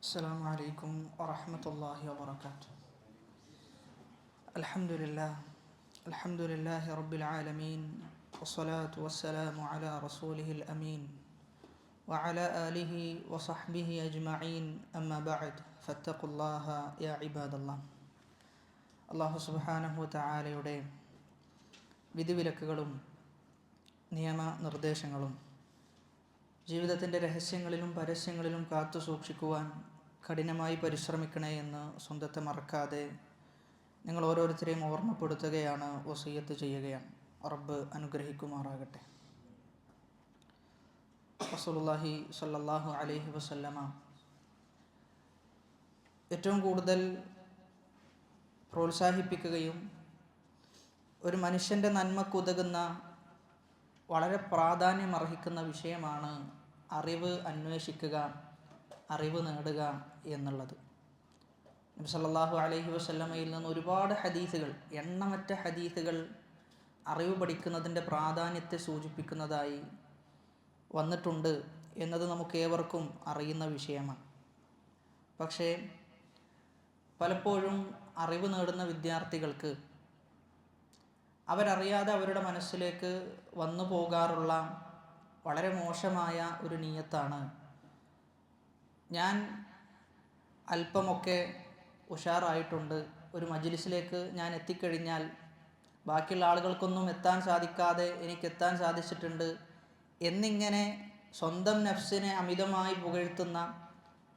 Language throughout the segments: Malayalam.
السلام عليكم ورحمة الله وبركاته. الحمد لله الحمد لله رب العالمين، والصلاة والسلام على رسوله الأمين وعلى آله وصحبه أجمعين، أما بعد فاتقوا الله يا عباد الله. അള്ളാഹു സുബ്ഹാനഹു വതആലയുടെ വിധിവിലക്കുകളും നിയമനിർദ്ദേശങ്ങളും ജീവിതത്തിൻ്റെ രഹസ്യങ്ങളിലും പരസ്യങ്ങളിലും കാത്തു സൂക്ഷിക്കുവാൻ കഠിനമായി പരിശ്രമിക്കണേ എന്ന് സ്വന്തത്തെ മറക്കാതെ നിങ്ങൾ ഓരോരുത്തരെയും ഓർമ്മപ്പെടുത്തുകയാണ്, വസിയ്യത്ത് ചെയ്യുകയാണ്. റബ്ബ് അനുഗ്രഹിക്കുമാറാകട്ടെ. റസൂലുള്ളാഹി സ്വല്ലല്ലാഹു അലൈഹി വസല്ലമ ഏറ്റവും കൂടുതൽ പ്രോത്സാഹിപ്പിക്കുകയും ഒരു മനുഷ്യൻ്റെ നന്മക്കുതകുന്ന വളരെ പ്രാധാന്യമർഹിക്കുന്ന വിഷയമാണ് അറിവ് അന്വേഷിക്കുക, അറിവ് നേടുക എന്നുള്ളത്. നബി സല്ലല്ലാഹു അലൈഹി വസല്ലമയിൽ നിന്ന് ഒരുപാട് ഹദീസുകൾ, എണ്ണമറ്റ ഹദീസുകൾ അറിവ് പഠിക്കുന്നതിൻ്റെ പ്രാധാന്യത്തെ സൂചിപ്പിക്കുന്നതായി വന്നിട്ടുണ്ട് എന്നത് നമുക്കേവർക്കും അറിയുന്ന വിഷയമാണ്. പക്ഷേ പലപ്പോഴും അറിവ് നേടുന്ന വിദ്യാർത്ഥികൾക്ക് അവരറിയാതെ അവരുടെ മനസ്സിലേക്ക് വന്നു പോകാറുള്ള വളരെ മോശമായ ഒരു നിയ്യത്താണ്, ഞാൻ അല്പമൊക്കെ ഉഷാറായിട്ടുണ്ട്, ഒരു മജ്ലിസിലേക്ക് ഞാൻ എത്തിക്കഴിഞ്ഞാൽ ബാക്കിയുള്ള ആളുകൾക്കൊന്നും എത്താൻ സാധിക്കാതെ എനിക്കെത്താൻ സാധിച്ചിട്ടുണ്ട് എന്നിങ്ങനെ സ്വന്തം നഫ്സിനെ അമിതമായി പുകഴ്ത്തുന്ന,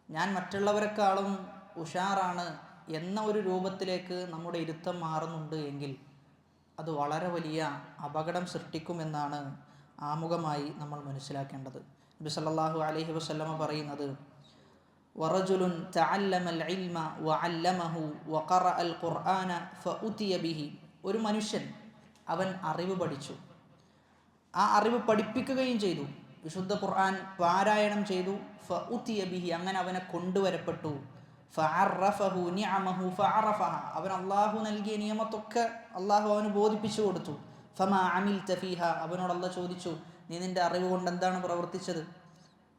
ഞാൻ മറ്റുള്ളവരെക്കാളും ഉഷാറാണ് എന്ന ഒരു രൂപത്തിലേക്ക് നമ്മുടെ ഇരുത്തം മാറുന്നുണ്ട് എങ്കിൽ അത് വളരെ വലിയ അപകടം സൃഷ്ടിക്കുമെന്നാണ് ആമുഖമായി നമ്മൾ മനസ്സിലാക്കേണ്ടത്. നബി സല്ലല്ലാഹു അലൈഹി വസല്ലമ പറയുന്നത്, വറജുലുൻ തഅല്ലമൽ ഇൽമ വഅല്ലമഹു വഖറഅൽ ഖുർആന ഫഉതിയ ബിഹി. ഒരു മനുഷ്യൻ അവൻ അറിവ് പഠിച്ചു, ആ അറിവ് പഠിപ്പിക്കുകയും ചെയ്തു, വിശുദ്ധ ഖുർആൻ പാരായണം ചെയ്തു. ഫഉതിയ ബിഹി, അങ്ങനെ അവനെ കൊണ്ടുവരപ്പെട്ടു. ഫഅറഫഹു നിഅമഹു ഫഅറഫഹ, അവൻ അല്ലാഹു നൽകിയ നിയമത്തൊക്കെ അല്ലാഹു അവന് ബോധിപ്പിച്ചു കൊടുത്തു. ഫമാ അമിൽത ഫീഹ, അവനോട് അല്ലാഹു ചോദിച്ചു, നീ നിന്റെ അറിവ് കൊണ്ട് എന്താണ് പ്രവർത്തിച്ചത്?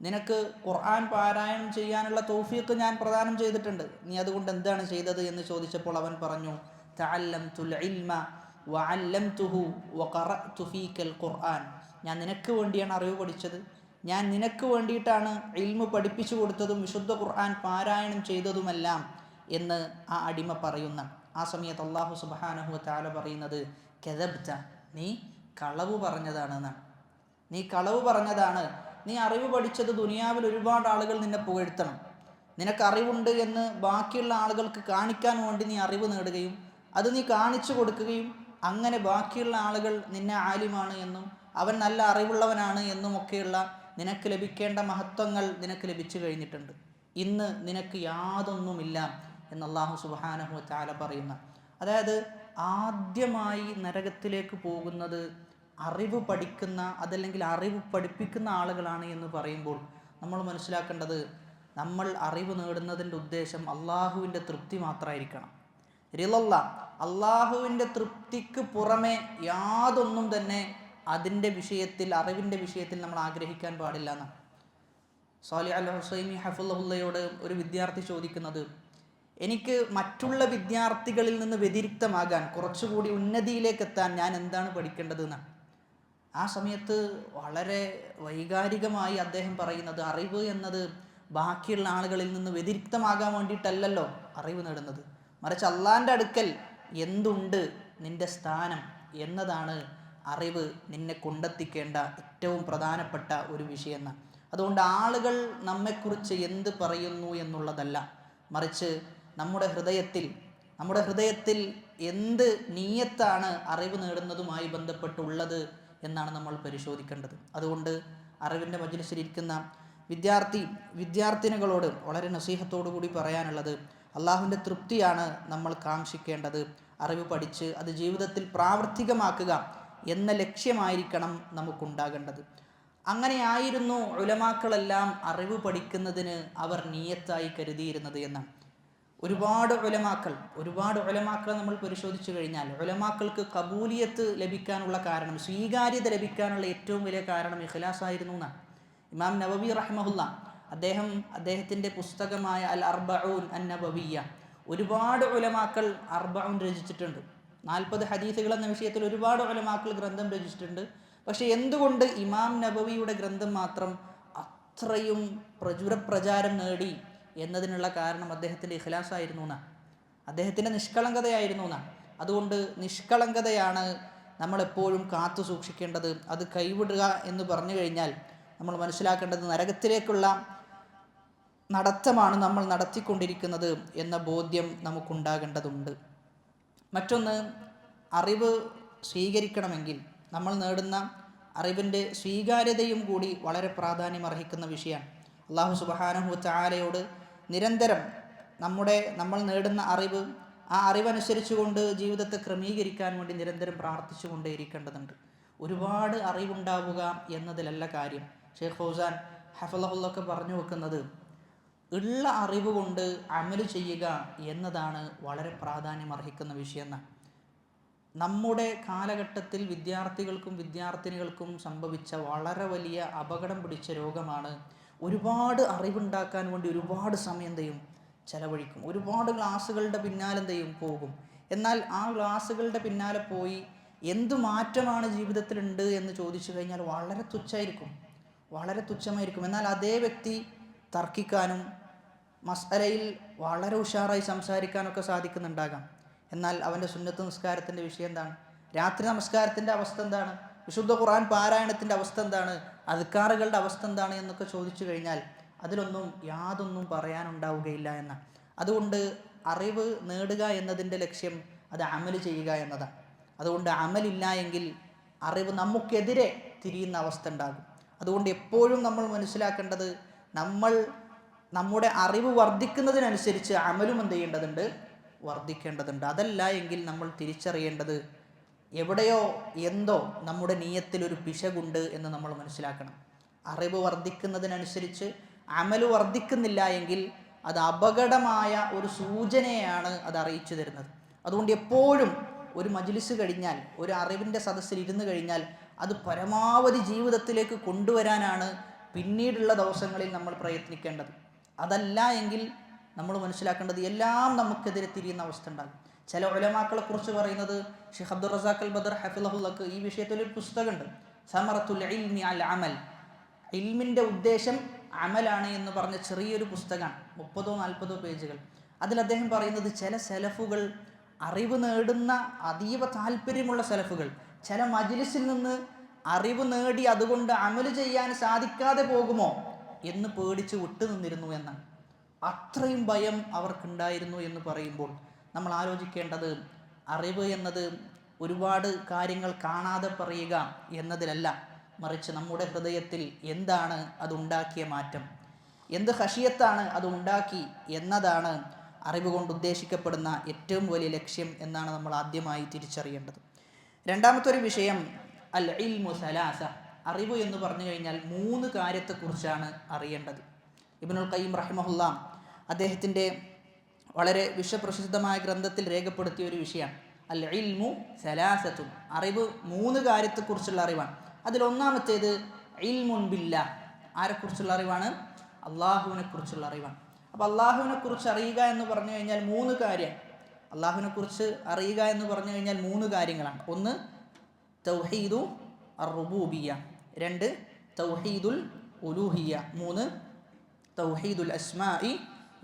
നിനക്ക് ഖുർആൻ പാരായണം ചെയ്യാനുള്ള തൗഫീഖ് ഞാൻ പ്രദാനം ചെയ്തിട്ടുണ്ട്, നീ അതുകൊണ്ട് എന്താണ് ചെയ്തത് എന്ന് ചോദിച്ചപ്പോൾ അവൻ പറഞ്ഞു, തഅല്ലംതുൽ ഇൽമ വഅല്ലംതുഹു വഖറഅതു ഫീകൽ ഖുർആൻ, ഞാൻ നിനക്ക് വേണ്ടിയാണ് അറിവ് പഠിച്ചത്, ഞാൻ നിനക്ക് വേണ്ടിയിട്ടാണ് ഇൽമു പഠിപ്പിച്ചു കൊടുത്തതും വിശുദ്ധ ഖുർആൻ പാരായണം ചെയ്തതുമെല്ലാം എന്ന് ആ അടിമ പറയുന്ന ആ സമയത്ത് അല്ലാഹു സുബ്ഹാനഹു വതആല പറയുന്നത്, കദബ്ത, നീ കളവ് പറഞ്ഞതാണെന്നാണ്. നീ കളവ് പറഞ്ഞതാണ്. നീ അറിവ് പഠിച്ചത് ദുനിയാവിൽ ഒരുപാട് ആളുകൾ നിന്നെ പുകഴ്ത്തണം, നിനക്ക് അറിവുണ്ട് എന്ന് ബാക്കിയുള്ള ആളുകൾക്ക് കാണിക്കാൻ വേണ്ടി നീ അറിവ് നേടുകയും അത് നീ കാണിച്ചു കൊടുക്കുകയും അങ്ങനെ ബാക്കിയുള്ള ആളുകൾ നിന്നെ ആലിമാണ് എന്നും അവൻ നല്ല അറിവുള്ളവനാണ് എന്നുമൊക്കെയുള്ള നിനക്ക് ലഭിക്കേണ്ട മഹത്വങ്ങൾ നിനക്ക് ലഭിച്ചു കഴിഞ്ഞിട്ടുണ്ട്. ഇന്ന് നിനക്ക് യാതൊന്നുമില്ല എന്ന് അല്ലാഹു സുബ്ഹാനഹു വതആല പറയുന്ന, അതായത് ആദ്യമായി നരകത്തിലേക്ക് പോകുന്നത് അറിവ് പഠിക്കുന്ന അതല്ലെങ്കിൽ അറിവ് പഠിപ്പിക്കുന്ന ആളുകളാണ് എന്ന് പറയുമ്പോൾ നമ്മൾ മനസ്സിലാക്കേണ്ടത്, നമ്മൾ അറിവ് നേടുന്നതിൻ്റെ ഉദ്ദേശം അള്ളാഹുവിൻ്റെ തൃപ്തി മാത്രമായിരിക്കണം. റിളല്ല, അള്ളാഹുവിൻ്റെ തൃപ്തിക്ക് പുറമെ യാതൊന്നും തന്നെ അതിൻ്റെ വിഷയത്തിൽ, അറിവിൻ്റെ വിഷയത്തിൽ നമ്മൾ ആഗ്രഹിക്കാൻ പാടില്ല എന്നാണ്. സാലിഹ് അൽ ഹുസൈമി ഹഫിളഹുല്ലയോട് ഒരു വിദ്യാർത്ഥി ചോദിക്കുന്നത്, എനിക്ക് മറ്റുള്ള വിദ്യാർത്ഥികളിൽ നിന്ന് വ്യതിരിക്തമാകാൻ, കുറച്ചുകൂടി ഉന്നതിയിലേക്ക് എത്താൻ ഞാൻ എന്താണ് പഠിക്കേണ്ടത് എന്നാണ്. ആ സമയത്ത് വളരെ വൈകാരികമായി അദ്ദേഹം പറയുന്നത്, അറിവ് എന്നത് ബാക്കിയുള്ള ആളുകളിൽ നിന്ന് വ്യതിരിക്തമാകാൻ വേണ്ടിയിട്ടല്ലല്ലോ അറിവ് നേടുന്നത്, മറിച്ച് അള്ളാൻ്റെ അടുക്കൽ എന്തുണ്ട് നിൻ്റെ സ്ഥാനം എന്നതാണ് അറിവ് നിന്നെ കൊണ്ടെത്തിക്കേണ്ട ഏറ്റവും പ്രധാനപ്പെട്ട ഒരു വിഷയം എന്നാണ്. അതുകൊണ്ട് ആളുകൾ നമ്മെക്കുറിച്ച് എന്ത് പറയുന്നു എന്നുള്ളതല്ല, മറിച്ച് നമ്മുടെ ഹൃദയത്തിൽ എന്ത് നീയത്താണ് അറിവ് നേടുന്നതുമായി ബന്ധപ്പെട്ടുള്ളത് എന്നാണ് നമ്മൾ പരിശോധിക്കേണ്ടത്. അതുകൊണ്ട് അറിവിൻ്റെ മജ്‌ലിസിലിരിക്കുന്ന വിദ്യാർത്ഥിനികളോട് വളരെ നസീഹത്തോടു കൂടി പറയാനുള്ളത്, അള്ളാഹുവിൻ്റെ തൃപ്തിയാണ് നമ്മൾ കാംക്ഷിക്കേണ്ടത്. അറിവ് പഠിച്ച് അത് ജീവിതത്തിൽ പ്രാവർത്തികമാക്കുക എന്ന ലക്ഷ്യമായിരിക്കണം നമുക്കുണ്ടാകേണ്ടത്. അങ്ങനെയായിരുന്നു ഉലമാക്കളെല്ലാം അറിവ് പഠിക്കുന്നതിന് അവർ നിയ്യത്തായി കരുതിയിരുന്നത് എന്നാണ്. ഒരുപാട് ഉലമാക്കൾ നമ്മൾ പരിശോധിച്ചു കഴിഞ്ഞാൽ ഉലമാക്കൾക്ക് കബൂലിയത്ത് ലഭിക്കാനുള്ള കാരണം, സ്വീകാര്യത ലഭിക്കാനുള്ള ഏറ്റവും വലിയ കാരണം ഇഖ്ലാസ് ആയിരുന്നു എന്നാണ്. ഇമാം നവവി റഹ്മഹുല്ല അദ്ദേഹത്തിൻ്റെ പുസ്തകമായ അൽ അർബഊൻ അൻ നബവിയ്യ ഒരുപാട് ഉലമാക്കൾ അർബഊൻ രചിച്ചിട്ടുണ്ട്. 40 ഹദീസുകൾ എന്ന വിഷയത്തിൽ ഒരുപാട് ഉലമാക്കൾ ഗ്രന്ഥം രചിച്ചിട്ടുണ്ട്. പക്ഷേ എന്തുകൊണ്ട് ഇമാം നബവിയുടെ ഗ്രന്ഥം മാത്രം അത്രയും പ്രചാരം നേടി എന്നതിനുള്ള കാരണം അദ്ദേഹത്തിൻ്റെ ഇഖ്ലാസായിരുന്നു എന്നാണ്, അദ്ദേഹത്തിൻ്റെ നിഷ്കളങ്കതയായിരുന്നു എന്നാണ്. അതുകൊണ്ട് നിഷ്കളങ്കതയാണ് നമ്മളെപ്പോഴും കാത്തു സൂക്ഷിക്കേണ്ടത്. അത് കൈവിടുക എന്ന് പറഞ്ഞു കഴിഞ്ഞാൽ നമ്മൾ മനസ്സിലാക്കേണ്ടത് നരകത്തിലേക്കുള്ള നടത്തമാണ് നമ്മൾ നടത്തിക്കൊണ്ടിരിക്കുന്നത് എന്ന ബോധ്യം നമുക്കുണ്ടാകേണ്ടതുണ്ട്. മറ്റൊന്ന്, അറിവ് സ്വീകരിക്കണമെങ്കിൽ നമ്മൾ നേടുന്ന അറിവിൻ്റെ സ്വീകാര്യതയും കൂടി വളരെ പ്രാധാന്യം അർഹിക്കുന്ന വിഷയമാണ്. അല്ലാഹു സുബ്ഹാനഹു വ തആലയോട് നിരന്തരം നമ്മൾ നേടുന്ന ആ അറിവനുസരിച്ചുകൊണ്ട് ജീവിതത്തെ ക്രമീകരിക്കാൻ വേണ്ടി നിരന്തരം പ്രാർത്ഥിച്ചു കൊണ്ടേയിരിക്കേണ്ടതുണ്ട്. ഒരുപാട് അറിവുണ്ടാവുക എന്നതിലല്ല കാര്യം. ഷെയ്ഖ് ഫൗസാൻ ഹഫളഹുല്ലൊക്കെ പറഞ്ഞു വെക്കുന്നത് ഉള്ള അറിവ് കൊണ്ട് അമല് ചെയ്യുക എന്നതാണ് വളരെ പ്രാധാന്യം അർഹിക്കുന്ന വിഷയം എന്നാണ്. നമ്മുടെ കാലഘട്ടത്തിൽ വിദ്യാർത്ഥിനികൾക്കും സംഭവിച്ച വളരെ വലിയ അപകടം പിടിച്ച രോഗമാണ് ഒരുപാട് അറിവുണ്ടാക്കാൻ വേണ്ടി ഒരുപാട് സമയം ചെലവഴിക്കും, ഒരുപാട് ക്ലാസ്സുകളുടെ പിന്നാലെ പോകും. എന്നാൽ ആ ക്ലാസ്സുകളുടെ പിന്നാലെ പോയി എന്തു മാറ്റമാണ് ജീവിതത്തിലുണ്ട് എന്ന് ചോദിച്ചു കഴിഞ്ഞാൽ വളരെ തുച്ഛമായിരിക്കും. എന്നാൽ അതേ വ്യക്തി തർക്കിക്കാനും മസ്അലയിൽ വളരെ ഉഷാറായി സംസാരിക്കാനൊക്കെ സാധിക്കുന്നുണ്ടാകാം. എന്നാൽ അവൻ്റെ സുന്നത്ത് നിസ്കാരത്തിൻ്റെ വിഷയം എന്താണ്? രാത്രി നമസ്കാരത്തിൻ്റെ അവസ്ഥ എന്താണ്? വിശുദ്ധ ഖുർആൻ പാരായണത്തിൻ്റെ അവസ്ഥ എന്താണ്? അദ്കാറുകളുടെ അവസ്ഥ എന്താണ് എന്നൊക്കെ ചോദിച്ചു കഴിഞ്ഞാൽ അതിലൊന്നും യാതൊന്നും പറയാനുണ്ടാവുകയില്ല എന്നാണ്. അതുകൊണ്ട് അറിവ് നേടുക എന്നതിൻ്റെ ലക്ഷ്യം അത് അമല് ചെയ്യുക എന്നതാണ്. അതുകൊണ്ട് അമലില്ല എങ്കിൽ അറിവ് നമുക്കെതിരെ തിരിയുന്ന അവസ്ഥ ഉണ്ടാകും. അതുകൊണ്ട് എപ്പോഴും നമ്മൾ മനസ്സിലാക്കേണ്ടത് നമ്മുടെ അറിവ് വർദ്ധിക്കുന്നതിനനുസരിച്ച് അമലും എന്ത് ചെയ്യേണ്ടതുണ്ട്? വർദ്ധിക്കേണ്ടതുണ്ട്. അതല്ല എങ്കിൽ നമ്മൾ തിരിച്ചറിയേണ്ടത് എവിടെയോ എന്തോ നമ്മുടെ നിയ്യത്തിലൊരു പിശകുണ്ട് എന്ന് നമ്മൾ മനസ്സിലാക്കണം. അറിവ് വർദ്ധിക്കുന്നതിനനുസരിച്ച് അമല് വർദ്ധിക്കുന്നില്ല എങ്കിൽ അത് അപകടമായ ഒരു സൂചനയാണ് അത് അറിയിച്ചു തരുന്നത്. അതുകൊണ്ട് എപ്പോഴും ഒരു മജ്ലിസ് കഴിഞ്ഞാൽ, ഒരു അറിവിൻ്റെ സദസ്സിൽ ഇരുന്ന് കഴിഞ്ഞാൽ അത് പരമാവധി ജീവിതത്തിലേക്ക് കൊണ്ടുവരാനാണ് പിന്നീടുള്ള ദിവസങ്ങളിൽ നമ്മൾ പ്രയത്നിക്കേണ്ടത്. അതല്ല എങ്കിൽ നമ്മൾ മനസ്സിലാക്കേണ്ടത് എല്ലാം നമുക്കെതിരെ തിരിയുന്ന അവസ്ഥ ഉണ്ടാകും. ചില ഉലമാക്കളെ കുറിച്ച് പറയുന്നത് ഷെയ്ഖ് അബ്ദുർ റസാഖ് അൽ ബദർ ഹഫിളഹുല്ലക്ക് ഈ വിഷയത്തിലൊരു പുസ്തകമുണ്ട്, സമറത്തുൽ ഇൽമി അൽ അമൽ. ഇൽമിൻ്റെ ഉദ്ദേശം അമലാണ് എന്ന് പറഞ്ഞ ചെറിയൊരു പുസ്തകമാണ്, 30-40 പേജുകൾ. അതിൽ അദ്ദേഹം പറയുന്നത് ചില സലഫുകൾ, അറിവ് നേടുന്ന അതീവ താല്പര്യമുള്ള സലഫുകൾ, ചില മജ്ലിസിൽ നിന്ന് അറിവ് നേടി അതുകൊണ്ട് അമല് ചെയ്യാൻ സാധിക്കാതെ പോകുമോ എന്ന് പേടിച്ച് വിട്ടുനിന്നിരുന്നു എന്നാണ്. അത്രയും ഭയം അവർക്കുണ്ടായിരുന്നു എന്ന് പറയുമ്പോൾ നമ്മൾ ആലോചിക്കേണ്ടത് അറിവ് എന്നത് ഒരുപാട് കാര്യങ്ങൾ കാണാതെ പറയുക എന്നതിലല്ല, മറിച്ച് നമ്മുടെ ഹൃദയത്തിൽ എന്താണ് അതുണ്ടാക്കിയ മാറ്റം, എന്ത് ഖശിയത്താണ് അതുണ്ടാക്കി എന്നതാണ് അറിവ് കൊണ്ട് ഉദ്ദേശിക്കപ്പെടുന്ന ഏറ്റവും വലിയ ലക്ഷ്യം എന്നാണ് നമ്മൾ ആദ്യമായി തിരിച്ചറിയേണ്ടത്. രണ്ടാമത്തെ ഒരു വിഷയം അൽ ഇൽമു സലാസ. അറിവ് എന്ന് പറഞ്ഞു കഴിഞ്ഞാൽ 3 കാര്യത്തെക്കുറിച്ചാണ് അറിയേണ്ടത്. ഇബ്നുൽ ഖയ്യിം റഹിമഹുല്ലാ അദ്ദേഹത്തിൻ്റെ വളരെ വിശ്വപ്രസിദ്ധമായ ഗ്രന്ഥത്തിൽ രേഖപ്പെടുത്തിയ ഒരു വിഷയമാണ് അൽ ഇൽമു സലാസത്തുൻ. അറിവ് 3 കാര്യത്തെക്കുറിച്ചുള്ള അറിവാണ്. അതിലൊന്നാമത്തേത് ഇൽമുൻ ബില്ലാ. ആരെക്കുറിച്ചുള്ള അറിവാണ്? അള്ളാഹുവിനെ കുറിച്ചുള്ള അറിവാണ്. അപ്പോൾ അള്ളാഹുവിനെ കുറിച്ച് അറിയുക എന്ന് പറഞ്ഞു കഴിഞ്ഞാൽ 3 കാര്യം. അള്ളാഹുവിനെ കുറിച്ച് അറിയുക എന്ന് പറഞ്ഞു കഴിഞ്ഞാൽ 3 കാര്യങ്ങളാണ്. ഒന്ന് തൗഹീദു അർ-റുബൂബിയ്യ, 2 തൗഹീദുൽ ഉലൂഹിയ്യ, 3 തൗഹീദുൽ അസ്മാഇ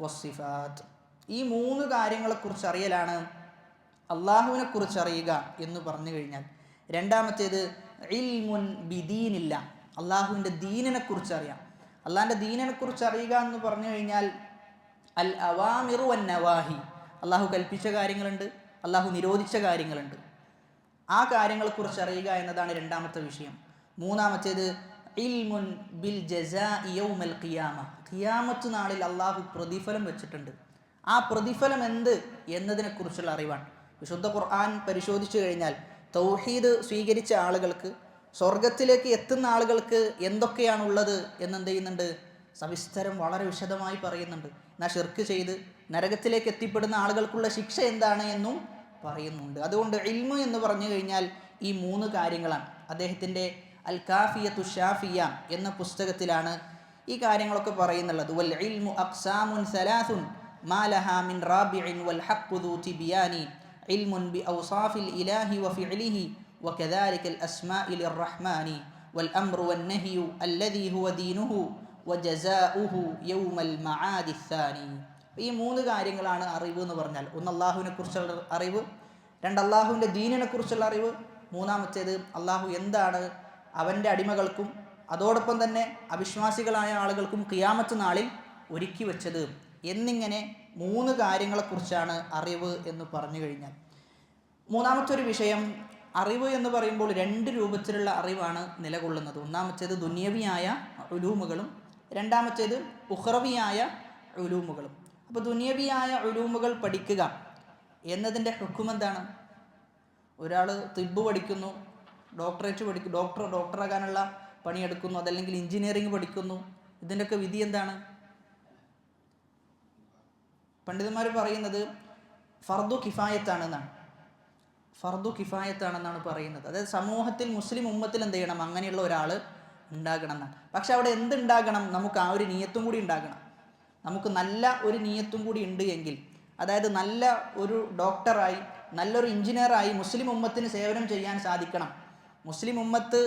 വസ്സിഫാത്ത്. ഈ 3 കാര്യങ്ങളെക്കുറിച്ച് അറിയലാണ് അള്ളാഹുവിനെ കുറിച്ച് അറിയുക എന്ന് പറഞ്ഞു കഴിഞ്ഞാൽ. രണ്ടാമത്തേത് ഇൽമുൻ ബിദീനില്ല. അള്ളാഹുവിൻ്റെ ദീനിനെ കുറിച്ച് അറിയാം. അള്ളാഹിൻ്റെ ദീനിനെ കുറിച്ച് അറിയുക എന്ന് പറഞ്ഞു കഴിഞ്ഞാൽ അൽ അവാമിറു വൻ നവാഹി, അള്ളാഹു കൽപ്പിച്ച കാര്യങ്ങളുണ്ട്, അള്ളാഹു നിരോധിച്ച കാര്യങ്ങളുണ്ട്. ആ കാര്യങ്ങളെക്കുറിച്ച് അറിയുക എന്നതാണ് രണ്ടാമത്തെ വിഷയം. മൂന്നാമത്തേത് ഇൽമുൻ ബിൽ ജസാഇ യൗമൽ ഖിയാമ. ഖിയാമത്ത് നാളിൽ അള്ളാഹു പ്രതിഫലം വെച്ചിട്ടുണ്ട്. ആ പ്രതിഫലം എന്ത് എന്നതിനെക്കുറിച്ചുള്ള അറിവാണ്. വിശുദ്ധ ഖുർആൻ പരിശോധിച്ചു കഴിഞ്ഞാൽ തൗഹീദ് സ്വീകരിച്ച ആളുകൾക്ക്, സ്വർഗത്തിലേക്ക് എത്തുന്ന ആളുകൾക്ക് എന്തൊക്കെയാണുള്ളത് എന്നെന്ത് ചെയ്യുന്നുണ്ട്? സവിസ്തരം വളരെ വിശദമായി പറയുന്നുണ്ട്. എന്നാൽ ഷിർക്ക് ചെയ്ത് നരകത്തിലേക്ക് എത്തിപ്പെടുന്ന ആളുകൾക്കുള്ള ശിക്ഷ എന്താണ് എന്നും പറയുന്നുണ്ട്. അതുകൊണ്ട് ഇൽമു എന്ന് പറഞ്ഞു കഴിഞ്ഞാൽ ഈ 3 കാര്യങ്ങളാണ്. അദ്ദേഹത്തിൻ്റെ അൽ കാഫിയത്തു ഷാഫിയ എന്ന പുസ്തകത്തിലാണ് ഈ കാര്യങ്ങളൊക്കെ പറയുന്നുള്ളത്. വൽ ഇൽമു അഖ്സാമുൻ സലാസുൻ മാ ലഹാ മിൻ റാബിഇൻ വൽ ഹഖ്ഖു ദൂ തിബിയാനി ഇൽമുൻ ബി ഔസാഫിൽ ഇലാഹി വഫിഅലിഹി വകദാലികൽ അസ്മാഇ ലിർറഹ്മാനി വൽ അംറു വൻ നഹ്യു അല്ലദീ ഹുവ ദീനുഹു വജസാഉഹു യൗമൽ മആദി ത്സാനി. ഈ 3 കാര്യങ്ങളാണ് അറിവ് എന്ന് പറഞ്ഞാൽ. ഒന്ന് അള്ളാഹുവിനെ കുറിച്ചുള്ള അറിവ്, രണ്ട് അള്ളാഹുവിൻ്റെ ദീനിനെ കുറിച്ചുള്ള അറിവ്, മൂന്നാമത്തേത് അള്ളാഹു എന്താണ് അവൻ്റെ അടിമകൾക്കും അതോടൊപ്പം തന്നെ അവിശ്വാസികളായ ആളുകൾക്കും ഖിയാമത്ത് നാളിൽ ഒരുക്കി വെച്ചത് എന്നിങ്ങനെ 3 കാര്യങ്ങളെക്കുറിച്ചാണ് അറിവ് എന്ന് പറഞ്ഞു കഴിഞ്ഞാൽ. മൂന്നാമത്തെ ഒരു വിഷയം, അറിവ് എന്ന് പറയുമ്പോൾ 2 രൂപത്തിലുള്ള അറിവാണ് നിലകൊള്ളുന്നത്. ഒന്നാമത്തേത് ദുനിയവിയായ ഉലൂമുകളും രണ്ടാമത്തേത് ഉഖ്റവിയായ ഉലൂമുകളും. അപ്പോൾ ദുനിയവിയായ ഉലൂമുകൾ പഠിക്കുക എന്നതിൻ്റെ ഹുക്കം എന്താണ്? ഒരാൾ തിബ്ബ് പഠിക്കുന്നു, ഡോക്ടറേറ്റ് പഠിക്കുന്നു, ഡോക്ടറാകാനുള്ള പണിയെടുക്കുന്നു, അതല്ലെങ്കിൽ എഞ്ചിനീയറിംഗ് പഠിക്കുന്നു, ഇതിൻ്റെയൊക്കെ വിധി എന്താണ്? പണ്ഡിതന്മാർ പറയുന്നത് ഫർദു കിഫായത്താണെന്നാണ്. ഫർദു കിഫായത്താണെന്നാണ് പറയുന്നത്. അതായത് സമൂഹത്തിൽ മുസ്ലിം ഉമ്മത്തിൽ എന്ത് ചെയ്യണം? അങ്ങനെയുള്ള ഒരാൾ ഉണ്ടാകണം എന്നാണ്. പക്ഷെ അവിടെ എന്തുണ്ടാകണം? നമുക്ക് ആ ഒരു നിയത്തും കൂടി ഉണ്ടാകണം. നമുക്ക് നല്ല ഒരു നിയത്തും കൂടി ഉണ്ട് എങ്കിൽ, അതായത് നല്ല ഒരു ഡോക്ടറായി നല്ലൊരു എഞ്ചിനീയറായി മുസ്ലിം ഉമ്മത്തിന് സേവനം ചെയ്യാൻ സാധിക്കണം. മുസ്ലിം ഉമ്മത്ത്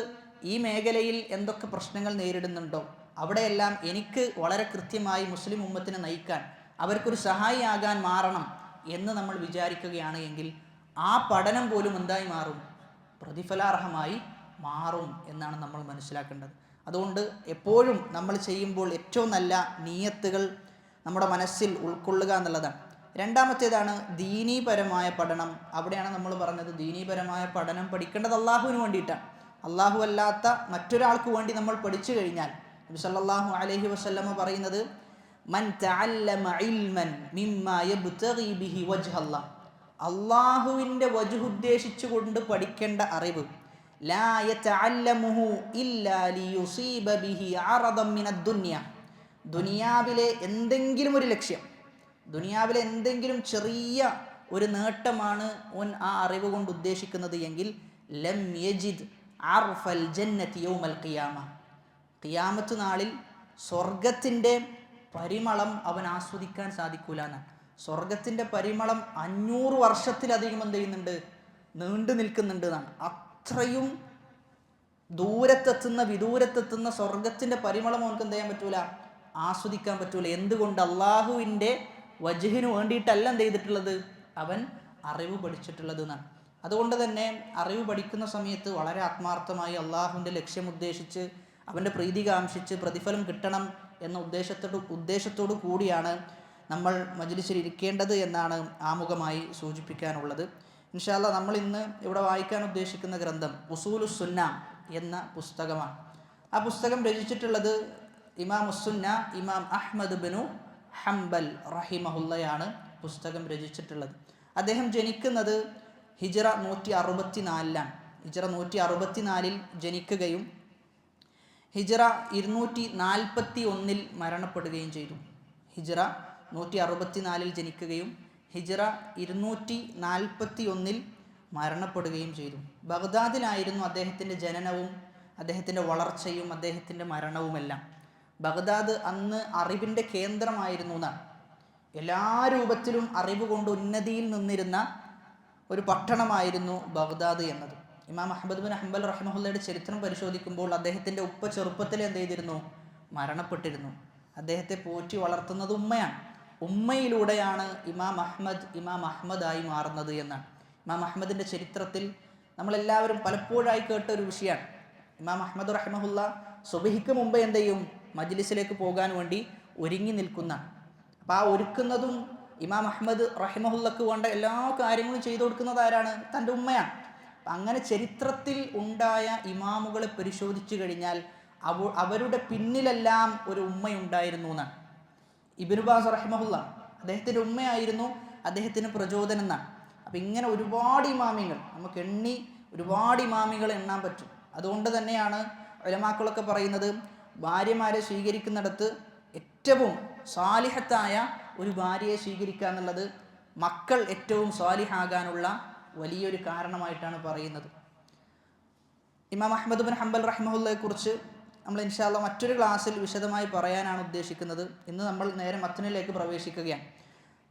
ഈ മേഖലയിൽ എന്തൊക്കെ പ്രശ്നങ്ങൾ നേരിടുന്നുണ്ടോ അവിടെയെല്ലാം എനിക്ക് വളരെ കൃത്യമായി മുസ്ലിം ഉമ്മത്തിനെ നയിക്കാൻ, അവർക്കൊരു സഹായിയാകാൻ മാറണം എന്ന് നമ്മൾ വിചാരിക്കുകയാണ് എങ്കിൽ ആ പഠനം പോലും എന്തായി മാറും? പ്രതിഫലാർഹമായി മാറും എന്നാണ് നമ്മൾ മനസ്സിലാക്കേണ്ടത്. അതുകൊണ്ട് എപ്പോഴും നമ്മൾ ചെയ്യുമ്പോൾ ഏറ്റവും നല്ല നീയത്തുകൾ നമ്മുടെ മനസ്സിൽ ഉൾക്കൊള്ളുക എന്നുള്ളതാണ്. രണ്ടാമത്തേതാണ് ദീനീപരമായ പഠനം. അവിടെയാണ് നമ്മൾ പറഞ്ഞത് ദീനീപരമായ പഠനം പഠിക്കേണ്ടത് അള്ളാഹുവിന് വേണ്ടിയിട്ടാണ്. അള്ളാഹു അല്ലാത്ത മറ്റൊരാൾക്ക് വേണ്ടി നമ്മൾ പഠിച്ചു കഴിഞ്ഞാൽ നബി സല്ലല്ലാഹു അലൈഹി വസല്ലമ പറയുന്നത് മൻ തഅല്ലമ ഇൽമൻ മിമ്മാ യബ്തഗി ബിഹി വജ്ഹല്ലാഹ്, അള്ളാഹുവിൻ്റെ വജ്ഹ് ഉദ്ദേശിച്ചുകൊണ്ട് പഠിക്കേണ്ട അറിവ്, ലാ യതഅല്ലമുഹു ഇല്ലാ ലിയുസീബ ബിഹി അറദൻ മിനദ് ദുനിയ, ദുനിയാവിലെ എന്തെങ്കിലും ഒരു ലക്ഷ്യം, ദുനിയാവിലെ എന്തെങ്കിലും ചെറിയ ഒരു നേട്ടമാണ് ഓൻ ആ അറിവ് കൊണ്ട് ഉദ്ദേശിക്കുന്നത് എങ്കിൽ ലം യജിദ് അർഫൽ ജന്നതി യൗമൽ ഖിയാമ, ഖിയാമത്ത് നാളിൽ സ്വർഗത്തിൻ്റെ പരിമളം അവൻ ആസ്വദിക്കാൻ സാധിക്കൂല എന്നാണ്. സ്വർഗത്തിൻ്റെ പരിമളം 500 വർഷത്തിലധികം എന്ത് ചെയ്യുന്നുണ്ട്? നീണ്ടു നിൽക്കുന്നുണ്ട് എന്നാണ്. അത്രയും വിദൂരത്തെത്തുന്ന സ്വർഗത്തിൻ്റെ പരിമളം അവർക്ക് എന്ത് ചെയ്യാൻ പറ്റൂല? ആസ്വദിക്കാൻ പറ്റൂല. എന്തുകൊണ്ട്? അള്ളാഹുവിൻ്റെ വജ്ഹിന് വേണ്ടിയിട്ടല്ല എന്ത് ചെയ്തിട്ടുള്ളത്? അവൻ അറിവ് പഠിച്ചിട്ടുള്ളത് എന്നാണ്. അതുകൊണ്ട് തന്നെ അറിവ് പഠിക്കുന്ന സമയത്ത് വളരെ ആത്മാർത്ഥമായി അള്ളാഹുവിൻ്റെ ലക്ഷ്യം ഉദ്ദേശിച്ച് അവൻ്റെ പ്രീതി കാംക്ഷിച്ച് പ്രതിഫലം കിട്ടണം എന്ന ഉദ്ദേശത്തോടു കൂടിയാണ് നമ്മൾ മജ്‌ലിസിൽ ഇരിക്കേണ്ടത് എന്നാണ് ആമുഖമായി സൂചിപ്പിക്കാനുള്ളത്. ഇൻഷാ അല്ലാഹ് നമ്മൾ ഇന്ന് ഇവിടെ വായിക്കാൻ ഉദ്ദേശിക്കുന്ന ഗ്രന്ഥം ഉസൂലുസ് സുന്ന എന്ന പുസ്തകമാണ്. ആ പുസ്തകം രചിച്ചിട്ടുള്ളത് ഇമാമുസ്സുന്ന ഇമാം അഹ്മദ് ബിനു ഹംബൽ റഹിമഹുല്ലയാണ് പുസ്തകം രചിച്ചിട്ടുള്ളത്. അദ്ദേഹം ജനിക്കുന്നത് ഹിജ്റ 164 ഹിജ്റ 164 ജനിക്കുകയും ഹിജ്റ 241 മരണപ്പെടുകയും ചെയ്തു. ഹിജ്റ 164 ജനിക്കുകയും ഹിജ്റ 241 മരണപ്പെടുകയും ചെയ്തു. ബഗ്ദാദിലായിരുന്നു അദ്ദേഹത്തിൻ്റെ ജനനവും അദ്ദേഹത്തിൻ്റെ വളർച്ചയും അദ്ദേഹത്തിൻ്റെ മരണവുമെല്ലാം. ബഗ്ദാദ് അന്ന് അറിവിൻ്റെ കേന്ദ്രമായിരുന്നു എന്നാണ്. എല്ലാ രൂപത്തിലും അറിവ് കൊണ്ട് ഉന്നതിയിൽ നിന്നിരുന്ന ഒരു പട്ടണമായിരുന്നു ബഗ്ദാദ് എന്നത്. ഇമാം അഹ്മദ് ബിൻ ഹംബൽ റഹിമഹുല്ലയുടെ ചരിത്രം പരിശോധിക്കുമ്പോൾ അദ്ദേഹത്തിൻ്റെ ഉപ്പ ചെറുപ്പത്തിൽ എന്ത് ചെയ്തിരുന്നു? മരണപ്പെട്ടിരുന്നു. അദ്ദേഹത്തെ പോറ്റി വളർത്തുന്നത് ഉമ്മയാണ്. ഉമ്മയിലൂടെയാണ് ഇമാം അഹ്മദായി മാറുന്നത് എന്നാണ്. ഇമാം അഹ്മദിൻ്റെ ചരിത്രത്തിൽ നമ്മളെല്ലാവരും പലപ്പോഴായി കേട്ട ഒരു വിഷയമാണ്. ഇമാം അഹ്മദ് റഹിമഹുല്ല സുബഹിക്ക് മുമ്പ് എന്ത് ചെയ്യും? മജ്ലിസിലേക്ക് പോകാൻ വേണ്ടി ഒരുങ്ങി നിൽക്കുന്ന. അപ്പോൾ ആ ഒരുക്കുന്നതും ഇമാം അഹ്മദ് റഹിമഹുല്ലക്ക് വേണ്ട എല്ലാ കാര്യങ്ങളും ചെയ്തു കൊടുക്കുന്നത് ആരാണ്? തൻ്റെ ഉമ്മയാണ്. അങ്ങനെ ചരിത്രത്തിൽ ഉണ്ടായ ഇമാമുകളെ പരിശോധിച്ചു കഴിഞ്ഞാൽ അവരുടെ പിന്നിലെല്ലാം ഒരു ഉമ്മയുണ്ടായിരുന്നു എന്നാണ്. ഇബ്നു ബാസ് റഹിമഹുല്ല അദ്ദേഹത്തിൻ്റെ ഉമ്മയായിരുന്നു അദ്ദേഹത്തിന് പ്രചോദനം എന്നാണ്. അപ്പം ഇങ്ങനെ ഒരുപാട് ഇമാമിങ്ങൾ നമുക്ക് ഒരുപാട് ഇമാമികൾ എണ്ണാൻ പറ്റും. അതുകൊണ്ട് തന്നെയാണ് ഉലമാക്കളൊക്കെ പറയുന്നത് ഭാര്യമാരെ സ്വീകരിക്കുന്നിടത്ത് ഏറ്റവും സാലിഹത്തായ ഒരു ഭാര്യയെ സ്വീകരിക്കുക എന്നുള്ളത് മക്കൾ ഏറ്റവും സാലിഹാകാനുള്ള വലിയൊരു കാരണമായിട്ടാണ് പറയുന്നത്. ഇമാം അഹ്മദ് ബിൻ ഹംബൽ റഹിമഹുല്ലയെ കുറിച്ച് നമ്മൾ ഇൻഷാ അല്ലാഹ് മറ്റൊരു ക്ലാസ്സിൽ വിശദമായി പറയാനാണ് ഉദ്ദേശിക്കുന്നത്. ഇന്ന് നമ്മൾ നേരെ മത്നിലേക്ക് പ്രവേശിക്കുകയാണ്.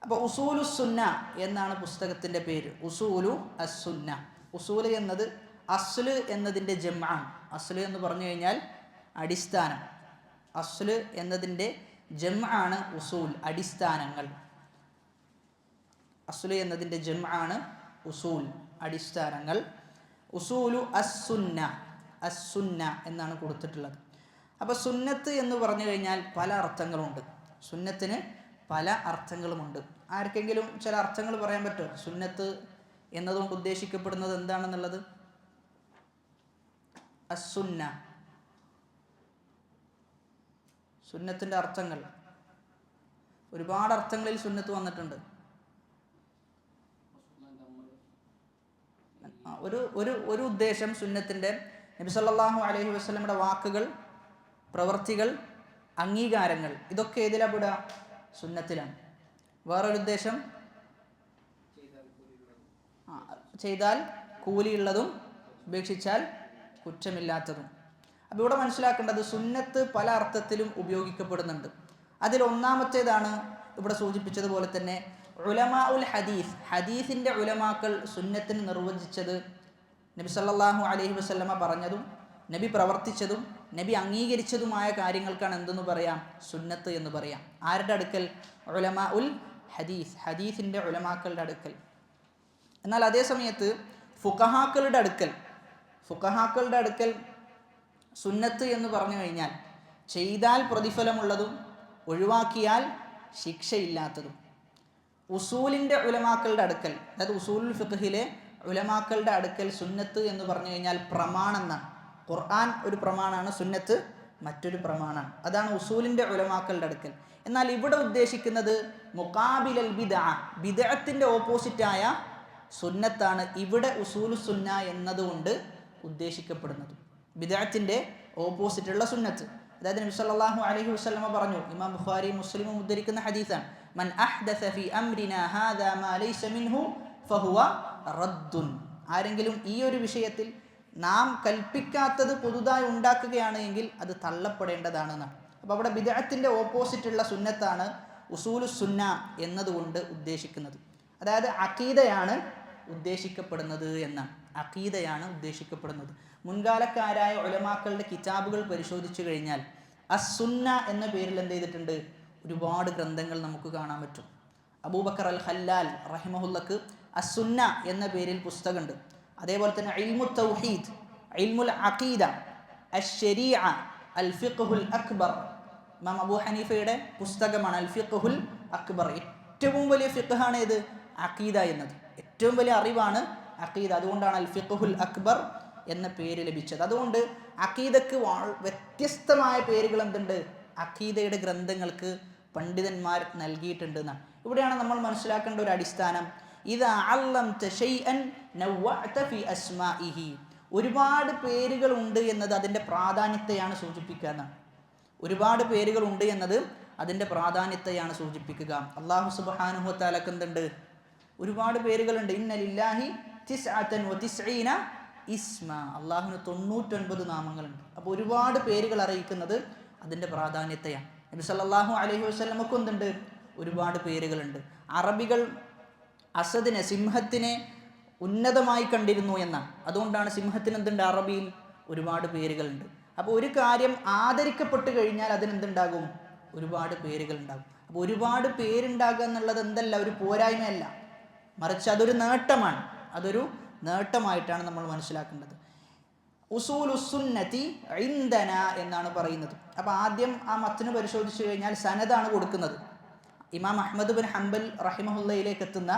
അപ്പോൾ ഉസൂലു സുന്ന എന്നാണ് പുസ്തകത്തിൻ്റെ പേര്. ഉസൂലു അസുന്ന. ഉസൂൽ എന്നത് അസ്ല് എന്നതിൻ്റെ ജംആണ്. അസ്ല് എന്ന് പറഞ്ഞു കഴിഞ്ഞാൽ അടിസ്ഥാനം. അസ്ല് എന്നതിൻ്റെ ജംആണ് ഉസൂൽ, അടിസ്ഥാനങ്ങൾ. അസ്ല് എന്നതിൻ്റെ ജംആണ് ഉസൂൽ, അടിസ്ഥാനങ്ങൾ. ഉസൂലു അസുന്ന, അസുന്ന എന്നാണ് കൊടുത്തിട്ടുള്ളത്. അപ്പോൾ സുന്നത്ത് എന്ന് പറഞ്ഞു കഴിഞ്ഞാൽ പല അർത്ഥങ്ങളുണ്ട്. സുന്നത്തിന് പല അർത്ഥങ്ങളുമുണ്ട്. ആർക്കെങ്കിലും ചില അർത്ഥങ്ങൾ പറയാൻ പറ്റുമോ? സുന്നത്ത് എന്നതുകൊണ്ട് ഉദ്ദേശിക്കപ്പെടുന്നത് എന്താണെന്നുള്ളത്? അസുന്ന, സുന്നത്തിൻ്റെ അർത്ഥങ്ങൾ. ഒരുപാട് അർത്ഥങ്ങളിൽ സുന്നത്ത് വന്നിട്ടുണ്ട്. ഒരു ഉദ്ദേശം സുന്നത്തിൻ്റെ നബി സല്ലല്ലാഹു അലൈഹി വസല്ലമയുടെ വാക്കുകൾ, പ്രവൃത്തികൾ, അംഗീകാരങ്ങൾ, ഇതൊക്കെ ഏതിലാണ് പെടുക? സുന്നത്തിലാണ്. വേറൊരു ഉദ്ദേശം ചെയ്താൽ കൂലിയുള്ളതും ഉപേക്ഷിച്ചാൽ കുറ്റമില്ലാത്തതും. അപ്പോൾ ഇവിടെ മനസ്സിലാക്കേണ്ടത് സുന്നത്ത് പല അർത്ഥത്തിലും ഉപയോഗിക്കപ്പെടുന്നുണ്ട്. അതിൽ ഒന്നാമത്തേതാണ് ഇവിടെ സൂചിപ്പിച്ചതുപോലെ തന്നെ ഉലമാ ഉൽ ഹദീസ്, ഹദീസിൻ്റെ ഉലമാക്കൾ സുന്നത്തിന് നിർവചിച്ചത് നബി സല്ലല്ലാഹു അലൈഹി വസല്ലമ പറഞ്ഞതും നബി പ്രവർത്തിച്ചതും നബി അംഗീകരിച്ചതുമായ കാര്യങ്ങൾക്കാണ് എന്തെന്ന് പറയാം? സുന്നത്ത് എന്ന് പറയാം. ആരുടെ അടുക്കൽ? ഉലമാ ഉൽ ഹദീസ്, ഹദീസിൻ്റെ ഉലമാക്കളുടെ അടുക്കൽ. എന്നാൽ അതേ സമയത്ത് ഫുഖഹാക്കളുടെ അടുക്കൽ സുന്നത്ത് എന്ന് പറഞ്ഞു കഴിഞ്ഞാൽ ചെയ്താൽ പ്രതിഫലമുള്ളതും ഒഴിവാക്കിയാൽ ശിക്ഷയില്ലാത്തതും. ഉസൂലിൻ്റെ ഉലമാക്കളുടെ അടുക്കൽ, അതായത് ഉസൂലുൽ ഫിഖ്ഹിലെ ഉലമാക്കളുടെ അടുക്കൽ സുന്നത്ത് എന്ന് പറഞ്ഞു കഴിഞ്ഞാൽ പ്രമാണം എന്നാണ്. ഖുർആൻ ഒരു പ്രമാണമാണ്, സുന്നത്ത് മറ്റൊരു പ്രമാണമാണ്. അതാണ് ഉസൂലിൻ്റെ ഉലമാക്കളുടെ അടുക്കൽ. എന്നാൽ ഇവിടെ ഉദ്ദേശിക്കുന്നത് മുഖാബിലൽ ബിദ്അ, ബിദ്അത്തിൻ്റെ ഓപ്പോസിറ്റായ സുന്നത്താണ് ഇവിടെ ഉസൂലു സുന്ന എന്നതുകൊണ്ട് ഉദ്ദേശിക്കപ്പെടുന്നത്. ബിദ്അത്തിൻ്റെ ഓപ്പോസിറ്റുള്ള സുന്നത്ത്. അതായത് നബി സല്ലല്ലാഹു അലൈഹി വസല്ലമ പറഞ്ഞു, ഇമാം ബുഖാരി മുസ്ലിമും ഉദ്ധരിക്കുന്ന ഹദീസാണ്, മൻ അഹ്ദസ ഫീ അംരിനാ ഹാദാ മാ ലൈസ മിൻഹു ഫഹുവ റദ്ദുൻ. ആരെങ്കിലും ഈ ഒരു വിഷയത്തിൽ നാം കൽപ്പിക്കാത്തത് പുതുതായി ഉണ്ടാക്കുകയാണ് എങ്കിൽ അത് തള്ളപ്പെടേണ്ടതാണെന്നാണ്. അപ്പോൾ അവിടെ ബിദ്അത്തിൻ്റെ ഓപ്പോസിറ്റുള്ള സുന്നത്താണ് ഉസൂലു സുന്ന എന്നതുകൊണ്ട് ഉദ്ദേശിക്കുന്നത്. അതായത് അഖീദയാണ് ഉദ്ദേശിക്കപ്പെടുന്നത് എന്നാണ്. അഖീദയാണ് ഉദ്ദേശിക്കപ്പെടുന്നത്. മുൻകാലക്കാരായ ഉലമാക്കളുടെ കിതാബുകൾ പരിശോധിച്ചു കഴിഞ്ഞാൽ അസുന്ന എന്ന പേരിൽ എന്ത് ചെയ്തിട്ടുണ്ട്? ഒരുപാട് ഗ്രന്ഥങ്ങൾ നമുക്ക് കാണാൻ പറ്റും. അബൂബക്കർ അൽ ഖല്ലാൽ റഹിമഹുല്ലക്ക് അസുന്ന എന്ന പേരിൽ പുസ്തകമുണ്ട്. അതേപോലെ തന്നെ ഇൽമു തൗഹീദ്, ഇൽമുൽ അഖീദ, അശ്ശരീഅ, അൽ ഫിഖ്ഹുൽ അക്ബർ. ഇമാം അബൂ ഹനീഫയുടെ പുസ്തകമാണ് അൽ ഫിഖ്ഹുൽ അക്ബർ. ഏറ്റവും വലിയ ഫിഖ്ഹാണ് ഇത് അഖീദ എന്നത്. ഏറ്റവും വലിയ അറിവാണ് അഖീദ. അതുകൊണ്ടാണ് അൽ ഫിഖ്ഹുൽ അക്ബർ എന്ന പേര് ലഭിച്ചത്. അതുകൊണ്ട് അഖീദക്ക് വ്യത്യസ്തമായ പേരുകൾ എന്തുണ്ട്? അഖീദയുടെ ഗ്രന്ഥങ്ങൾക്ക് പണ്ഡിതന്മാർ നൽകിയിട്ടുണ്ട് എന്നാണ്. ഇവിടെയാണ് നമ്മൾ മനസ്സിലാക്കേണ്ട ഒരു അടിസ്ഥാനം. ഇദാ അല്ലംത ശൈഅൻ നവഅത ഫി അസ്മാഇഹി. ഒരുപാട് പേരുകൾ ഉണ്ട് എന്നത് അതിൻ്റെ പ്രാധാന്യത്തെയാണ് സൂചിപ്പിക്കുക എന്നാണ്. ഒരുപാട് പേരുകൾ ഉണ്ട് എന്നത് അതിൻ്റെ പ്രാധാന്യത്തെയാണ് സൂചിപ്പിക്കുക. അല്ലാഹു സുബ്ഹാനഹു വ തആലക്ക് എന്തുണ്ട്? ഒരുപാട് പേരുകളുണ്ട്. ഇന്ന ലില്ലാഹി തിസ്അതൻ വ തിസ്ഈന ഇസ്മ. അള്ളാഹുവിന് 99 നാമങ്ങളുണ്ട്. അപ്പോൾ ഒരുപാട് പേരുകൾ അറിയിക്കുന്നത് അതിൻ്റെ പ്രാധാന്യത്തെയാണ്. നബി സല്ലല്ലാഹു അലൈഹി വസല്ലമക്ക് എന്തുണ്ട്? ഒരുപാട് പേരുകളുണ്ട്. അറബികൾ അസദിനെ, സിംഹത്തിനെ ഉന്നതമായി കണ്ടിരുന്നു എന്നാണ്. അതുകൊണ്ടാണ് സിംഹത്തിന് എന്തുണ്ട്? അറബിയിൽ ഒരുപാട് പേരുകളുണ്ട്. അപ്പോൾ ഒരു കാര്യം ആദരിക്കപ്പെട്ട് കഴിഞ്ഞാൽ അതിനെന്തുണ്ടാകും? ഒരുപാട് പേരുകൾ ഉണ്ടാകും. അപ്പോൾ ഒരുപാട് പേരുണ്ടാകുക എന്നുള്ളത് എന്തല്ല, ഒരു പോരായ്മയല്ല, മറിച്ച് അതൊരു നേട്ടമാണ്. അതൊരു നേട്ടമായിട്ടാണ് നമ്മൾ മനസ്സിലാക്കേണ്ടത്. ഉസൂലു സുന്നതി ഇൻദന എന്നാണ് പറയുന്നത്. അപ്പോൾ ആദ്യം ആ മത്ന് പരിശോധിച്ചു കഴിഞ്ഞാൽ സനദാണ് കൊടുക്കുന്നത്. ഇമാം അഹ്മദ് ബിൻ ഹംബൽ റഹിമഹുല്ലയിലേക്ക് എത്തുന്ന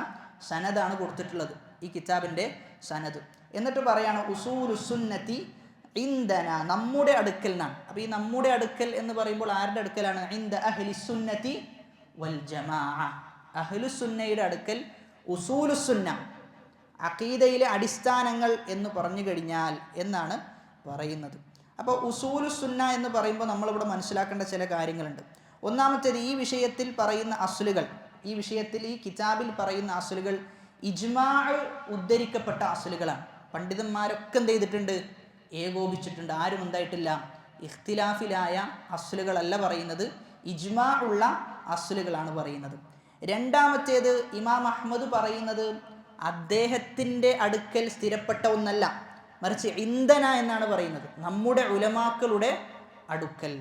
സനദാണ് കൊടുത്തിട്ടുള്ളത്, ഈ കിതാബിൻ്റെ സനദ്. എന്നിട്ട് പറയാണ് ഉസൂലു സുന്നതി ഇൻദന, നമ്മുടെ അടുക്കൽ നിന്നാണ്. അപ്പോൾ ഈ നമ്മുടെ അടുക്കൽ എന്ന് പറയുമ്പോൾ ആരുടെ അടുക്കലാണ്? ഇൻദ അഹ്ലി സുന്നതി വൽ ജമാഅ. അഹ്ലു സുന്നയുടെ അടുക്കൽ ഉസൂലു സുന്ന, അഖീദയിലെ അടിസ്ഥാനങ്ങൾ എന്ന് പറഞ്ഞു കഴിഞ്ഞാൽ എന്നാണ് പറയുന്നത്. അപ്പോൾ ഉസൂലു സുന്ന എന്ന് പറയുമ്പോൾ നമ്മളിവിടെ മനസ്സിലാക്കേണ്ട ചില കാര്യങ്ങളുണ്ട്. ഒന്നാമത്തേത്, ഈ വിഷയത്തിൽ പറയുന്ന അസ്ലുകൾ, ഈ വിഷയത്തിൽ ഈ കിതാബിൽ പറയുന്ന അസ്ലുകൾ ഇജ്മാ ഉദ്ധരിക്കപ്പെട്ട അസ്ലുകളാണ്. പണ്ഡിതന്മാരൊക്കെ എന്ത് ചെയ്തിട്ടുണ്ട്? ഏകോപിച്ചിട്ടുണ്ട്. ആരും എന്തായിട്ടില്ല? ഇഖ്തിലാഫിലായ അസ്ലുകളല്ല പറയുന്നത്, ഇജ്മാ ഉള്ള അസ്ലുകളാണ് പറയുന്നത്. രണ്ടാമത്തേത് ഇമാം അഹ്മദ് പറയുന്നത് അദ്ദേഹത്തിൻ്റെ അടുക്കൽ സ്ഥിരപ്പെട്ട ഒന്നല്ല, മറിച്ച് ഇന്ധന എന്നാണ് പറയുന്നത്, നമ്മുടെ ഉലമാക്കളുടെ അടുക്കൽ.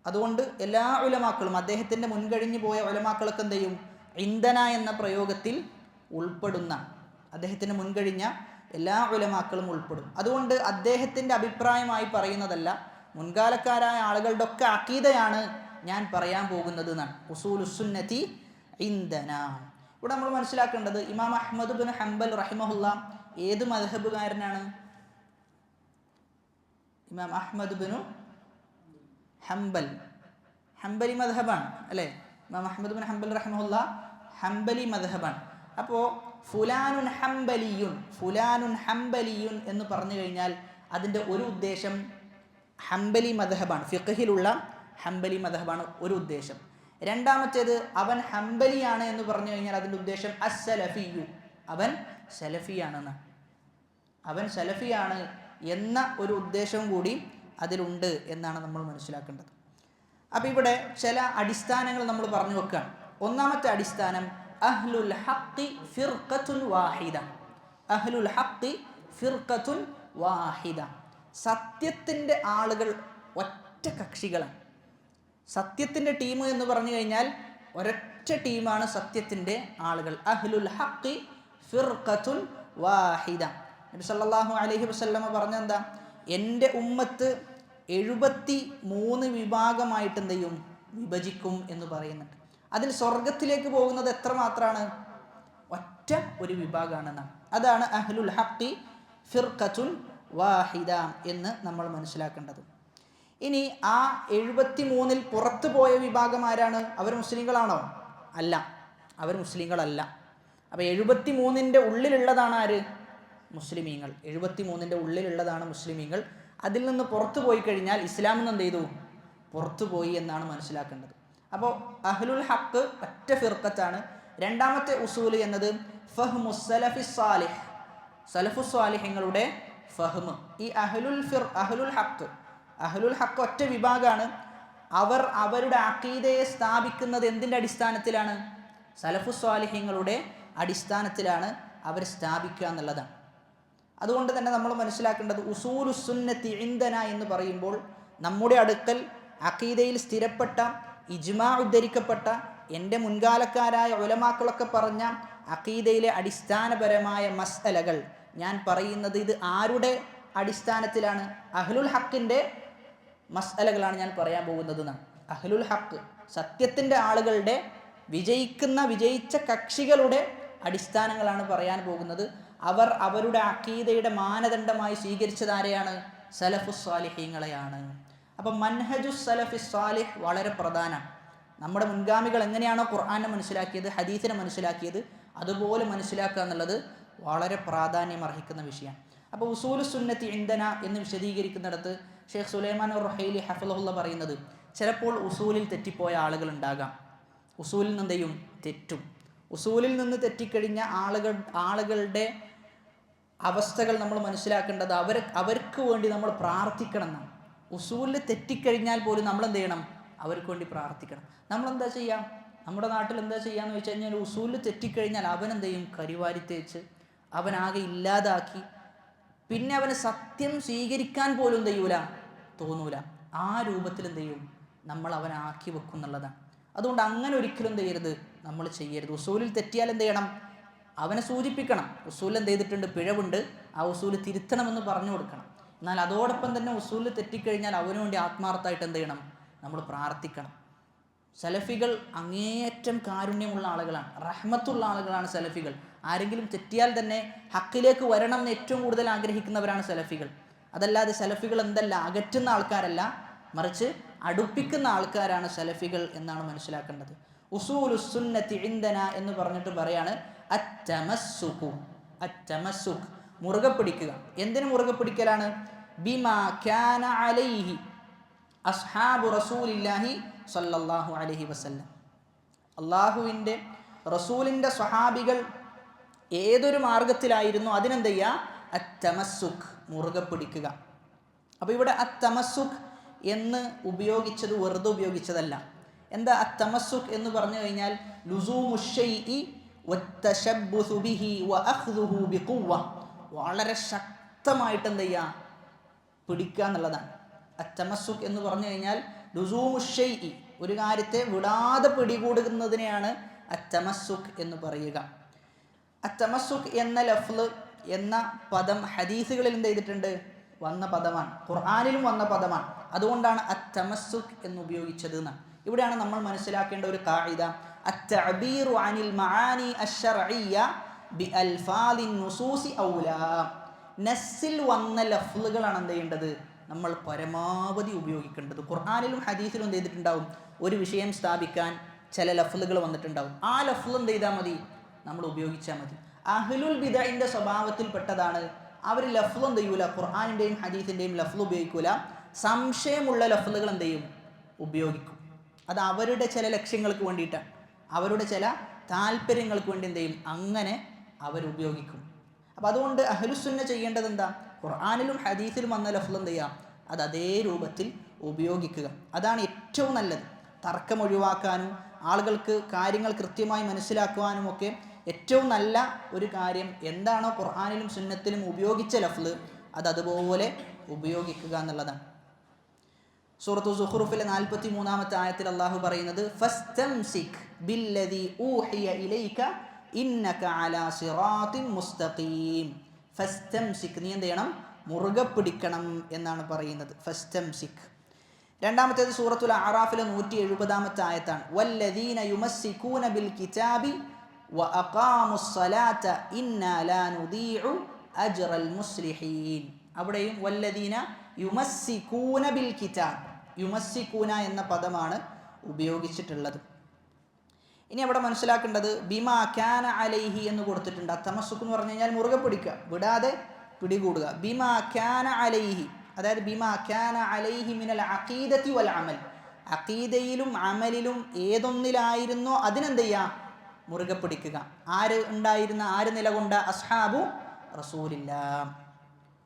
അതുകൊണ്ട് എല്ലാ ഉലമാക്കളും, അദ്ദേഹത്തിൻ്റെ മുൻകഴിഞ്ഞു പോയ ഉലമാക്കളൊക്കെ എന്ത് ചെയ്യും? ഇന്ധന എന്ന പ്രയോഗത്തിൽ ഉൾപ്പെടുന്ന, അദ്ദേഹത്തിന് മുൻകഴിഞ്ഞ എല്ലാ ഉലമാക്കളും ഉൾപ്പെടും. അതുകൊണ്ട് അദ്ദേഹത്തിൻ്റെ അഭിപ്രായമായി പറയുന്നതല്ല, മുൻകാലക്കാരായ ആളുകളുടെ ഒക്കെ അഖീദയാണ് ഞാൻ പറയാൻ പോകുന്നത് എന്നാണ്. ഉസൂലുസ്സുന്നതി ഇന്ധന. ഇവിടെ നമ്മൾ മനസ്സിലാക്കേണ്ടത്, ഇമാം അഹ്മദ് ബിൻ ഹംബൽ റഹിമഹുല്ല ഏത് മദ്ഹബുകാരനാണ്? ഇമാം അഹ്മദ് ബിൻ ഹംബൽ ഹംബലി മദ്ഹബാണ് അല്ലേ? ഇമാം അഹ്മദ് ബിൻ ഹംബൽ റഹിമഹുല്ല ഹംബലി മദ്ഹബാണ്. അപ്പോൾ ഫുലാനുൻ ഹംബലിയുൻ എന്ന് പറഞ്ഞു കഴിഞ്ഞാൽ അതിൻ്റെ ഒരു ഉദ്ദേശം ഹംബലി മദ്ഹബാണ്, ഫിഖ്ഹിലുള്ള ഹംബലി മദ്ഹബാണ് ഒരു ഉദ്ദേശം. രണ്ടാമത്തേത് അവൻ ഹംബലിയാണ് എന്ന് പറഞ്ഞു കഴിഞ്ഞാൽ അതിൻ്റെ ഉദ്ദേശം അസ്സലഫിയു, അവൻ സലഫിയാണെന്ന്, അവൻ സലഫിയാണ് എന്ന ഒരു ഉദ്ദേശവും കൂടി അതിലുണ്ട് എന്നാണ് നമ്മൾ മനസ്സിലാക്കേണ്ടത്. അപ്പോൾ ഇവിടെ ചില അടിസ്ഥാനങ്ങൾ നമ്മൾ പറഞ്ഞു വെക്കുകയാണ്. ഒന്നാമത്തെ അടിസ്ഥാനം അഹ്ലുൽ ഹഖ് ഫിർഖത്തുൻ വാഹിദ. അഹ്ലുൽ ഹഖ് ഫിർഖത്തുൻ വാഹിദ, സത്യത്തിൻ്റെ ആളുകൾ ഒറ്റ കക്ഷികളാണ്. സത്യത്തിൻ്റെ ടീം എന്ന് പറഞ്ഞു കഴിഞ്ഞാൽ ഒരൊറ്റ ടീമാണ് സത്യത്തിൻ്റെ ആളുകൾ. അഹ്ലുൽ ഹഖ് ഫിർഖത്തുൻ വാഹിദ. നബി സല്ലല്ലാഹു അലൈഹി വസല്ലമ പറഞ്ഞെന്താ? എൻ്റെ ഉമ്മത്ത് 73 വിഭാഗമായിട്ട് എന്ത് ചെയ്യും? വിഭജിക്കും എന്ന് പറയുന്നുണ്ട്. അതിൽ സ്വർഗത്തിലേക്ക് പോകുന്നത് എത്ര മാത്രമാണ്? ഒറ്റ ഒരു വിഭാഗമാണെന്നാണ്. അതാണ് അഹ്ലുൽ ഹഖ് ഫിർഖത്തുൻ വാഹിദ എന്ന് നമ്മൾ മനസ്സിലാക്കേണ്ടത്. ഇനി ആ 73 പുറത്തു പോയ വിഭാഗം ആരാണ്? അവർ മുസ്ലിങ്ങളാണോ? അല്ല, അവർ മുസ്ലിങ്ങളല്ല. അപ്പോൾ 73 ഉള്ളിലുള്ളതാണ് ആര്? മുസ്ലിമീങ്ങൾ. 73 ഉള്ളിലുള്ളതാണ് മുസ്ലിമീങ്ങൾ. അതിൽ നിന്ന് പുറത്തു പോയി കഴിഞ്ഞാൽ ഇസ്ലാമിൽ നിന്ന് എന്ത് ചെയ്തു? പുറത്തു പോയി എന്നാണ് മനസ്സിലാക്കേണ്ടത്. അപ്പോൾ അഹ്ലുൽ ഹഖ് ഒറ്റ ഫിർഖത്താണ്. രണ്ടാമത്തെ ഉസൂല് എന്നത് ഫഹ്മുസ് സലഫിസ് സാലിഹ്, സലഫുസ് സാലിഹ്യങ്ങളുടെ ഫഹ്മ്. ഈ അഹ്ലുൽ ഹഖ് ഒറ്റ വിഭാഗമാണ്. അവർ അവരുടെ അഖീദയെ സ്ഥാപിക്കുന്നത് എന്തിൻ്റെ അടിസ്ഥാനത്തിലാണ്? സലഫുസ് സാലിഹ്യങ്ങളുടെ അടിസ്ഥാനത്തിലാണ് അവർ സ്ഥാപിക്കുക എന്നുള്ളതാണ്. അതുകൊണ്ട് തന്നെ നമ്മൾ മനസ്സിലാക്കേണ്ടത് ഉസൂലുസ്സുന്നത്തി ഇന്ധന എന്ന് പറയുമ്പോൾ നമ്മുടെ അടുക്കൽ അഖീദയിൽ സ്ഥിരപ്പെട്ട, ഇജ്മാ ഉദ്ധരിക്കപ്പെട്ട, എൻ്റെ മുൻകാലക്കാരായ ഉലമാക്കളൊക്കെ പറഞ്ഞ അഖീദയിലെ അടിസ്ഥാനപരമായ മസ്അലകൾ ഞാൻ പറയുന്നത് ഇത് ആരുടെ അടിസ്ഥാനത്തിലാണ്? അഹ്ലുൽ ഹഖിൻ്റെ മസ്അലകളാണ് ഞാൻ പറയാൻ പോകുന്നത് എന്നാണ്. അഹ്ലുൽ ഹഖ്, സത്യത്തിൻ്റെ ആളുകളുടെ, വിജയിച്ച കക്ഷികളുടെ അടിസ്ഥാനങ്ങളാണ് പറയാൻ പോകുന്നത്. അവർ അവരുടെ അഖീദയുടെ മാനദണ്ഡമായി സ്വീകരിച്ചത് ആരെയാണ്? സലഫുസ് സാലിഹീങ്ങളെയാണ്. അപ്പം മൻഹജുസ് സലഫിസ് സാലിഹ് വളരെ പ്രധാനമാണ്. നമ്മുടെ മുൻഗാമികൾ എങ്ങനെയാണോ ഖുർആനെ മനസ്സിലാക്കിയത്, ഹദീസിനെ മനസ്സിലാക്കിയത്, അതുപോലെ മനസ്സിലാക്കുക എന്നുള്ളത് വളരെ പ്രാധാന്യം അർഹിക്കുന്ന വിഷയമാണ്. അപ്പോൾ ഉസൂലുസ്സുന്നത്തി ഇന്ധന എന്ന് വിശദീകരിക്കുന്നിടത്ത് ഷെയ്ഖ് സുലൈമാൻ റുഹൈലി ഹഫിളഹുല്ല പറയുന്നത്, ചിലപ്പോൾ ഉസൂലിൽ തെറ്റിപ്പോയ ആളുകൾ ഉണ്ടാകാം. ഉസൂലിൽ നിന്ന് എന്തെയും തെറ്റും. ഉസൂലിൽ നിന്ന് തെറ്റിക്കഴിഞ്ഞ ആളുകളുടെ അവസ്ഥകൾ നമ്മൾ മനസ്സിലാക്കേണ്ടത് അവർക്ക് വേണ്ടി നമ്മൾ പ്രാർത്ഥിക്കണം എന്നാണ്. ഉസൂലിൽ തെറ്റിക്കഴിഞ്ഞാൽ പോലും നമ്മൾ എന്ത് ചെയ്യണം? അവർക്ക് വേണ്ടി പ്രാർത്ഥിക്കണം. നമ്മളെന്താ ചെയ്യാം? നമ്മുടെ നാട്ടിൽ എന്താ ചെയ്യാന്ന് വെച്ച് കഴിഞ്ഞാൽ ഉസൂലിൽ തെറ്റിക്കഴിഞ്ഞാൽ അവനെന്ത് ചെയ്യും? കരിവാരി തേച്ച് അവനാകെ ഇല്ലാതാക്കി, പിന്നെ അവന് സത്യം സ്വീകരിക്കാൻ പോലും എന്ത് ചെയ്യൂല? തോന്നൂല. ആ രൂപത്തിൽ എന്ത് ചെയ്യും? നമ്മൾ അവനാക്കി വെക്കും എന്നുള്ളതാണ്. അതുകൊണ്ട് അങ്ങനെ ഒരിക്കലും എന്ത് ചെയ്യരുത്? നമ്മൾ ചെയ്യരുത്. ഉസൂലിൽ തെറ്റിയാൽ എന്ത് ചെയ്യണം? അവനെ സൂചിപ്പിക്കണം. ഉസൂൽ എന്ത് ചെയ്തിട്ടുണ്ട്? പിഴവുണ്ട്, ആ ഉസൂൽ തിരുത്തണമെന്ന് പറഞ്ഞു കൊടുക്കണം. എന്നാൽ അതോടൊപ്പം തന്നെ ഉസൂലിൽ തെറ്റിക്കഴിഞ്ഞാൽ അവന് വേണ്ടി ആത്മാർത്ഥമായിട്ട് എന്ത് ചെയ്യണം? നമ്മൾ പ്രാർത്ഥിക്കണം. സലഫികൾ അങ്ങേയറ്റം കാരുണ്യമുള്ള ആളുകളാണ്, റഹ്മത്തുള്ള ആളുകളാണ് സലഫികൾ. ആരെങ്കിലും തെറ്റിയാൽ തന്നെ ഹക്കിലേക്ക് വരണം എന്ന് ഏറ്റവും കൂടുതൽ ആഗ്രഹിക്കുന്നവരാണ് സലഫികൾ. അതല്ലാതെ സലഫികൾ എന്തല്ല, അകറ്റുന്ന ആൾക്കാരല്ല, മറിച്ച് അടുപ്പിക്കുന്ന ആൾക്കാരാണ് സലഫികൾ എന്നാണ് മനസ്സിലാക്കേണ്ടത്. ഉസൂലുസ്സുന്നത്തി ഇന്ധന എന്ന് പറഞ്ഞിട്ട് പറയാണ് അത്തമസ്സുക്, മുറുകെ പിടിക്കുക. എന്തിനു മുറുകെ പിടിക്കലാണ്? ബിമാ കാന അലൈഹി അസ്ഹാബു റസൂലില്ലാഹി സല്ലല്ലാഹു അലൈഹി വസല്ലം, അള്ളാഹുവിൻ്റെ റസൂലിൻ്റെ സ്വഹാബികൾ ഏതൊരു മാർഗത്തിലായിരുന്നു അതിനെന്ത് ചെയ്യുക? അത്തമസ്സുക്, മുറുകെ പിടിക്കുക. അപ്പോൾ ഇവിടെ അത്തമസ്സുക് എന്ന് ഉപയോഗിച്ചത് വെറുതെ ഉപയോഗിച്ചതല്ല. എന്താ അത്തമസ്സുക് എന്ന് പറഞ്ഞു കഴിഞ്ഞാൽ ലുസൂമുശ്ശൈഇ വത്തശബ്ബുസു ബിഹി വഅഖ്ദുഹു ബിഖുവ്വ, വളരെ ശക്തമായിട്ട് എന്ത് ചെയ്യുക, പിടിക്കുക എന്നുള്ളതാണ്. അത്തമസ്സുക് എന്ന് പറഞ്ഞു കഴിഞ്ഞാൽ ലുസൂമുശ്ശൈഇ, ഒരു കാര്യത്തെ വിടാതെ പിടികൂടുന്നതിനെയാണ് അത്തമസ്സുക് എന്ന് പറയുക. അത്തമസ്സുക് എന്ന ലഫ്ള് എന്ന പദം ഹദീസുകളിൽ എന്ത് ചെയ്തിട്ടുണ്ട്, വന്ന പദമാണ്, ഖുർആനിലും വന്ന പദമാണ്. അതുകൊണ്ടാണ് അത്തമസ്സുക് എന്ന് ഉപയോഗിച്ചത് എന്നാണ്. ഇവിടെയാണ് നമ്മൾ മനസ്സിലാക്കേണ്ട ഒരു ഖാഇദ, അത്തഅബീറു അനിൽ മആനി അശ്ശർഇയ്യ ബിഅൽഫാദിൻ നുസൂസി ഔലാ. നസ്സിൽ വന്ന ലഫ്ളുകളാണ് എന്ത് ചെയ്യേണ്ടത്, നമ്മൾ പരമാവധി ഉപയോഗിക്കേണ്ടത്. ഖുർആനിലും ഹദീസിലും എന്ത് ചെയ്തിട്ടുണ്ടാവും, ഒരു വിഷയം സ്ഥാപിക്കാൻ ചില ലഫ്ളുകൾ വന്നിട്ടുണ്ടാവും. ആ ലഫ്ള് എന്ത് ചെയ്താൽ മതി, നമ്മൾ ഉപയോഗിച്ചാൽ മതി. അഹ്ലുൽ ബിദ്അഇന്റെ സ്വഭാവത്തിൽപ്പെട്ടതാണ്, അവർ ലഫ്ള് എന്ത് ചെയ്യൂല, ഖുർആനിൻ്റെയും ഹദീസിൻ്റെയും ലഫ്ള് ഉപയോഗിക്കൂല. സംശയമുള്ള ലഫ്ളുകൾ എന്ത് ചെയ്യും, ഉപയോഗിക്കും. അത് അവരുടെ ചില ലക്ഷ്യങ്ങൾക്ക് വേണ്ടിയിട്ടാണ്, അവരുടെ ചില താല്പര്യങ്ങൾക്ക് വേണ്ടി എന്ത് ചെയ്യും, അങ്ങനെ അവർ ഉപയോഗിക്കും. അപ്പം അതുകൊണ്ട് അഹ്ലുസുന്ന ചെയ്യേണ്ടത് എന്താ, ഖുർആനിലും ഹദീസിലും വന്ന ലഫ്ള് എന്ത് ചെയ്യാം, അത് അതേ രൂപത്തിൽ ഉപയോഗിക്കുക. അതാണ് ഏറ്റവും നല്ലത്. തർക്കം ഒഴിവാക്കാനും ആളുകൾക്ക് കാര്യങ്ങൾ കൃത്യമായി മനസ്സിലാക്കുവാനും ഒക്കെ ഏറ്റവും നല്ല ഒരു കാര്യം എന്താണോ ഖുർആനിലും സുന്നത്തിലും ഉപയോഗിച്ച ലഫ്ള് അത് അതുപോലെ ഉപയോഗിക്കുക എന്നുള്ളതാണ്. സൂറത്തു സുഖ്റുഫിലെ 43-ാമത്തെ ആയത്തിൽ അല്ലാഹു പറയുന്നത് ഫസ്തംസിക് ബില്ലദീ ഊഹിയ ഇലൈക ഇന്നക അലാ സിറാത്തിൻ മുസ്തഖീം. ഫസ്തംസിക്, നീ എന്ത് ചെയ്യണം, മുറുകെ പിടിക്കണം എന്നാണ് പറയുന്നത്. ഫസ്തംസിക്. രണ്ടാമത്തേത് സൂറത്തുൽ അഅറാഫിലെ 170-ാമത്തെ ആയത്താണ്. വല്ലദീന യുമസ്സികൂന ബിൽ കിതാബി വഅഖാമുസ് സ്വലാത ഇന്നാ ലാ നുദീഉ അജ്റൽ മുസ്ലിഹീൻ. അവിടെയും വല്ലദീന യുമസ്സികൂന ബിൽ കിതാബ്, യുമസ്സികൂന എന്ന പദമാണ് ഉപയോഗിച്ചിട്ടുള്ളത്. ഇനി അവിടെ മനസ്സിലാക്കേണ്ടത് ബിമാ കാന അലൈഹി എന്ന് കൊടുത്തിട്ടുണ്ട്. അത്തമസ്സുക്ക് എന്ന് പറഞ്ഞു കഴിഞ്ഞാൽ മുറുകെ പിടിക്കുക, വിടാതെ പിടികൂടുക. ബിമാ കാന അലൈഹി, അതായത് ബിമാ കാന അലൈഹി മിനൽ അഖീദത്തി വൽ അമൽ, അഖീദയിലും അമലിലും ഏതൊന്നിലായിരുന്നോ അതിനെന്ത് ചെയ്യുക, മുറുകെ പിടിക്കുക. ആര് ഉണ്ടായിരുന്ന, ആര് നിലകൊണ്ട, അസ്ഹാബു റസൂലില്ലാ.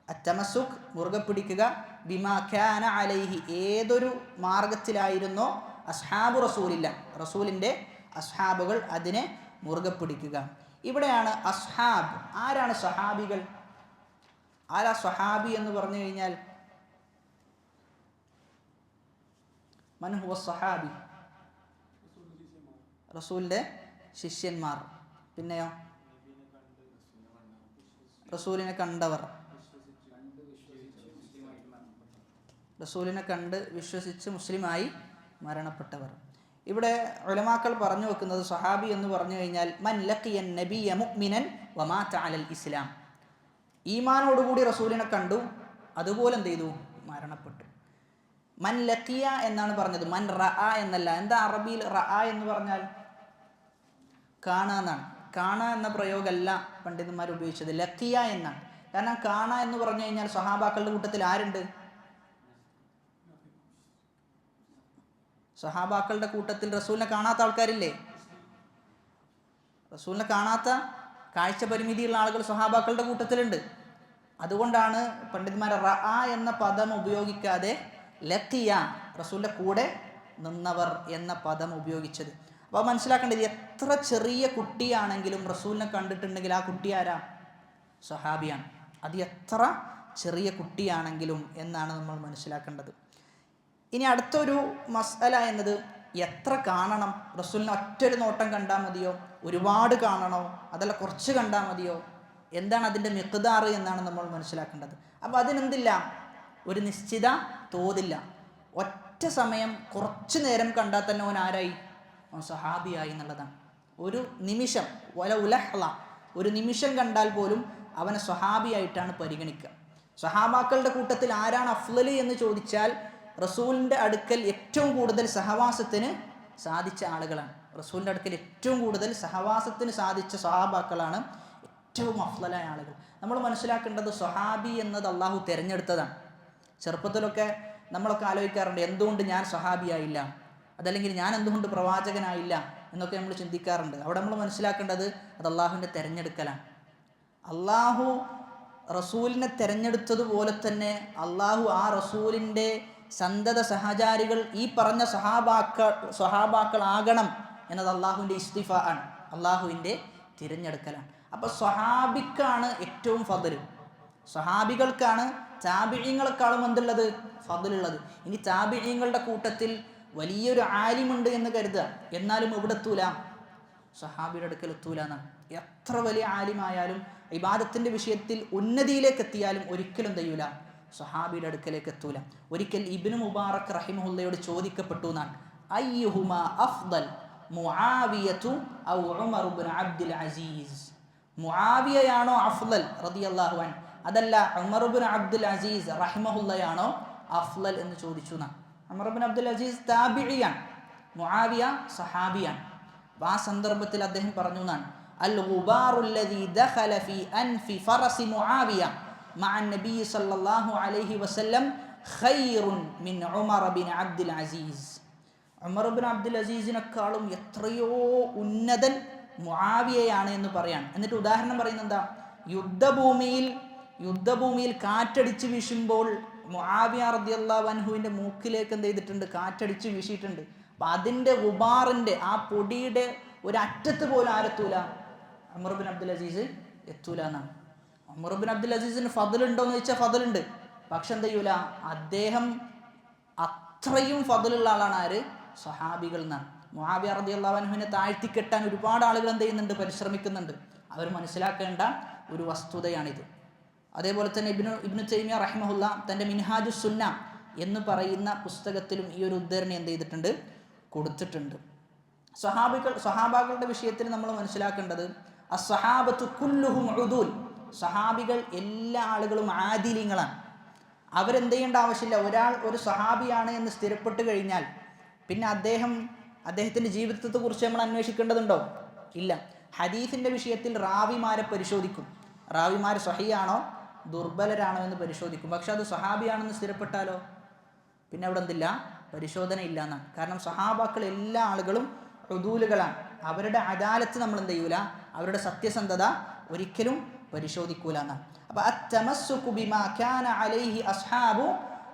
അത്തമസ്സുക് മുറുകെ പിടിക്കുക, ബിമാ കാന അലൈഹി ഏതൊരു മാർഗത്തിലായിരുന്നോ അസ്ഹാബു റസൂലില്ല, റസൂലിൻ്റെ അസ്ഹാബുകൾ അതിനെ മുറുകെ പിടിക്കുക. ഇവിടെയാണ് അസ്ഹാബ്. ആരാണ് സഹാബികൾ, ആരാ സഹാബി എന്ന് പറഞ്ഞു കഴിഞ്ഞാൽ മൻ ഹുവ സഹാബി, റസൂലിൻ്റെ ശിഷ്യന്മാർ. പിന്നെയോ റസൂലിനെ കണ്ടവർ, റസൂലിനെ കണ്ട് വിശ്വസിച്ച് മുസ്ലിമായി മരണപ്പെട്ടവർ. ഇവിടെ ഉലമാക്കൾ പറഞ്ഞു വെക്കുന്നത് സഹാബി എന്ന് പറഞ്ഞു കഴിഞ്ഞാൽ മൻ ലഖിയൻ നബിയ മുഅ്മിനൻ വമാത അലൽ ഇസ്ലാം, ഈമാനോടുകൂടി റസൂലിനെ കണ്ടു, അതുപോലെ എന്ത് ചെയ്തു, മരണപ്പെട്ടു. മൻ ലഖിയ എന്നാണ് പറഞ്ഞത്, മൻ റഅ എന്നല്ല. എന്താ അറബിയിൽ റഅ എന്ന് പറഞ്ഞാൽ, കാണുക എന്നാണ്. കാണുക എന്ന പ്രയോഗമല്ല പണ്ഡിതന്മാർ ഉപയോഗിച്ചത്, ലഖിയ എന്നാണ്. കാരണം കാണുക എന്ന് പറഞ്ഞു കഴിഞ്ഞാൽ സഹാബാക്കളുടെ കൂട്ടത്തിൽ ആരുണ്ട്, സഹാബാക്കളുടെ കൂട്ടത്തിൽ റസൂലിനെ കാണാത്ത ആൾക്കാരില്ലേ, റസൂലിനെ കാണാത്ത കാഴ്ച പരിമിതിയുള്ള ആളുകൾ സഹാബാക്കളുടെ കൂട്ടത്തിലുണ്ട്. അതുകൊണ്ടാണ് പണ്ഡിതന്മാർ റഅ എന്ന പദം ഉപയോഗിക്കാതെ ലഖിയ, റസൂലിൻ്റെ കൂടെ നിന്നവർ എന്ന പദം ഉപയോഗിച്ചത്. അപ്പോൾ മനസ്സിലാക്കേണ്ടത്, എത്ര ചെറിയ കുട്ടിയാണെങ്കിലും റസൂലിനെ കണ്ടിട്ടുണ്ടെങ്കിൽ ആ കുട്ടി ആരാ, സഹാബിയാണ്. അത് എത്ര ചെറിയ കുട്ടിയാണെങ്കിലും എന്നാണ് നമ്മൾ മനസ്സിലാക്കേണ്ടത്. ഇനി അടുത്തൊരു മസ്അല എന്നത് എത്ര കാണണം, റസൂലിനെ ഒറ്റൊരു നോട്ടം കണ്ടാൽ മതിയോ, ഒരുപാട് കാണണോ, അതല്ല കുറച്ച് കണ്ടാൽ മതിയോ, എന്താണ് അതിൻ്റെ മിഖ്ദാർ എന്നാണ് നമ്മൾ മനസ്സിലാക്കേണ്ടത്. അപ്പോൾ അതിനെന്തില്ല, ഒരു നിശ്ചിത തോതില്ല. ഒറ്റ സമയം കുറച്ച് നേരം കണ്ടാൽ തന്നെ അവൻ ആരായി, അവൻ സഹാബിയായി എന്നുള്ളതാണ്. ഒരു നിമിഷം ഉലഹ്ള, ഒരു നിമിഷം കണ്ടാൽ പോലും അവനെ സ്വഹാബിയായിട്ടാണ് പരിഗണിക്കുക. സ്വഹാബാക്കളുടെ കൂട്ടത്തിൽ ആരാണ് അഫ്ളല് എന്ന് ചോദിച്ചാൽ റസൂലിൻ്റെ അടുക്കൽ ഏറ്റവും കൂടുതൽ സഹവാസത്തിന് സാധിച്ച ആളുകളാണ്. റസൂലിൻ്റെ അടുക്കൽ ഏറ്റവും കൂടുതൽ സഹവാസത്തിന് സാധിച്ച സ്വഹാബാക്കളാണ് ഏറ്റവും അഫ്ളലായ ആളുകൾ. നമ്മൾ മനസ്സിലാക്കേണ്ടത് സ്വഹാബി എന്നത് അള്ളാഹു തിരഞ്ഞെടുത്തതാണ്. ചെറുപ്പത്തിലൊക്കെ നമ്മളൊക്കെ ആലോചിക്കാറുണ്ട്, എന്തുകൊണ്ട് ഞാൻ സ്വഹാബിയായില്ല, അതല്ലെങ്കിൽ ഞാൻ എന്തുകൊണ്ട് പ്രവാചകനായില്ല എന്നൊക്കെ നമ്മൾ ചിന്തിക്കാറുണ്ട്. അവിടെ നമ്മൾ മനസ്സിലാക്കേണ്ടത് അത് അള്ളാഹുവിൻ്റെ തിരഞ്ഞെടുക്കലാണ്. അള്ളാഹു റസൂലിനെ തിരഞ്ഞെടുത്തതുപോലെ തന്നെ അള്ളാഹു ആ റസൂലിൻ്റെ സന്തത സഹചാരികൾ ഈ പറഞ്ഞ സ്വഹാബാക്കളാകണം എന്നത് അള്ളാഹുവിൻ്റെ ഇസ്തിഫാ ആണ്, അള്ളാഹുവിൻ്റെ തിരഞ്ഞെടുക്കലാണ്. അപ്പോൾ സ്വഹാബിക്കാണ് ഏറ്റവും ഫضൽ, സ്വഹാബികൾക്കാണ് താബിഈങ്ങളെക്കാളും എന്തുള്ളത്, ഫضലുള്ളത്. ഇനി താബിഈങ്ങളുടെ കൂട്ടത്തിൽ വലിയൊരു ആലിമുണ്ട് എന്ന് കരുതുക, എന്നാലും എവിടെ എത്തൂല, സ്വഹാബിയുടെ അടുക്കൽ എത്തൂല എന്നാണ്. എത്ര വലിയ ആലിമായാലും ഇബാദത്തിൻ്റെ വിഷയത്തിൽ ഉന്നതിയിലേക്ക് എത്തിയാലും ഒരിക്കലും തയ്യൂല, സ്വഹാബിയുടെ അടുക്കലേക്ക് എത്തൂല. ഒരിക്കൽ ഇബ്നു മുബാറക് റഹിമഹുല്ലയോട് ചോദിക്കപ്പെട്ടു എന്നാണ്, അയ്യുഹുമാ അഫ്ദൽ മുആവിയതു ഔ ഉമർ ഇബ്നു അബ്ദുൽ അസീസ്, മുആവിയയാണോ അഫ്ദൽ റളിയല്ലാഹു അൻഹു, അതല്ല ഉമർ ഇബ്നു അബ്ദുൽ അസീസ് റഹിമഹുല്ലയാണോ അഫ്ദൽ എന്ന് ചോദിച്ചു എന്നാണ്. ഉമർ ഇബ്നു അബ്ദുൽ അസീസ് താബിഇയാണ്, മുആവിയ സഹാബിയാണ്. ആ സന്ദർഭത്തിൽ അദ്ദേഹം പറഞ്ഞു എന്നാണ്, അൽ ഗുബാറുല്ലദീ ദഖല ഫീ അൻഫി ഫറസി മുആവിയ മഅ നബി സല്ലല്ലാഹു അലൈഹി വസല്ലം ഖൈറുൻ മിൻ ഉമർ ഇബ്നു അബ്ദുൽ അസീസ്. ഉമർ ഇബ്നു അബ്ദുൽ അസീസിനെക്കാളും എത്രയോ ഉന്നതൻ മുആവിയയാണ് എന്ന് പറയാണ്. എന്നിട്ട് ഉദാഹരണം പറയുന്നത് എന്താ, യുദ്ധഭൂമിയിൽ കാറ്റടിച്ച് വീശുമ്പോൾ മുആവിയ റളിയല്ലാഹു അൻഹുവിൻ്റെ മൂക്കിലേക്ക് എന്ത് ചെയ്തിട്ടുണ്ട്, കാറ്റടിച്ച് വീശിയിട്ടുണ്ട്. അപ്പം അതിൻ്റെ ഗുബാറിൻ്റെ ആ പൊടിയുടെ ഒരു അറ്റത്ത് പോലും ആരെത്തൂല, ഉമർ ഇബ്നു അബ്ദുൽ അസീസ് എത്തൂല എന്നാണ്. ഉമർ ഇബ്നു അബ്ദുൽ അസീസിന് ഫضലുണ്ടോ എന്ന് ചോദിച്ചാൽ ഫضലുണ്ട്, പക്ഷെ എന്ത് ചെയ്യൂല, അദ്ദേഹം അത്രയും ഫضലുള്ള ആളാണ് ആര്, സ്വഹാബികൾ എന്നാണ്. മുആവിയ റളിയല്ലാഹു അൻഹുവിനെ താഴ്ത്തിക്കെട്ടാൻ ഒരുപാട് ആളുകൾ എന്ത് ചെയ്യുന്നുണ്ട്, പരിശ്രമിക്കുന്നുണ്ട്. അവർ മനസ്സിലാക്കേണ്ട ഒരു വസ്തുതയാണിത്. അതേപോലെ തന്നെ ഇബ്നു തൈമിയ റഹിമഹുല്ല തൻ്റെ മിൻഹാജുസ് സുന്ന എന്ന് പറയുന്ന പുസ്തകത്തിലും ഈ ഒരു ഉദ്ധരണി എന്ത് ചെയ്തിട്ടുണ്ട്, കൊടുത്തിട്ടുണ്ട്. സ്വഹാബാക്കളുടെ വിഷയത്തിൽ നമ്മൾ മനസ്സിലാക്കേണ്ടത്, അസ്സഹാബത്തു കുല്ലുഹും ഉദൂൽ, സ്വഹാബികൾ എല്ലാ ആളുകളും ആദിലിങ്ങളാണ്. അവരെന്ത് ചെയ്യേണ്ട ആവശ്യമില്ല, ഒരാൾ ഒരു സ്വഹാബിയാണ് എന്ന് സ്ഥിരപ്പെട്ട് കഴിഞ്ഞാൽ പിന്നെ അദ്ദേഹത്തിൻ്റെ ജീവിതത്തെക്കുറിച്ച് നമ്മൾ അന്വേഷിക്കേണ്ടതുണ്ടോ, ഇല്ല. ഹദീസിൻ്റെ വിഷയത്തിൽ റാവിമാരെ പരിശോധിക്കും, റാവിമാർ സ്വഹീഹാണോ ദുർബലരാണോ എന്ന് പരിശോധിക്കും. പക്ഷെ അത് സ്വഹാബിയാണെന്ന് സ്ഥിരപ്പെട്ടാലോ പിന്നെ അവിടെ എന്തില്ല, പരിശോധന ഇല്ല എന്നാണ്. കാരണം സ്വഹാബാക്കൾ എല്ലാ ആളുകളും ഉദൂലുകളാണ്. അവരുടെ അദാലത്ത് നമ്മൾ എന്ത് ചെയ്യൂല, അവരുടെ സത്യസന്ധത ഒരിക്കലും പരിശോധിക്കൂല എന്നാണ്. അപ്പോൾ അത്തമസ്സുകു ബിമാ കാന അലൈഹി അസ്ഹാബു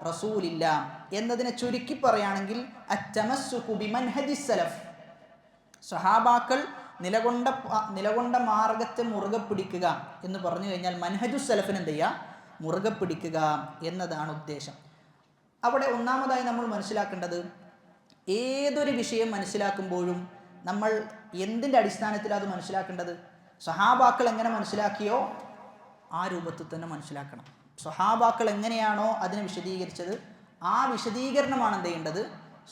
റസൂലില്ലാ എന്നതിനെ ചുരുക്കി പറയുകയാണെങ്കിൽ അത്തമസ്സുകു ബിമൻഹജിസ് സലഫ്, സ്വഹാബാക്കൾ നിലകൊണ്ട മാർഗത്തെ മുറുകെ പിടിക്കുക എന്ന് പറഞ്ഞു കഴിഞ്ഞാൽ മൻഹജുസ് സലഫിന് എന്ത് ചെയ്യുക, മുറുകെ പിടിക്കുക എന്നതാണ് ഉദ്ദേശം. അവിടെ ഒന്നാമതായി നമ്മൾ മനസ്സിലാക്കേണ്ടത്, ഏതൊരു വിഷയം മനസ്സിലാക്കുമ്പോഴും നമ്മൾ എന്തിൻ്റെ അടിസ്ഥാനത്തിലാണ് അത് മനസ്സിലാക്കേണ്ടത്, സ്വഹാബാക്കൾ എങ്ങനെ മനസ്സിലാക്കിയോ ആ രൂപത്തിൽ തന്നെ മനസ്സിലാക്കണം. സ്വഹാബാക്കൾ എങ്ങനെയാണോ അതിനെ വിശദീകരിച്ചത് ആ വിശദീകരണമാണ് എന്ത് ചെയ്യേണ്ടത്,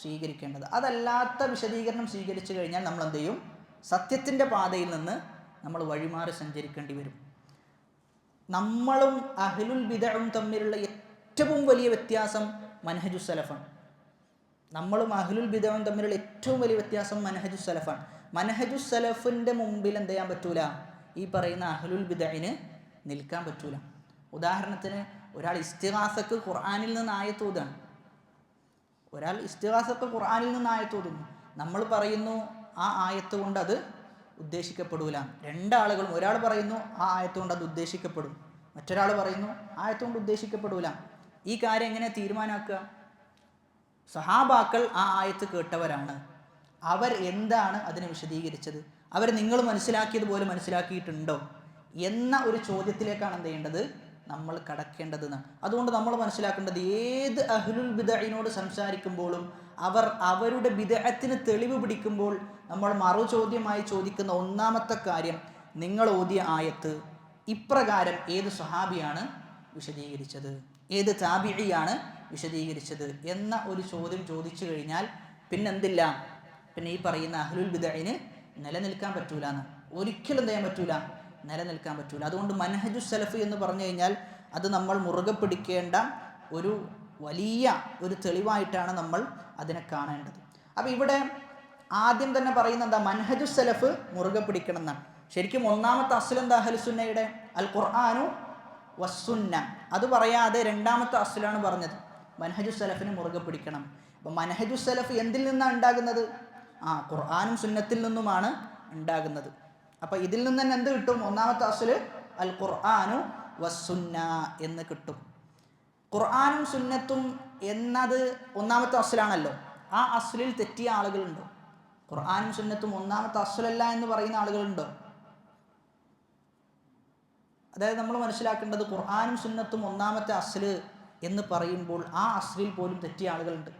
സ്വീകരിക്കേണ്ടത്. അതല്ലാത്ത വിശദീകരണം സ്വീകരിച്ചു കഴിഞ്ഞാൽ നമ്മൾ എന്ത് ചെയ്യും, സത്യത്തിൻ്റെ പാതയിൽ നിന്ന് നമ്മൾ വഴിമാറി സഞ്ചരിക്കേണ്ടി വരും. നമ്മളും അഹ്ലുൽ ബിദ്അഉം തമ്മിലുള്ള ഏറ്റവും വലിയ വ്യത്യാസം മൻഹജുസ് സലഫാണ്. നമ്മളും അഹ്ലുൽ ബിദ്അഉം തമ്മിലുള്ള ഏറ്റവും വലിയ വ്യത്യാസം മൻഹജുസ് സലഫാണ്. മൻഹജുസ് സലഫിൻ്റെ മുമ്പിൽ എന്ത് ചെയ്യാൻ പറ്റൂല, ഈ പറയുന്ന അഹ്ലുൽ ബിദ്അഇന് നിൽക്കാൻ പറ്റൂല. ഉദാഹരണത്തിന് ഒരാൾ ഇസ്തിഗാസക്ക് ഖുർആനിൽ നിന്ന് ആയത്തോതാണ്, നമ്മൾ പറയുന്നു ആ ആയത്ത് കൊണ്ട് അത് ഉദ്ദേശിക്കപ്പെടൂല. രണ്ടാളുകളും, ഒരാൾ പറയുന്നു ആ ആയത്ത് കൊണ്ട് അത് ഉദ്ദേശിക്കപ്പെടും, മറ്റൊരാൾ പറയുന്നു ആയത്ത് കൊണ്ട് ഉദ്ദേശിക്കപ്പെടൂല. ഈ കാര്യം എങ്ങനെ തീരുമാനാക്കുക? സഹാബാക്കൾ ആ ആയത്ത് കേട്ടവരാണ്, അവർ എന്താണ് അതിനെ വിശദീകരിച്ചത്, അവർ നിങ്ങൾ മനസ്സിലാക്കിയതുപോലെ മനസ്സിലാക്കിയിട്ടുണ്ടോ എന്ന ഒരു ചോദ്യത്തിലേക്കാണ് എന്ത് ചെയ്യേണ്ടത്, നമ്മൾ കടക്കേണ്ടതെന്ന്. അതുകൊണ്ട് നമ്മൾ മനസ്സിലാക്കേണ്ടത്, ഏത് അഹ്ലുൽ ബിദ്അഇനോട് സംസാരിക്കുമ്പോഴും അവർ അവരുടെ ബിദ്അത്തിന് തെളിവ് പിടിക്കുമ്പോൾ നമ്മൾ മറുചോദ്യമായി ചോദിക്കുന്ന ഒന്നാമത്തെ കാര്യം, നിങ്ങൾ ഓതിയ ആയത്ത് ഇപ്രകാരം ഏത് സ്വഹാബിയാണ് വിശദീകരിച്ചത്, ഏത് താബിഇയാണ് വിശദീകരിച്ചത് എന്ന ഒരു ചോദ്യം ചോദിച്ചു കഴിഞ്ഞാൽ പിന്നെന്തില്ല, പിന്നെ ഈ പറയുന്ന അഹ്ലുൽ ബിദ്അഇന് നിലനിൽക്കാൻ പറ്റൂല എന്ന്, ഒരിക്കലും എന്ത് ചെയ്യാൻ പറ്റൂല, നിലനിൽക്കാൻ പറ്റൂല. അതുകൊണ്ട് മൻഹജുസ് സലഫ് എന്ന് പറഞ്ഞു കഴിഞ്ഞാൽ അത് നമ്മൾ മുറുകെ പിടിക്കേണ്ട ഒരു വലിയ ഒരു തെളിവായിട്ടാണ് നമ്മൾ അതിനെ കാണേണ്ടത്. അപ്പോൾ ഇവിടെ ആദ്യം തന്നെ പറയുന്ന എന്താ, മൻഹജുസ് സലഫ് മുറുകെ പിടിക്കണം എന്നാണ്. ശരിക്കും ഒന്നാമത്തെ അസ്ൽ എന്താ, അഹ്ലുസുന്നയുടെ അൽ ഖുർആനു വസ്സുന്ന, അത് പറയാതെ രണ്ടാമത്തെ അസ്ലാണ് പറഞ്ഞത്, മൻഹജുസ് സലഫിനെ മുറുകെ പിടിക്കണം. അപ്പം മൻഹജുസ് സലഫ് എന്തിൽ നിന്നാണ് ഉണ്ടാകുന്നത്, ഖുർആനും സുന്നത്തിൽ നിന്നുമാണ് ഉണ്ടാകുന്നത്. അപ്പം ഇതിൽ നിന്ന് തന്നെ എന്ത് കിട്ടും, ഒന്നാമത്തെ അസ്ല് അൽ ഖുർആനു വസ്സുന്ന എന്ന് കിട്ടും. ഖുർആനും സുന്നത്തും എന്നത് ഒന്നാമത്തെ അസ്ലാണല്ലോ. ആ അസ്ലിൽ തെറ്റിയ ആളുകളുണ്ടോ? ഖുർആനും സുന്നത്തും ഒന്നാമത്തെ അസ്ലല്ല എന്ന് പറയുന്ന ആളുകളുണ്ടോ? അതായത് നമ്മൾ മനസ്സിലാക്കേണ്ടത് ഖുർആനും സുന്നത്തും ഒന്നാമത്തെ അസ്ല് എന്ന് പറയുമ്പോൾ ആ അസ്ലിൽ പോലും തെറ്റിയ ആളുകളുണ്ട്.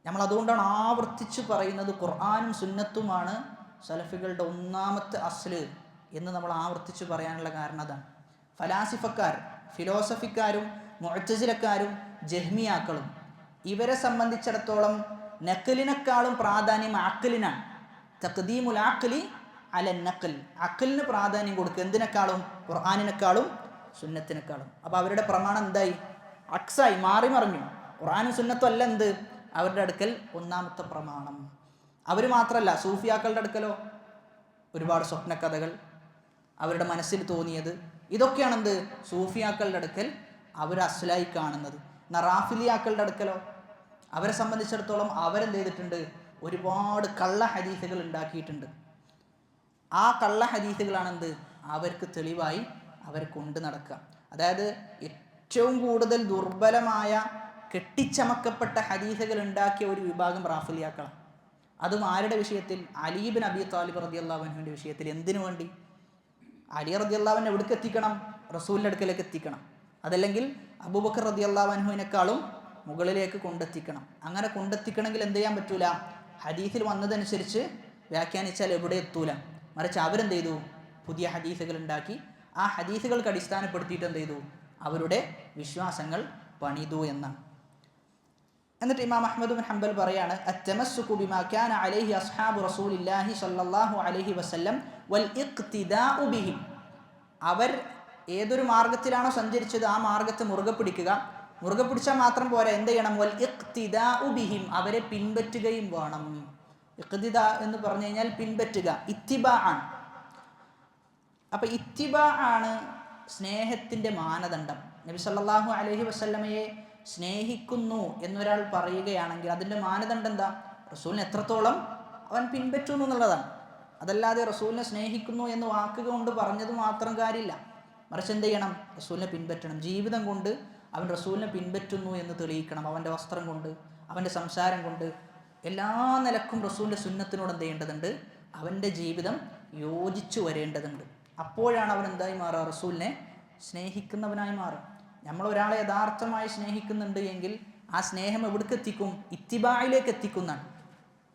നമ്മൾ അതുകൊണ്ടാണ് ആവർത്തിച്ച് പറയുന്നത് ഖുർആനും സുന്നത്തുമാണ് സലഫികളുടെ ഒന്നാമത്തെ അസ്ല് എന്ന് നമ്മൾ ആവർത്തിച്ച് പറയാനുള്ള കാരണം അതാണ്. ഫലാസിഫക്കാർ, ഫിലോസഫിക്കാരും മുഅ്തസിലക്കാരും ജഹ്മിയാക്കളും ഇവരെ സംബന്ധിച്ചിടത്തോളം നഖലിനേക്കാളും പ്രാധാന്യം അഖ്ലിനാണ്. തഖ്ദീമുൽ അഖ്ലി അല നഖൽ, അഖ്ലിന് പ്രാധാന്യം കൊടുക്കുക. എന്തിനേക്കാളും? ഖുർആനിനേക്കാളും സുന്നത്തിനേക്കാളും. അപ്പോൾ അവരുടെ പ്രമാണം എന്തായി? അക്സായി, മാറി മറിഞ്ഞു. ഖുർആനും സുന്നത്തും അല്ല എന്ത് അവരുടെ അടുക്കൽ ഒന്നാമത്തെ പ്രമാണം. അവർ മാത്രമല്ല, സൂഫിയാക്കളുടെ അടുക്കലോ ഒരുപാട് സ്വപ്നകഥകൾ, അവരുടെ മനസ്സിൽ തോന്നിയത്, ഇതൊക്കെയാണ് എന്ത് സൂഫിയാക്കളുടെ അടുക്കൽ അവർ അസ്ലായി കാണുന്നത്. റാഫിലിയാക്കളുടെ അടുക്കലോ അവരെ സംബന്ധിച്ചിടത്തോളം അവരെന്ത് ചെയ്തിട്ടുണ്ട്? ഒരുപാട് കള്ള ഹദീസുകൾ ഉണ്ടാക്കിയിട്ടുണ്ട്. ആ കള്ള ഹദീസുകളാണ് എന്ത് അവർക്ക് തെളിവായി അവർ കൊണ്ട് നടക്കുക. അതായത് ഏറ്റവും കൂടുതൽ ദുർബലമായ കെട്ടിച്ചമക്കപ്പെട്ട ഹദീസുകൾ ഉണ്ടാക്കിയ ഒരു വിഭാഗം റാഫിലിയാക്കളാണ്. അതും ആരുടെ വിഷയത്തിൽ? അലി ഇബ്നു അബി താലിബ് റളിയല്ലാഹു അൻഹുവിൻ്റെ വിഷയത്തിൽ. എന്തിനു വേണ്ടി? അലി റളിയല്ലാഹു അൻഹു എവിടേക്ക് എത്തിക്കണം? റസൂലിൻ്റെ അടുക്കലേക്ക് എത്തിക്കണം. അതല്ലെങ്കിൽ അബൂബക്കർ റളിയല്ലാഹു അൻഹുവിനേക്കാളും മുകളിലേക്ക് കൊണ്ടെത്തിക്കണം. അങ്ങനെ കൊണ്ടെത്തിക്കണമെങ്കിൽ എന്ത് ചെയ്യാൻ പറ്റൂല? ഹദീസിൽ വന്നതനുസരിച്ച് വ്യാഖ്യാനിച്ചാൽ എവിടെ എത്തൂല. മറിച്ച് അവരെന്ത് ചെയ്തു? പുതിയ ഹദീസുകൾ ഉണ്ടാക്കി ആ ഹദീസുകൾക്ക് അടിസ്ഥാനപ്പെടുത്തിയിട്ട് എന്ത് ചെയ്തു? അവരുടെ വിശ്വാസങ്ങൾ പണിതു എന്നാണ്. എന്നിട്ട് ഇമാം അഹ്മദ് ബിൻ ഹംബൽ പറയാണ്, അത്തമസ്സുകു ബിമാ കാന അലൈഹി അസ്ഹാബു റസൂലില്ലാഹി സ്വല്ലല്ലാഹു അലൈഹി വസല്ലം വൽ ഇഖ്തിദാഉ ബിഹിം. അവർ ഏതൊരു മാർഗത്തിലാണോ സഞ്ചരിച്ചത് ആ മാർഗത്തെ മുറുകെ പിടിക്കുക. മുറുകെ പിടിച്ചാൽ മാത്രം പോരാ, എന്ത് ചെയ്യണം? വൽ ഇഖ്തിദാഉ ബിഹിം, അവരെ പിൻപറ്റുകയും വേണം. ഇഖ്തിദാ എന്ന് പറഞ്ഞു കഴിഞ്ഞാൽ പിൻപറ്റുക, ഇത്തിബാ ആണ്. അപ്പം ഇത്തിബാ ആണ് സ്നേഹത്തിൻ്റെ മാനദണ്ഡം. നബി സല്ലല്ലാഹു അലൈഹി വസല്ലമയെ സ്നേഹിക്കുന്നു എന്നൊരാൾ പറയുകയാണെങ്കിൽ അതിൻ്റെ മാനദണ്ഡം എന്താ? റസൂലിനെ എത്രത്തോളം അവൻ പിൻപറ്റുന്നു എന്നുള്ളതാണ്. അതല്ലാതെ റസൂലിനെ സ്നേഹിക്കുന്നു എന്ന് വാക്കുകൾ കൊണ്ട് പറഞ്ഞത് മാത്രം കാര്യമില്ല. മറിച്ച് എന്ത് ചെയ്യണം? റസൂലിനെ പിൻപറ്റണം. ജീവിതം കൊണ്ട് അവൻ റസൂലിനെ പിൻപറ്റുന്നു എന്ന് തെളിയിക്കണം. അവൻ്റെ വസ്ത്രം കൊണ്ട്, അവൻ്റെ സംസാരം കൊണ്ട്, എല്ലാ നിലക്കും റസൂലിൻ്റെ സുന്നത്തിനോട് എന്ത് ചെയ്യേണ്ടതുണ്ട്? അവൻ്റെ ജീവിതം യോജിച്ചു വരേണ്ടതുണ്ട്. അപ്പോഴാണ് അവൻ എന്തായി മാറുക? റസൂലിനെ സ്നേഹിക്കുന്നവനായി മാറും. നമ്മൾ ഒരാളെ യഥാർത്ഥമായി സ്നേഹിക്കുന്നുണ്ട് എങ്കിൽ ആ സ്നേഹം എവിടേക്ക് എത്തിക്കും? ഇത്തിബായിലേക്ക് എത്തിക്കുന്നതാണ്.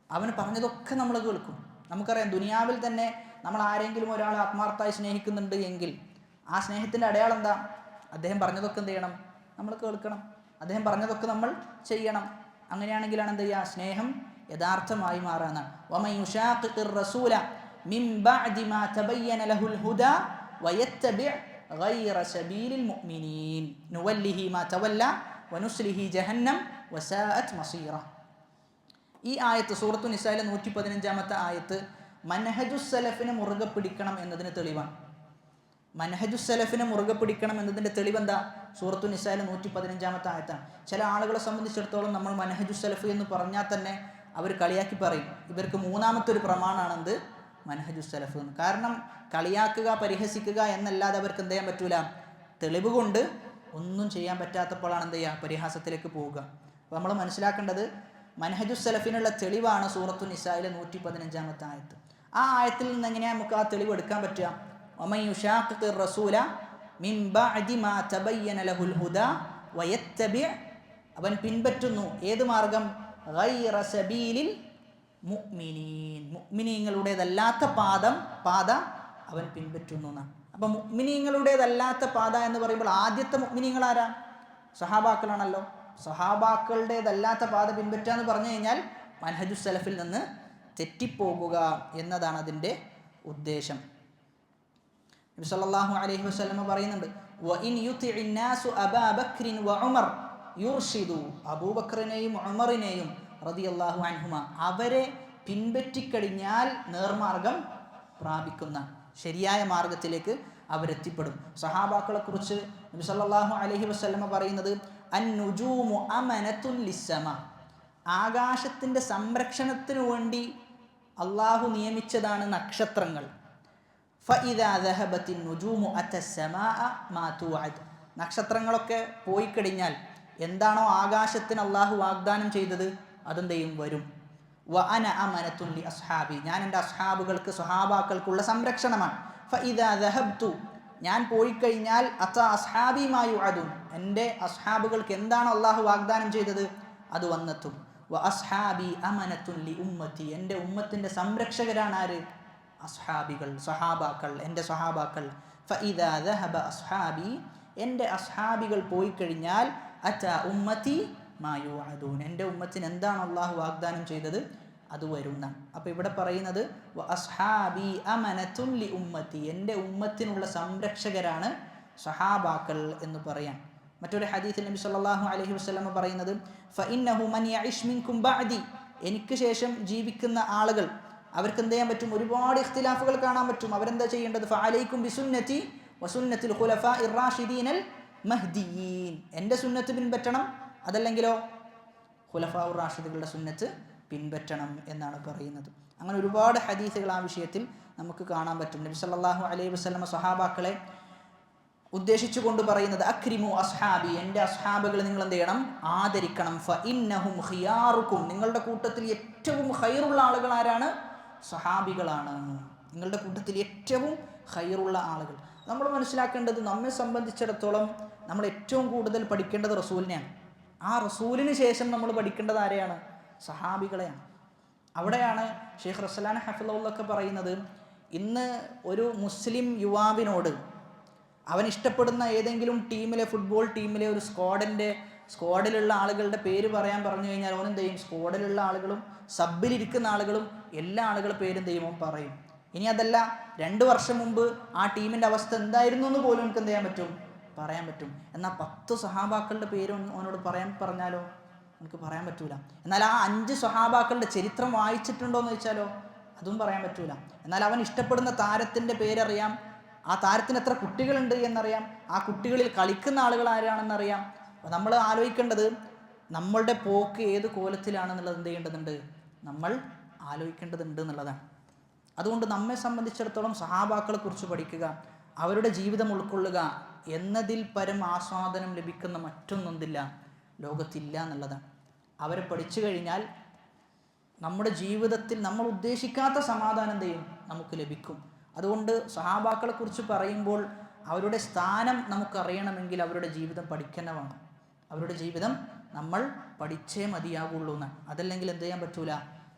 അവൻ പറഞ്ഞതൊക്കെ നമ്മൾ കേൾക്കും. നമുക്കറിയാം, ദുനിയാവിൽ തന്നെ നമ്മൾ ആരെങ്കിലും ഒരാളെ ആത്മാർത്ഥമായി സ്നേഹിക്കുന്നുണ്ട് എങ്കിൽ ആ സ്നേഹത്തിൻ്റെ അടയാളം എന്താ? അദ്ദേഹം പറഞ്ഞതൊക്കെ എന്ത് ചെയ്യണം? നമ്മൾ കേൾക്കണം. അദ്ദേഹം പറഞ്ഞതൊക്കെ നമ്മൾ ചെയ്യണം. അങ്ങനെയാണെങ്കിലാണ് എന്ത് ചെയ്യുക? സ്നേഹം യഥാർത്ഥമായി മാറാനാണ്. വമൻ യുശാഖിഖിർ റസൂല മിൻ ബഅദി മാ തബയ്യന ലഹുൽ ഹുദാ വയത്തബിഅ ഗൈറ സബീലിൽ മുഅ്മിനീൻ നുവല്ലിഹി മാ തവല്ല വനുസ്ലിഹി ജഹന്നം വസാഅത് മസീറ. ഈ ആയത്ത് സൂറത്തു നിസായിലെ 115-ാമത്തെ ആയത്ത് മൻഹജുസ് സലഫിനെ മുറുകെ പിടിക്കണം എന്നതിന് തെളിവാണ്. മൻഹജുസ് സലഫിനെ മുറുകെ പിടിക്കണം എന്നതിൻ്റെ തെളിവെന്താ? സൂറത്തു നിസായിലെ 115-ാമത്തെ ആയത്താണ്. ചില ആളുകളെ സംബന്ധിച്ചിടത്തോളം നമ്മൾ മൻഹജുസ് സലഫ് എന്ന് പറഞ്ഞാൽ തന്നെ അവർ കളിയാക്കി പറയും, ഇവർക്ക് മൂന്നാമത്തെ ഒരു പ്രമാണമാണെന്ത്? മൻഹജുസ് സലഫ് എന്ന്. കാരണം കളിയാക്കുക, പരിഹസിക്കുക എന്നല്ലാതെ അവർക്ക് എന്ത് ചെയ്യാൻ പറ്റൂല? തെളിവ് കൊണ്ട് ഒന്നും ചെയ്യാൻ പറ്റാത്തപ്പോഴാണ് എന്ത് ചെയ്യുക? പരിഹാസത്തിലേക്ക് പോവുക. അപ്പോൾ നമ്മൾ മനസ്സിലാക്കേണ്ടത് മൻഹജുസ് സലഫിനുള്ള തെളിവാണ് സൂറത്തു നിസായിലെ 115-ാമത്തെ ആയത്ത്. ആ ആയത്തിൽ നിന്ന് എങ്ങനെയാണ് നമുക്ക് ആ തെളിവ് എടുക്കാൻ പറ്റുക? വമൻ യുശാഖിഖിർ റസൂല മിൻ ബഅദി മാ തബയ്യന ലഹുൽ ഹുദാ വയത്തബിഅ, അവൻ പിൻപറ്റുന്നു ഏത് മാർഗം? ഗൈറ സബീലിൽ മുഅ്മിനീൻ, മുഅ്മിനീങ്ങളുടേതല്ലാത്ത പാത അവൻ പിൻപറ്റുന്നു എന്നാണ്. അപ്പം മുഅ്മിനീങ്ങളുടേതല്ലാത്ത പാത എന്ന് പറയുമ്പോൾ ആദ്യത്തെ മുഅ്മിനീങ്ങൾ ആരാ? സഹാബാക്കളാണല്ലോ. സഹാബാക്കളുടേതല്ലാത്ത പാത പിൻപറ്റുക എന്ന് പറഞ്ഞു കഴിഞ്ഞാൽ മൻഹജുസ് സലഫിൽ നിന്ന് തെറ്റിപ്പോകുക എന്നതാണ് അതിൻ്റെ ഉദ്ദേശം. നബി സല്ലല്ലാഹു അലൈഹി വസല്ലം പറയുന്നുണ്ട്, വഇൻ യുതിഇൻ നാസു അബാ ബക്രിൻ വഉമർ യുർഷിദു, അബൂബക്കറിനെയും ഉമറിനെയും റളിയല്ലാഹു അൻഹുമ അവരെ പിൻപറ്റിക്കഴിഞ്ഞാൽ നേർമാർഗം പ്രാപിക്കുന്ന ശരിയായ മാർഗത്തിലേക്ക് അവരെത്തിപ്പെടും. സഹാബാക്കളെ കുറിച്ച് നബി സല്ലല്ലാഹു അലൈഹി വസല്ലം പറയുന്നത് അൻ-നുജൂമു അമനത്തുൻ ലിസ്സമാ, ആകാശത്തിൻ്റെ സംരക്ഷണത്തിനു വേണ്ടി അള്ളാഹു നിയമിച്ചതാണ് നക്ഷത്രങ്ങൾ. ഫഇദാ ദഹബത്തിൻ നുജൂമു അത്തസ്സമാഅ മാ തുഅദ്, നക്ഷത്രങ്ങളൊക്കെ പോയി കഴിഞ്ഞാൽ എന്താണോ ആകാശത്തിന് അള്ളാഹു വാഗ്ദാനം ചെയ്തത് അതെന്ത് ചെയ്യും? വരും. വ അന അമനത്തുൻ ലി അസ്ഹാബി, ഞാൻ എൻ്റെ അസ്ഹാബുകൾക്ക്, സ്വഹാബാക്കൾക്കുള്ള സംരക്ഷണമാണ്. ഫഇദാ ദഹബ്തു, ഞാൻ പോയി കഴിഞ്ഞാൽ അതാ അസ്ഹാബി മാ യുഅദുൻ, എൻ്റെ അസ്ഹാബുകൾക്ക് എന്താണോ അള്ളാഹു വാഗ്ദാനം ചെയ്തത് അത് വന്നെത്തും. വ അസ്ഹാബി അമനത്തുൻ ലി ഉമ്മത്തി, എൻ്റെ ഉമ്മത്തിൻ്റെ സംരക്ഷകരാണ് ആര്? അസ്ഹാബികൾ, സ്വഹാബാക്കൾ, എൻ്റെ സ്വഹാബാക്കൾ. ഫഇദാ ദഹബ അസ്ഹാബി, എൻ്റെ അസ്ഹാബികൾ പോയി കഴിഞ്ഞാൽ അതാ ഉമ്മത്തി മാ യുഅദൂൻ, എൻ്റെ ഉമ്മത്തിന് എന്താണ് അള്ളാഹു വാഗ്ദാനം ചെയ്തത് അത് വരുന്ന. അപ്പോൾ ഇവിടെ പറയുന്നത് വ അസ്ഹാബി അമനത്തുൻ ലി ഉമ്മത്തി, എൻ്റെ ഉമ്മത്തിനുള്ള സംരക്ഷകരാണ് സ്വഹാബാക്കൾ എന്ന് പറയാം. മറ്റൊരു ഹദീസിൽ നബി സല്ലല്ലാഹു അലൈഹി വസല്ലം പറയുന്നത് ഫഇന്നഹു മൻ യഇശ് മിൻകും ബഅദി, എനിക്ക് ശേഷം ജീവിക്കുന്ന ആളുകൾ അവർക്ക് എന്ത് ചെയ്യാൻ പറ്റും? ഒരുപാട് ഇഖ്തിലാഫുകൾ കാണാൻ പറ്റും. അവരെന്താ ചെയ്യേണ്ടത്? ഫഅലൈക്കും ബിസുന്നതി വസുന്നത്തിൽ ഖുലഫാഇർ റാഷിദീനൽ മഹ്ദിയീൻ, എൻ്റെ സുന്നത്ത് പിൻപറ്റണം, അതല്ലെങ്കിലോ ഖുലഫാഉർ റാഷിദുകളുടെ സുന്നത്ത് പിൻപറ്റണം എന്നാണ് പറയുന്നത്. അങ്ങനെ ഒരുപാട് ഹദീസുകൾ ആ വിഷയത്തിൽ നമുക്ക് കാണാൻ പറ്റും. നബി സല്ലല്ലാഹു അലൈഹി വസല്ലം സ്വഹാബാക്കളെ ഉദ്ദേശിച്ചു കൊണ്ട് പറയുന്നത് അക്രിമു അസ്ഹാബി, എൻ്റെ അസ്ഹാബുകളെ നിങ്ങൾ എന്ത് ചെയ്യണം? ആദരിക്കണം. ഫഇന്നഹും ഖിയാറുക്കും, നിങ്ങളുടെ കൂട്ടത്തിൽ ഏറ്റവും ഖൈറുള്ള ആളുകൾ ആരാണ്? സ്വഹാബികളാണ്. നിങ്ങളുടെ കൂട്ടത്തിൽ ഏറ്റവും ഖൈറുള്ള ആളുകൾ. നമ്മൾ മനസ്സിലാക്കേണ്ടത്, നമ്മെ സംബന്ധിച്ചിടത്തോളം നമ്മൾ ഏറ്റവും കൂടുതൽ പഠിക്കേണ്ടത് റസൂലിനെയാണ്. ആ റസൂലിന് ശേഷം നമ്മൾ പഠിക്കേണ്ടത് ആരെയാണ്? സഹാബികളെയാണ്. അവിടെയാണ് ഷെയ്ഖ് റസലാൻ ഹഫിളൊക്കെ പറയുന്നത്, ഇന്ന് ഒരു മുസ്ലിം യുവാവിനോട് അവൻ ഇഷ്ടപ്പെടുന്ന ഏതെങ്കിലും ടീമിലെ, ഫുട്ബോൾ ടീമിലെ ഒരു സ്ക്വാഡിലുള്ള ആളുകളുടെ പേര് പറയാൻ പറഞ്ഞു കഴിഞ്ഞാൽ അവൻ എന്ത് ചെയ്യും? സ്ക്വാഡിലുള്ള ആളുകളും സബിലിരിക്കുന്ന ആളുകളും എല്ലാ ആളുകളുടെ പേരും എന്ത് ചെയ്യും? അവൻ പറയും. ഇനി അതല്ല, 2 വർഷം മുമ്പ് ആ ടീമിൻ്റെ അവസ്ഥ എന്തായിരുന്നു എന്ന് പോലും എനിക്ക് എന്ത് ചെയ്യാൻ പറ്റും? പറയാൻ പറ്റും. എന്നാൽ 10 സഹാബാക്കളുടെ പേര് അവനോട് പറഞ്ഞാലോ എനിക്ക് പറയാൻ പറ്റൂല. എന്നാൽ ആ 5 സഹാബാക്കളുടെ ചരിത്രം വായിച്ചിട്ടുണ്ടോ എന്ന് ചോദിച്ചാലോ അതും പറയാൻ പറ്റൂല. എന്നാൽ അവൻ ഇഷ്ടപ്പെടുന്ന താരത്തിൻ്റെ പേരറിയാം, ആ താരത്തിന് എത്ര കുട്ടികളുണ്ട് എന്നറിയാം, ആ കുട്ടികളിൽ കളിക്കുന്ന ആളുകൾ ആരാണെന്നറിയാം. അപ്പോൾ നമ്മൾ ആലോചിക്കേണ്ടത് നമ്മളുടെ പോക്ക് ഏത് കോലത്തിലാണെന്നുള്ളത് എന്ത് ചെയ്യേണ്ടതുണ്ട്? നമ്മൾ ആലോചിക്കേണ്ടതുണ്ട് എന്നുള്ളതാണ്. അതുകൊണ്ട് നമ്മെ സംബന്ധിച്ചിടത്തോളം സഹാബാക്കളെ കുറിച്ച് പഠിക്കുക, അവരുടെ ജീവിതം ഉൾക്കൊള്ളുക എന്നതിൽ പരം ആസ്വാദനം ലഭിക്കുന്ന മറ്റൊന്നൊന്നില്ല, ലോകത്തില്ല എന്നുള്ളതാണ്. അവരെ പഠിച്ചു കഴിഞ്ഞാൽ നമ്മുടെ ജീവിതത്തിൽ നമ്മൾ ഉദ്ദേശിക്കാത്ത സമാധാനം എന്ത് ചെയ്യും? നമുക്ക് ലഭിക്കും. അതുകൊണ്ട് സഹാബാക്കളെ കുറിച്ച് പറയുമ്പോൾ അവരുടെ സ്ഥാനം നമുക്കറിയണമെങ്കിൽ അവരുടെ ജീവിതം പഠിക്കുന്ന വേണം. അവരുടെ ജീവിതം നമ്മൾ പഠിച്ചേ മതിയാകുള്ളൂ എന്നാണ്. അതല്ലെങ്കിൽ എന്ത് ചെയ്യാൻ പറ്റൂല?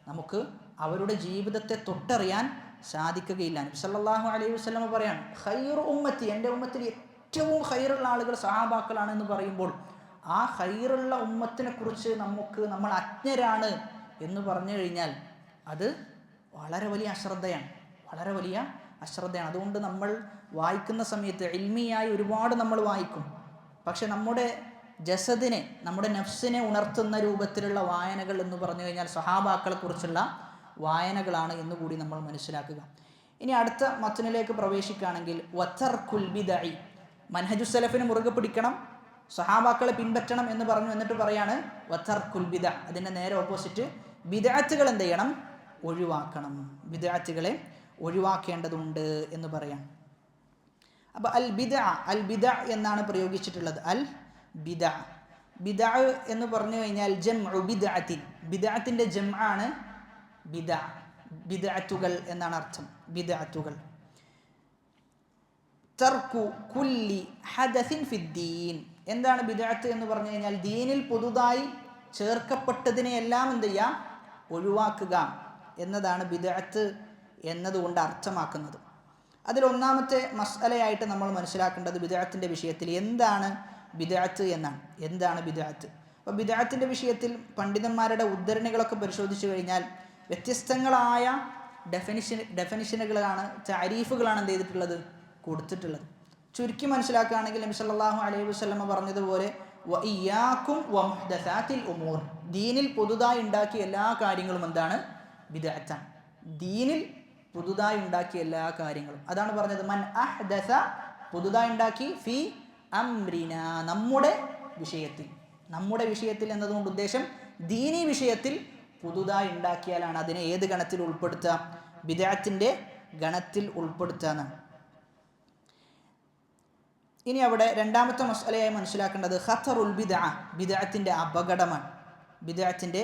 നമുക്ക് അവരുടെ ജീവിതത്തെ തൊട്ടറിയാൻ സാധിക്കുകയില്ല. നബി സല്ലല്ലാഹു അലൈഹി വസല്ലം പറയാണ് ഖൈറു ഉമ്മത്തി, എൻ്റെ ഉമ്മത്തിൽ ഏറ്റവും ഖൈറുള്ള ആളുകൾ സഹാബാക്കളാണെന്ന് പറയുമ്പോൾ ആ ഖൈറുള്ള ഉമ്മത്തിനെ കുറിച്ച് നമ്മൾ അജ്ഞരാണ് എന്ന് പറഞ്ഞു കഴിഞ്ഞാൽ അത് വളരെ വലിയ അശ്രദ്ധയാണ്, വളരെ വലിയ അശ്രദ്ധയാണ്. അതുകൊണ്ട് നമ്മൾ വായിക്കുന്ന സമയത്ത് ഇൽമിയായി ഒരുപാട് നമ്മൾ വായിക്കും. പക്ഷെ നമ്മുടെ ജസദിനെ, നമ്മുടെ നഫ്സിനെ ഉണർത്തുന്ന രൂപത്തിലുള്ള വായനകൾ എന്ന് പറഞ്ഞു കഴിഞ്ഞാൽ സഹാബാക്കളെ കുറിച്ചുള്ള വായനകളാണ് എന്നുകൂടി നമ്മൾ മനസ്സിലാക്കുക. ഇനി അടുത്ത മത്നിലേക്ക് പ്രവേശിക്കുകയാണെങ്കിൽ വതർക്കുൽ ബിദഇ, മൻഹജുസ് സലഫിനെ മുറുകെ പിടിക്കണം, സഹാബാക്കളെ പിൻപറ്റണം എന്ന് പറഞ്ഞു. എന്നിട്ട് പറയാണ് വതർക്കുൽ ബിദഅ, അതിൻ്റെ നേരെ ഓപ്പോസിറ്റ് ബിദഅത്തുകൾ എന്ത് ചെയ്യണം? ഒഴിവാക്കണം. ബിദഅത്തുകളെ ഒഴിവാക്കേണ്ടതുണ്ട് എന്ന് പറയാം. അപ്പോൾ അൽ ബിദഅ എന്നാണ് പ്രയോഗിച്ചിട്ടുള്ളത്. അൽ ബിദഅ എന്ന് പറഞ്ഞു കഴിഞ്ഞാൽ ജംഉ ബിദഅത്തിൻ, ബിദഅത്തിൻ്റെ ജംആണ് ബിദഅത്തുകൾ എന്നാണ് അർത്ഥം. ബിദഅത്തുകൾ. തർക്കു കുല്ലി ഹദസിൻ ഫിദ്ദീൻ, എന്താണ് ബിദഅത്ത് എന്ന് പറഞ്ഞു കഴിഞ്ഞാൽ ദീനിൽ പുതുതായി ചേർക്കപ്പെട്ടതിനെയെല്ലാം എന്ത് ചെയ്യുക? ഒഴിവാക്കുക എന്നതാണ് ബിദഅത്ത് എന്നതുകൊണ്ട് അർത്ഥമാക്കുന്നത്. അതിലൊന്നാമത്തെ മസ്അലയായിട്ട് നമ്മൾ മനസ്സിലാക്കേണ്ടത് ബിദഅത്തിൻ്റെ വിഷയത്തിൽ എന്താണ് ബിദഅത്ത് എന്നാണ്. എന്താണ് ബിദഅത്ത്? അപ്പോൾ ബിദഅത്തിൻ്റെ വിഷയത്തിൽ പണ്ഡിതന്മാരുടെ ഉദ്ധരണികളൊക്കെ പരിശോധിച്ചു കഴിഞ്ഞാൽ വ്യത്യസ്തങ്ങളായ ഡെഫിനിഷനുകളാണ്, താരീഫുകളാണ് എന്ത് ചെയ്തിട്ടുള്ളത്? കൊടുത്തിട്ടുള്ളത്. ചുരുക്കി മനസ്സിലാക്കുകയാണെങ്കിൽ നബി സല്ലല്ലാഹു അലൈഹി വസല്ലം പറഞ്ഞതുപോലെ വഇയ്യാകും വമുഹ്ദസാത്തിൽ ഉമൂർ, ദീനിൽ പുതുതായി ഉണ്ടാക്കിയ എല്ലാ കാര്യങ്ങളും എന്താണ്? ബിദഅത്താണ്. ദീനിൽ പുതുതായി ഉണ്ടാക്കിയ എല്ലാ കാര്യങ്ങളും, അതാണ് പറഞ്ഞത് മൻ അഹ്ദസ, പുതുതായി ഉണ്ടാക്കി, ഫി അംരിന, നമ്മുടെ വിഷയത്തിൽ എന്നതുകൊണ്ട് ഉദ്ദേശം ദീനി വിഷയത്തിൽ പുതുതായി ഉണ്ടാക്കിയാലാണ് അതിനെ ഏത് ഗണത്തിൽ ഉൾപ്പെടുത്തുക? ബിദഅത്തിൻ്റെ ഗണത്തിൽ ഉൾപ്പെടുത്തുക എന്നാണ്. ഇനി അവിടെ രണ്ടാമത്തെ മസ്അലയായി മനസ്സിലാക്കേണ്ടത് ഖത്തറുൽ ബിദ്അ, ബിദ്അത്തിന്റെ അപകടമാണ്. ബിദ്അത്തിന്റെ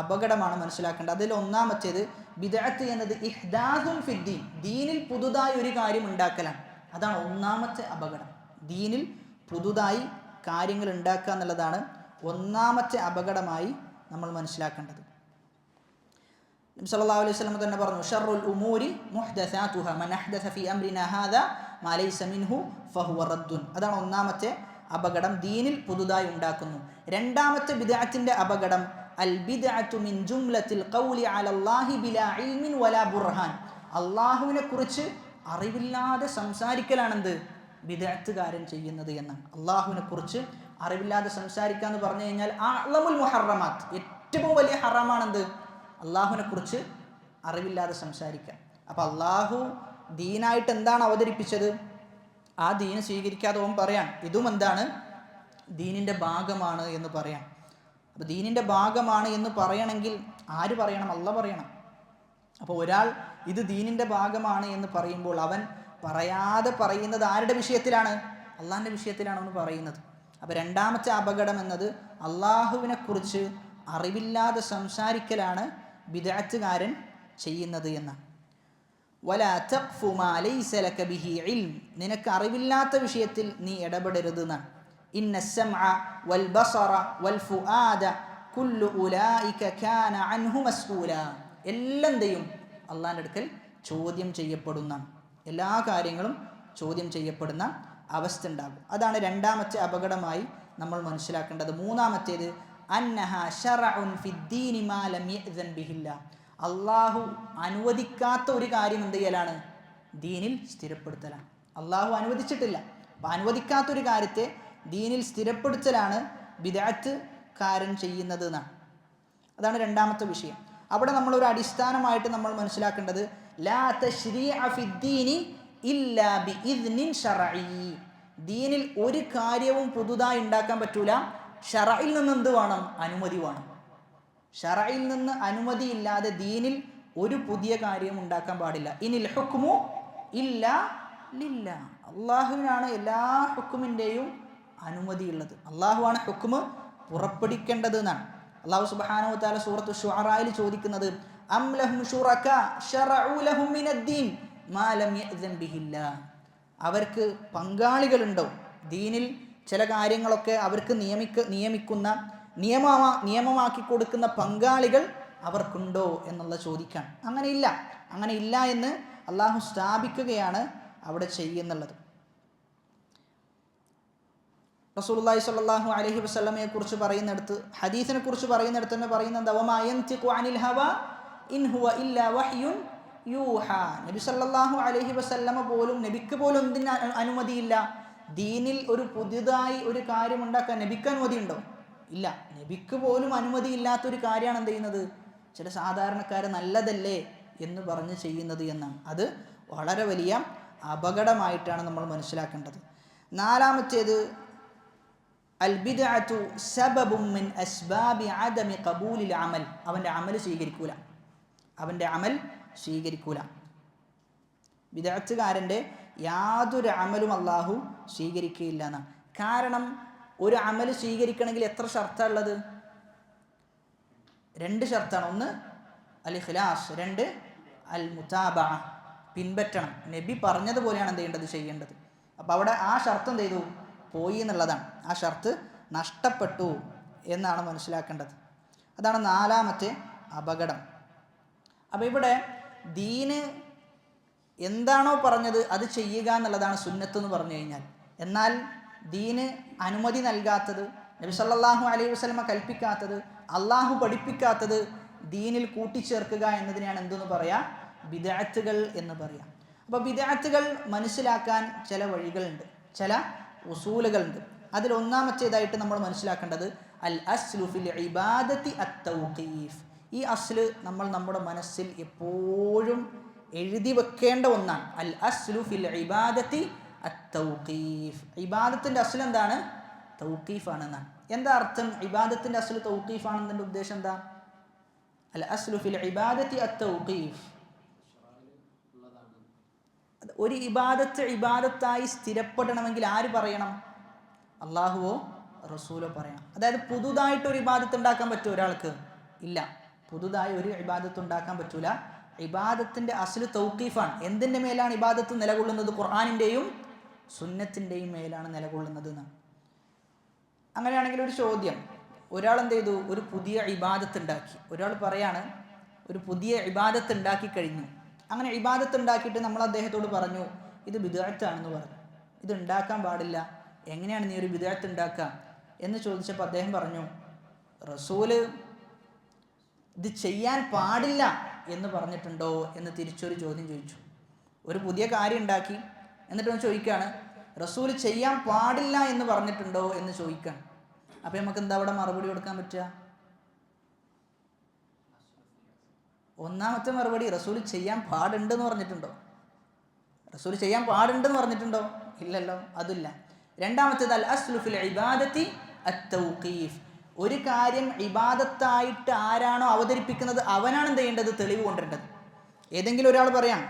അപകടമാണ് മനസ്സിലാക്കേണ്ടത്. അതിൽ ഒന്നാമത്തേത് ബിദ്അത്ത് എന്നത് ഇഹ്ദാസുൻ ഫിദ്ദീൻ, ദീനിൽ പുതുതായി ഒരു കാര്യം ഉണ്ടാക്കലാണ്. അതാണ് ഒന്നാമത്തെ അപകടം. ദീനിൽ പുതുതായി കാര്യങ്ങൾ ഉണ്ടാക്കുക എന്നുള്ളതാണ് ഒന്നാമത്തെ അപകടമായി നമ്മൾ മനസ്സിലാക്കേണ്ടത്. നബി സല്ലല്ലാഹു അലൈഹി വസല്ലം തന്നെ പറഞ്ഞു, ഷർറുൽ ഉമൂരി മുഹ്ദസാതുഹാ മൻ അഹ്ദസ ഫീ അംരിനാ ഹാദാ മാ ലൈസ മിൻഹു ഫഹുവ റദ്ദുൻ. അതാണ് ഒന്നാമത്തെ അപകടം, ദീനിൽ പുതുതായി ഉണ്ടാക്കുന്നു. രണ്ടാമത്തെ ബിദ്അത്തിന്റെ അപകടം അൽ ബിദ്അത്തു മിൻ ജുംലത്തിൽ ഖൗലി അലല്ലാഹി ബിലാ ഇൽമിൻ വലാ ബുർഹാൻ. അല്ലാഹുവിനെ കുറിച്ച് അറിവില്ലാതെ സംസാരിക്കലാണെന്ത് ബിദ്അത്തുകാരൻ ചെയ്യുന്നത് എന്നാണ്. അല്ലാഹുവിനെ കുറിച്ച് അറിവില്ലാതെ സംസാരിക്കുക എന്ന് പറഞ്ഞു കഴിഞ്ഞാൽ അഅ്ലമുൽ മുഹറമാത്ത്, ഏറ്റവും വലിയ ഹറാമാണെന്ത് അള്ളാഹുവിനെ കുറിച്ച് അറിവില്ലാതെ സംസാരിക്കുക. അപ്പം അള്ളാഹു ദീനായിട്ട് എന്താണ് അവതരിപ്പിച്ചത്, ആ ദീന് സ്വീകരിക്കാതെ ഓൻ പറയാം ഇതും എന്താണ് ദീനിൻ്റെ ഭാഗമാണ് എന്ന് പറയാം. അപ്പം ദീനിൻ്റെ ഭാഗമാണ് എന്ന് പറയണമെങ്കിൽ ആര് പറയണം? അള്ളാഹ് പറയണം. അപ്പോൾ ഒരാൾ ഇത് ദീനിൻ്റെ ഭാഗമാണ് എന്ന് പറയുമ്പോൾ അവൻ പറയാതെ പറയുന്നത് ആരുടെ വിഷയത്തിലാണ്? അള്ളാഹിൻ്റെ വിഷയത്തിലാണ് അവൻ പറയുന്നത്. അപ്പോൾ രണ്ടാമത്തെ അപകടം എന്നത് അള്ളാഹുവിനെ കുറിച്ച് അറിവില്ലാതെ സംസാരിക്കലാണ് ബിദ്അത്തുകാരൻ ചെയ്യുന്നത് എന്നാണ്. വലാ തഖ്ഫു മാ ലൈസ ലക ബിഹി ഇൽം, നിനക്ക് അറിവില്ലാത്ത വിഷയത്തിൽ നീ ഇടപെടരുത് എന്നാണ്. ഇന്ന സമഅ വൽ ബസറ വൽ ഫുആദ കുല്ലു ഉലൈക കാന അൻഹു മസ്ഊല. എല്ലാം അള്ളാഹിൻ്റെ അടുക്കൽ ചോദ്യം ചെയ്യപ്പെടുന്ന, എല്ലാ കാര്യങ്ങളും ചോദ്യം ചെയ്യപ്പെടുന്ന അവസ്ഥ ഉണ്ടാകും. അതാണ് രണ്ടാമത്തെ അപകടമായി നമ്മൾ മനസ്സിലാക്കേണ്ടത്. മൂന്നാമത്തേത് അന്നഹ ശറഉൻ ഫിദ്ദീനി മാ ലം യഅ്സൻ ബിഹില്ലാ, അള്ളാഹു അനുവദിക്കാത്ത ഒരു കാര്യം എന്ത് ചെയ്യലാണ്? ദീനിൽ സ്ഥിരപ്പെടുത്തലാണ്. അള്ളാഹു അനുവദിച്ചിട്ടില്ല, അപ്പം അനുവദിക്കാത്തൊരു കാര്യത്തെ ദീനിൽ സ്ഥിരപ്പെടുത്തലാണ് ബിദ്അത്തുകാരൻ ചെയ്യുന്നത് എന്നാണ്. അതാണ് രണ്ടാമത്തെ വിഷയം. അവിടെ നമ്മളൊരു അടിസ്ഥാനമായിട്ട് നമ്മൾ മനസ്സിലാക്കേണ്ടത് ലാ തശ്രീഅ ഫിദ്ദീനി ഇല്ലാ ബിഇദ്നിൻ ശറഈ, ദീനിൽ ഒരു കാര്യവും പുതുതായി ഉണ്ടാക്കാൻ പറ്റൂല, ശറഇൽ നിന്ന് എന്ത് വേണം? അനുമതി വേണം. ശറഇൽ നിന്ന് അനുമതി ഇല്ലാതെ ദീനിൽ ഒരു പുതിയ കാര്യവും ഉണ്ടാക്കാൻ പാടില്ല. ഇനിൽ ഹുക്മു ഇല്ലാ ലില്ലാ, അള്ളാഹുവിനാണ് എല്ലാ ഹുക്കുമിൻ്റെയും അനുമതിയുള്ളത്. അള്ളാഹുവാണ് ഹുക്മ് പുറപ്പെടുവിക്കേണ്ടത് എന്നാണ്. അള്ളാഹു സുബ്ഹാനഹു വ തആല സൂറത്തു ശുഅറായിൽ ചോദിക്കുന്നത് അം ലഹും ശുറകാ ശറഉ ലഹും മിനദ്ദീൻ മാ ലം യഅ്സൻ ബിഹില്ലാ, അവർക്ക് പങ്കാളികളുണ്ടോ? ദീനിൽ ചില കാര്യങ്ങളൊക്കെ അവർക്ക് നിയമിക്കുന്ന നിയമമാക്കി കൊടുക്കുന്ന പങ്കാളികൾ അവർക്കുണ്ടോ എന്നുള്ള ചോദിക്കാൻ. അങ്ങനെ ഇല്ല എന്ന് അള്ളാഹു സ്ഥാപിക്കുകയാണ് അവിടെ ചെയ്യുന്നുള്ളത്. റസൂലുള്ളാഹി സ്വല്ലല്ലാഹു അലൈഹി വസല്ലമയെ കുറിച്ച് പറയുന്നിടത്ത്, ഹദീസിനെ കുറിച്ച് പറയുന്നിടത്ത് തന്നെ പറയുന്നത് വമാ യൻതിഖു അനിൽ ഹവാ ഇൻ ഹുവ ഇല്ലാ വഹ്യുൻ യൂഹാ. നബി സല്ലല്ലാഹു അലൈഹി വസല്ലമ പോലും, നബിക്ക് പോലും എന്തിന് അനുമതിയില്ല? ദീനിൽ ഒരു പുതിയതായി ഒരു കാര്യം ഉണ്ടാക്കാൻ നബിക്ക് അനുമതിയുണ്ടോ? ഇല്ല. നബിക്ക് പോലും അനുമതിയില്ലാത്തൊരു കാര്യമാണ് എന്ത് ചെയ്യുന്നത്? ചില സാധാരണക്കാർ നല്ലതല്ലേ എന്ന് പറഞ്ഞ് ചെയ്യുന്നത് എന്നാണ്. അത് വളരെ വലിയ അപകടമായിട്ടാണ് നമ്മൾ മനസ്സിലാക്കേണ്ടത്. നാലാമത്തേത് അൽ ബിദ്അതു സബബുൻ മിൻ അസ്ബാബി അദമി ഖബൂലിൽ അമൽ, അവൻ്റെ അമൽ സ്വീകരിക്കൂല. ബിദ്അത്തുകാരൻ്റെ യാതൊരു അമലും അള്ളാഹു സ്വീകരിക്കുകയില്ല എന്നാണ്. കാരണം ഒരു അമൽ സ്വീകരിക്കണമെങ്കിൽ എത്ര ഷർത്താണ് ഉള്ളത്? 2 ഷർത്താണ്. ഒന്ന് അൽ ഇഖ്ലാസ്, 2 അൽ മുതാബഅ, പിൻപറ്റണം. നബി പറഞ്ഞതുപോലെയാണ് എന്ത് ചെയ്യേണ്ടത്. അപ്പോൾ അവിടെ ആ ഷർത്ത് എന്ത് ചെയ്തു? പോയി എന്നുള്ളതാണ്. ആ ഷർത്ത് നഷ്ടപ്പെട്ടു എന്നാണ് മനസ്സിലാക്കേണ്ടത്. അതാണ് നാലാമത്തെ അപകടം. അപ്പോൾ ഇവിടെ ദീന് എന്താണോ പറഞ്ഞത് അത് ചെയ്യുക എന്നുള്ളതാണ് സുന്നത്ത് എന്ന് പറഞ്ഞു കഴിഞ്ഞാൽ. എന്നാൽ ദീന് അനുമതി നൽകാത്തത്, നബി സല്ലല്ലാഹു അലൈഹി വസല്ലമ കൽപ്പിക്കാത്തത്, അള്ളാഹു പഠിപ്പിക്കാത്തത് ദീനിൽ കൂട്ടിച്ചേർക്കുക എന്നതിനെയാണ് എന്തെന്ന് പറയാം? ബിദ്അത്തുകൾ എന്ന് പറയാം. അപ്പോൾ ബിദ്അത്തുകൾ മനസ്സിലാക്കാൻ ചില വഴികളുണ്ട്, ചില ഉസൂലുകളുണ്ട്. അതിൽ ഒന്നാമത്തേതായിട്ട് നമ്മൾ മനസ്സിലാക്കേണ്ടത് അൽ അസ്ലു ഫിൽ ഇബാദത്തി അത്തൗഖീഫ്. ഈ അസ്ല് നമ്മൾ നമ്മുടെ മനസ്സിൽ എപ്പോഴും എഴുതി വെക്കേണ്ട ഒന്നാണ്. അൽ അസ്ലു ഫിൽ ഇബാദത്തി അത്തൗഖീഫ്. ഇബാദത്തിൻ്റെ അസ്ൽ എന്താണ്? തൗഖീഫാണെന്നാണ്. എന്താ അർത്ഥം? ഇബാദത്തിൻ്റെ അസ്ൽ തൗഖീഫാണെന്നതിൻ്റെ ഉദ്ദേശം എന്താ? അൽ അസ്ലു ഫിൽ ഇബാദത്തി അത്തൗഖീഫ്. ഒരു ഇബാദത്തായി സ്ഥിരപ്പെടണമെങ്കിൽ ആര് പറയണം? അള്ളാഹുവോ റസൂലോ പറയണം. അതായത് പുതുതായിട്ടൊരു ഇബാദത്ത് ഉണ്ടാക്കാൻ പറ്റുമോ ഒരാൾക്ക്? ഇല്ല, പുതുതായി ഒരു ഇബാദത്ത് ഉണ്ടാക്കാൻ പറ്റൂല. ഇബാദത്തിൻ്റെ അസ്ല് തൗഖീഫാണ്. എന്തിൻ്റെ മേലാണ് ഇബാദത്ത് നിലകൊള്ളുന്നത്? ഖുർആനിൻ്റെയും സുന്നത്തിൻ്റെയും മേലാണ് നിലകൊള്ളുന്നത് എന്നാണ്. അങ്ങനെയാണെങ്കിൽ ഒരു ചോദ്യം, ഒരാൾ എന്ത് ചെയ്തു? ഒരു പുതിയ ഇബാദത്ത് ഉണ്ടാക്കി. ഒരാൾ പറയാണ് ഒരു പുതിയ ഇബാദത്ത് ഉണ്ടാക്കി കഴിഞ്ഞു. അങ്ങനെ ഇബാദത്ത് ഉണ്ടാക്കിയിട്ട് നമ്മൾ അദ്ദേഹത്തോട് പറഞ്ഞു ഇത് ബിദ്അത്താണെന്ന് പറഞ്ഞു, ഇത് ഉണ്ടാക്കാൻ പാടില്ല, എങ്ങനെയാണ് നീ ഒരു ബിദ്അത്ത് ഉണ്ടാക്കുക എന്ന് ചോദിച്ചപ്പോൾ അദ്ദേഹം പറഞ്ഞു റസൂല് ഇത് ചെയ്യാൻ പാടില്ല എന്ന് പറഞ്ഞിട്ടുണ്ടോ എന്ന് തിരിച്ചൊരു ചോദ്യം ചോദിച്ചു. ഒരു പുതിയ കാര്യം ഉണ്ടാക്കി, എന്നിട്ട് ഒന്ന് ചോദിക്കുകയാണ് റസൂൽ ചെയ്യാൻ പാടില്ല എന്ന് പറഞ്ഞിട്ടുണ്ടോ എന്ന് ചോദിക്കുകയാണ്. അപ്പം നമുക്ക് എന്താ അവിടെ മറുപടി കൊടുക്കാൻ പറ്റുക? ഒന്നാമത്തെ മറുപടി, റസൂൽ ചെയ്യാൻ പാടുണ്ടെന്ന് പറഞ്ഞിട്ടുണ്ടോ? റസൂൽ ചെയ്യാൻ പാടുണ്ടെന്ന് പറഞ്ഞിട്ടുണ്ടോ? ഇല്ലല്ലോ, അതില്ല. രണ്ടാമത്തേത് അൽ അസ്ലു ഫിൽ ഇബാദത്തി അത്തൗഖീഫ്. ഒരു കാര്യം ഇബാദത്തായിട്ട് ആരാണോ അവതരിപ്പിക്കുന്നത് അവനാണ് എന്ത് ചെയ്യേണ്ടത്? തെളിവ് കൊണ്ടുവരേണ്ടത്. ഏതെങ്കിലും ഒരാൾ പറയാം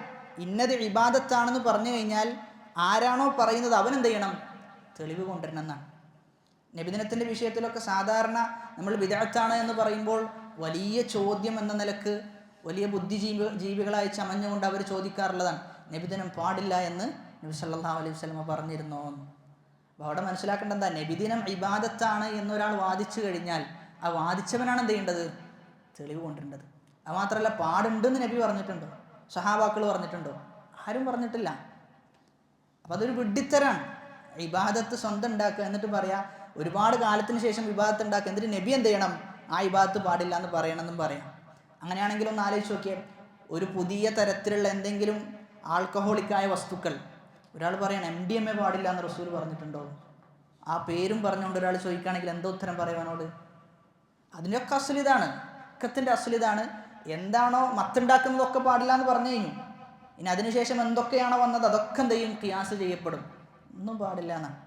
ഇന്നത് ഇബാദത്താണെന്ന് പറഞ്ഞു കഴിഞ്ഞാൽ ആരാണോ പറയുന്നത് അവൻ എന്ത് ചെയ്യണം? തെളിവ് കൊണ്ടുവരണം എന്നാണ്. നബിദിനത്തിൻ്റെ വിഷയത്തിലൊക്കെ സാധാരണ നമ്മൾ ബിദ്അത്താണ് എന്ന് പറയുമ്പോൾ വലിയ ചോദ്യം എന്ന നിലക്ക് വലിയ ജീവികളായി ചമഞ്ഞുകൊണ്ട് അവർ ചോദിക്കാറുള്ളതാണ് നബിദിനം പാടില്ല എന്ന് നബി സല്ലല്ലാഹു അലൈഹി വസല്ലം പറഞ്ഞിരുന്നോ എന്ന്. അപ്പോൾ അവിടെ മനസ്സിലാക്കേണ്ട എന്താ? നബിദിനം ഇബാദത്താണ് എന്നൊരാൾ വാദിച്ചു കഴിഞ്ഞാൽ ആ വാദിച്ചവനാണ് എന്ത് ചെയ്യേണ്ടത്? തെളിവ് കൊണ്ടിരേണ്ടത്. അത് മാത്രമല്ല, പാടുണ്ടെന്ന് നബി പറഞ്ഞിട്ടുണ്ടോ? സഹാബാക്കൾ പറഞ്ഞിട്ടുണ്ടോ? ആരും പറഞ്ഞിട്ടില്ല. അപ്പം അതൊരു വിഡ്ഢിത്തരാണ്. ഇബാദത്ത് സ്വന്തം ഉണ്ടാക്കുക, എന്നിട്ട് പറയാം ഒരുപാട് കാലത്തിന് ശേഷം ഇബാദത്ത് ഉണ്ടാക്കുക, എന്നിട്ട് നബി എന്ത് ചെയ്യണം? ആ ഇബാദത്ത് പാടില്ല എന്ന് പറയണമെന്നും പറയാം. അങ്ങനെയാണെങ്കിൽ ഒന്ന് ആലോചിച്ച് നോക്കിയേ, ഒരു പുതിയ തരത്തിലുള്ള എന്തെങ്കിലും ആൽക്കഹോളിക്കായ വസ്തുക്കൾ ഒരാൾ പറയണം MDMA പാടില്ല എന്ന് റസൂൽ പറഞ്ഞിട്ടുണ്ടോ? ആ പേരും പറഞ്ഞുകൊണ്ട് ഒരാൾ ചോദിക്കുകയാണെങ്കിൽ എന്തോ ഉത്തരം പറയുവാനോട്? അതിൻ്റെയൊക്കെ അസ്ലിതാണ്, ഒക്കത്തിൻ്റെ അസ്ലിതാണ്. എന്താണോ മത്തുണ്ടാക്കുന്നതൊക്കെ പാടില്ല എന്ന് പറഞ്ഞു കഴിഞ്ഞു. ഇനി അതിനുശേഷം എന്തൊക്കെയാണോ വന്നത് അതൊക്കെ എന്ത് ചെയ്യും? ഖിയാസ് ചെയ്യപ്പെടും. ഒന്നും പാടില്ല എന്നാണ്.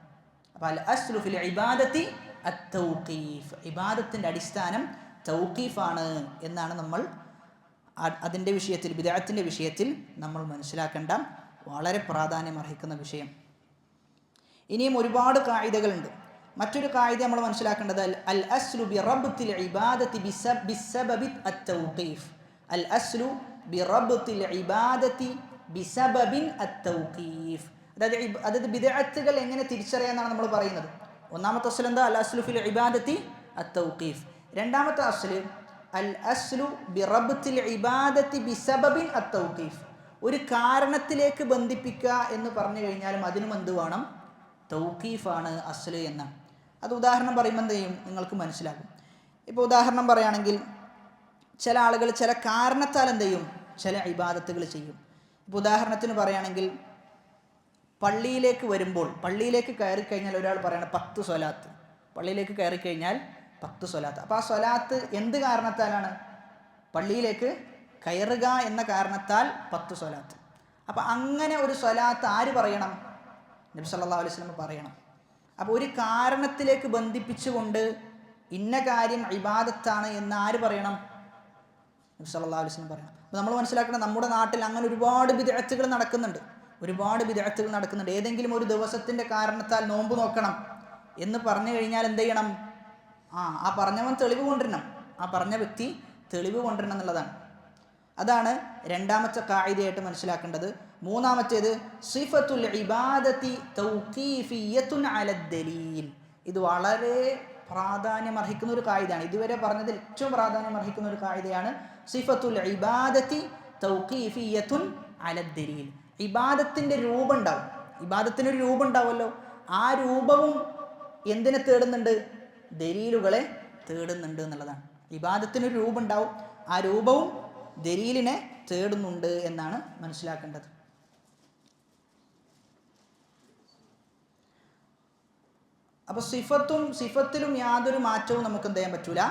അപ്പോൾ അൽ അസ്ലു ഫിൽ ഇബാദത്തി അത്തൗഖീഫ്. ഇബാദത്തിൻ്റെ അടിസ്ഥാനം തൗഖീഫാണ് എന്നാണ് നമ്മൾ അതിൻ്റെ വിഷയത്തിൽ, ബിദ്അത്തിൻ്റെ വിഷയത്തിൽ നമ്മൾ മനസ്സിലാക്കേണ്ട വളരെ പ്രാധാന്യം അർഹിക്കുന്ന വിഷയം. ഇനിയും ഒരുപാട് കായിദകളുണ്ട്. മറ്റൊരു കായിദ നമ്മൾ മനസ്സിലാക്കേണ്ടത് അൽ അസ്ലു ബി റബ്തിൽ ഇബാദത്തി ബിസബബി അത്തൗഖീഫ്. അൽ അസ്ലു ബി റബ്തിൽ ഇബാദത്തി ബിസബബിൻ അത്തൗഖീഫ്. അതായത് ബിദ്അത്തുകൾ എങ്ങനെ തിരിച്ചറിയാമെന്നാണ് നമ്മൾ പറയുന്നത്. ഒന്നാമത്തെ അസ്ൽ എന്താ? അൽ അസ്ലു ഫിൽ ഇബാദത്തി അത്തൗഖീഫ്. രണ്ടാമത്തെ അസ്ൽ അൽ അസ്ലു ബി റബ്തിൽ ഇബാദത്തി ബിസബബിൻ അത്തൗഖീഫ്. ഒരു കാരണത്തിലേക്ക് ബന്ധിപ്പിക്കുക എന്ന് പറഞ്ഞു കഴിഞ്ഞാലും അതിനും എന്ത് വേണം? തൗഖീഫാണ് അസ്ല് എന്നാണ്. അത് ഉദാഹരണം പറയുമ്പോൾ എന്ത് ചെയ്യും? നിങ്ങൾക്ക് മനസ്സിലാകും. ഇപ്പോൾ ഉദാഹരണം പറയുകയാണെങ്കിൽ ചില ആളുകൾ ചില കാരണത്താൽ എന്ത് ചെയ്യും? ചില ഇബാദത്തുകൾ ചെയ്യും. ഇപ്പോൾ ഉദാഹരണത്തിന് പറയുകയാണെങ്കിൽ പള്ളിയിലേക്ക് വരുമ്പോൾ, പള്ളിയിലേക്ക് കയറി കഴിഞ്ഞാൽ ഒരാൾ പറയണം 10 സ്വലാത്ത്. പള്ളിയിലേക്ക് കയറി കഴിഞ്ഞാൽ 10 സ്വലാത്ത്. അപ്പോൾ ആ സ്വലാത്ത് എന്ത് കാരണത്താലാണ്? പള്ളിയിലേക്ക് കയറുക എന്ന കാരണത്താൽ 10 സ്വലാത്ത്. അപ്പോൾ അങ്ങനെ ഒരു സ്വലാത്ത് ആര് പറയണം? നബി സല്ലല്ലാഹു അലൈഹി വസല്ലം പറയണം. അപ്പോൾ ഒരു കാരണത്തിലേക്ക് ബന്ധിപ്പിച്ചുകൊണ്ട് ഇന്ന കാര്യം ഇബാദത്താണ് എന്ന് ആര് പറയണം? നബി സല്ലല്ലാഹു അലൈഹി വസല്ലം പറയണം. അപ്പോൾ നമ്മൾ മനസ്സിലാക്കണം, നമ്മുടെ നാട്ടിൽ അങ്ങനെ ഒരുപാട് ബിദ്അത്തുകൾ നടക്കുന്നുണ്ട്. ഏതെങ്കിലും ഒരു ദിവസത്തിൻ്റെ കാരണത്താൽ നോമ്പ് നോക്കണം എന്ന് പറഞ്ഞു കഴിഞ്ഞാൽ എന്ത് ചെയ്യണം? ആ പറഞ്ഞവൻ തെളിവ് കൊണ്ടുവരണം, ആ പറഞ്ഞ വ്യക്തി തെളിവ് കൊണ്ടുവരണം എന്നുള്ളതാണ്. അതാണ് രണ്ടാമത്തെ കായിദയായിട്ട് മനസ്സിലാക്കേണ്ടത്. മൂന്നാമത്തേത് സിഫത്തുൽ ഇബാദത്തി തൗഖീഫിയ്യത്തുൻ അലദ് ദലീൽ. ഇത് വളരെ പ്രാധാന്യം അർഹിക്കുന്ന ഒരു കായിദയാണ്. ഇതുവരെ പറഞ്ഞതിൽ ഏറ്റവും പ്രാധാന്യം അർഹിക്കുന്ന ഒരു കായിദയാണ് സിഫത്തുൽ ഇബാദത്തി തൗഖീഫിയ്യത്തുൻ അലദ് ദലീൽ. ഇബാദത്തിൻ്റെ രൂപം ഉണ്ടാവും. ഇബാദത്തിനൊരു രൂപം ഉണ്ടാവുമല്ലോ. ആ രൂപവും എന്തിനെ തേടുന്നുണ്ട്? ദലീലുകളെ തേടുന്നുണ്ട് എന്നുള്ളതാണ്. ഇബാദത്തിനൊരു രൂപം ഉണ്ടാവും, ആ രൂപവും ദലീലിനെ തേടുന്നുണ്ട് എന്നാണ് മനസ്സിലാക്കേണ്ടത്. അപ്പോൾ സിഫത്തിലും യാതൊരു മാറ്റവും നമുക്ക് എന്ത് ചെയ്യാൻ പറ്റൂല,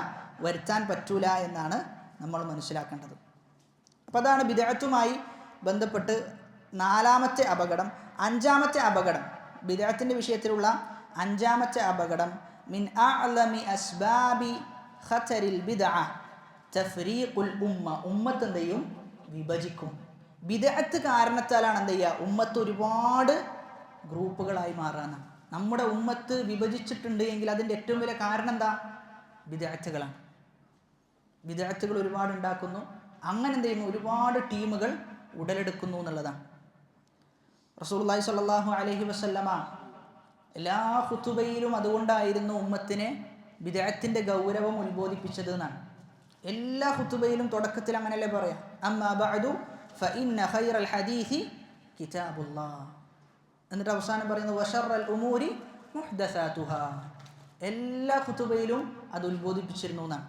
വരുത്താൻ പറ്റൂല എന്നാണ് നമ്മൾ മനസ്സിലാക്കേണ്ടത്. അപ്പോൾ അതാണ് ബിദ്അത്തുമായി ബന്ധപ്പെട്ട് നാലാമത്തെ അപകടം. അഞ്ചാമത്തെ അപകടം, ബിദ്അത്തിൻ്റെ വിഷയത്തിലുള്ള അഞ്ചാമത്തെ അപകടം, മിൻ അഅ്ലമി അസ്ബാബി ഖതരിൽ ബിദ്അ തഫ്രീഖുൽ ഉമ്മ. ഉമ്മത്ത് എന്ത് ചെയ്യും? വിഭജിക്കും. ബിദ്അത്ത് കാരണത്താലാണ് എന്ത് ചെയ്യുക, ഉമ്മത്ത് ഒരുപാട് ഗ്രൂപ്പുകളായി മാറാന്ന്. നമ്മുടെ ഉമ്മത്ത് വിഭജിച്ചിട്ടുണ്ട് എങ്കിൽ അതിൻ്റെ ഏറ്റവും വലിയ കാരണം എന്താ? ബിദ്അത്തുകളാണ്. ബിദ്അത്തുകൾ ഒരുപാട് ഉണ്ടാക്കുന്നു. അങ്ങനെ എന്ത് ചെയ്യുന്നു, ഒരുപാട് ടീമുകൾ ഉടലെടുക്കുന്നു എന്നുള്ളതാണ്. റസൂലുള്ളാഹി സ്വല്ലല്ലാഹു അലൈഹി വസല്ലമ എല്ലാ ഖുതുബയിലും അതുകൊണ്ടായിരുന്നു ഉമ്മത്തിനെ ബിദ്അത്തിന്റെ ഗൗരവം ഉത്ബോധിപ്പിച്ചത് എന്നാണ്. എല്ലാ ഖുതുബയിലും തുടക്കത്തിൽ അങ്ങനെയല്ലേ പറയാം, അമ്മാ ബഅദു ഫഇന്ന ഖൈറൽ ഹദീസി കിതാബുല്ലാഹ്. എന്നിട്ട് അവസാനം പറയുന്നു വശറൽ ഉമൂരി മുഹ്ദസാതുഹാ. എല്ലാ ഖുതുബയിലും അത് ഉത്ബോധിപ്പിച്ചിരുന്നു എന്നാണ്.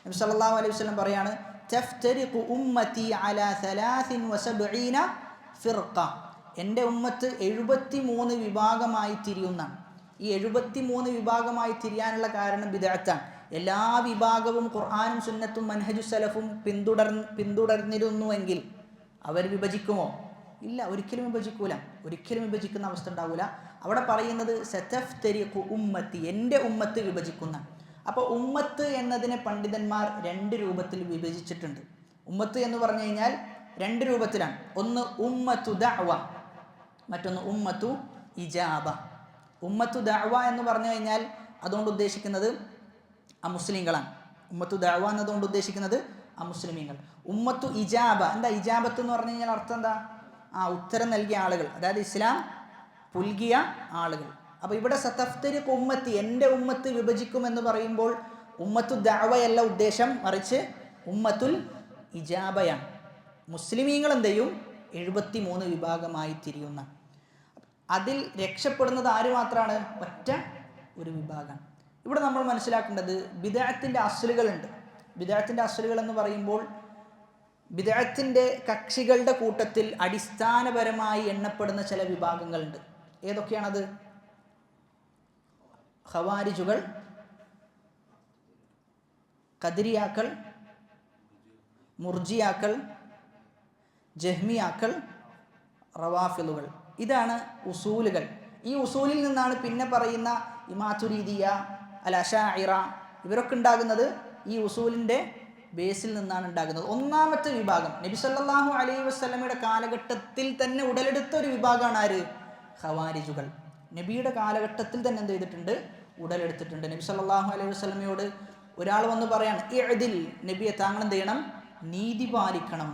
നബി സല്ലല്ലാഹു അലൈഹി വസല്ലം പറയാണ്, തഫ്തരിഖു ഉമ്മത്തി അലാ 73 ഫിർഖ. എൻ്റെ ഉമ്മത്ത് 73 വിഭാഗമായി തിരിയുന്ന. ഈ 73 വിഭാഗമായി തിരിയാനുള്ള കാരണം ബിദ്അത്താണ്. എല്ലാ വിഭാഗവും ഖുർആനും സുന്നത്തും മൻഹജു സലഫും പിന്തുടർന്നിരുന്നുവെങ്കിൽ അവർ വിഭജിക്കുമോ? ഇല്ല, ഒരിക്കലും വിഭജിക്കൂല. ഒരിക്കലും വിഭജിക്കുന്ന അവസ്ഥ ഉണ്ടാവില്ല. അവിടെ പറയുന്നത് സതഫ്തരിഖു ഉമ്മത്തി, എൻ്റെ ഉമ്മത്ത് വിഭജിക്കുന്ന. അപ്പോൾ ഉമ്മത്ത് എന്നതിനെ പണ്ഡിതന്മാർ 2 രൂപത്തിൽ വിഭജിച്ചിട്ടുണ്ട്. ഉമ്മത്ത് എന്ന് പറഞ്ഞു കഴിഞ്ഞാൽ 2 രൂപത്തിലാണ്. ഒന്ന് ഉമ്മത്തു ദഅവ, മറ്റൊന്ന് ഉമ്മത്തു ഇജാബ. ഉമ്മത്തു ദഅവ എന്ന് പറഞ്ഞു കഴിഞ്ഞാൽ അതുകൊണ്ട് ഉദ്ദേശിക്കുന്നത് അമുസ്ലിങ്ങളാണ്. ഉമ്മത്തു ദഅവ എന്നതുകൊണ്ട് ഉദ്ദേശിക്കുന്നത് അമുസ്ലിമീങ്ങൾ. ഉമ്മത്തു ഇജാബ, എന്താ ഇജാബത്ത് എന്ന് പറഞ്ഞു കഴിഞ്ഞാൽ അർത്ഥം എന്താ? ഉത്തരം നൽകിയ ആളുകൾ, അതായത് ഇസ്ലാം പുൽകിയ ആളുകൾ. അപ്പോൾ ഇവിടെ സതഫ്തരിഖു ഉമ്മത്തി, എൻ്റെ ഉമ്മത്ത് വിഭജിക്കുമെന്ന് പറയുമ്പോൾ ഉമ്മത്തു ദഅവയല്ല ഉദ്ദേശം, മറിച്ച് ഉമ്മത്തുൽ ഇജാബയാണ്. മുസ്ലിമീങ്ങൾ എന്ത് ചെയ്യും? 73 വിഭാഗമായി തിരിയുന്ന. അതിൽ രക്ഷപ്പെടുന്നത് ആര് മാത്രമാണ്? ഒറ്റ ഒരു വിഭാഗം. ഇവിടെ നമ്മൾ മനസ്സിലാക്കേണ്ടത് ബിദ്അത്തിന്റെ അസ്ലുകളുണ്ട്. ബിദ്അത്തിന്റെ അസ്ലുകൾ എന്ന് പറയുമ്പോൾ ബിദ്അത്തിന്റെ കക്ഷികളുടെ കൂട്ടത്തിൽ അടിസ്ഥാനപരമായി എണ്ണപ്പെടുന്ന ചില വിഭാഗങ്ങളുണ്ട്. ഏതൊക്കെയാണത്? ഖവാരിജുകൾ, ഖദരിയാക്കൾ, മുർജിയാക്കൾ, ജഹ്മിയാക്കൾ, റവാഫിലുകൾ. ഇതാണ് ഉസൂലുകൾ. ഈ ഉസൂലിൽ നിന്നാണ് പിന്നെ പറയുന്ന ഈ മാതുരീദിയ, അൽ അശാഇറ, ഇവരൊക്കെ ഉണ്ടാകുന്നത് ഈ ഉസൂലിൻ്റെ ബേസിൽ നിന്നാണ് ഉണ്ടാകുന്നത്. ഒന്നാമത്തെ വിഭാഗം നബി സല്ലല്ലാഹു അലൈഹി വസല്ലമയുടെ കാലഘട്ടത്തിൽ തന്നെ ഉടലെടുത്ത ഒരു വിഭാഗമാണ് ആര്? ഖവാരിജുകൾ. നബിയുടെ കാലഘട്ടത്തിൽ തന്നെ എന്ത് ചെയ്തിട്ടുണ്ട്? ഉടലെടുത്തിട്ടുണ്ട്. നബി സല്ലല്ലാഹു അലൈഹി വസല്ലമയോട് ഒരാൾ വന്ന് പറയാണ്, ഇഅ്ദിൽ, നബിയെ താങ്കൾ എന്ത് ചെയ്യണം? നീതി പാലിക്കണം.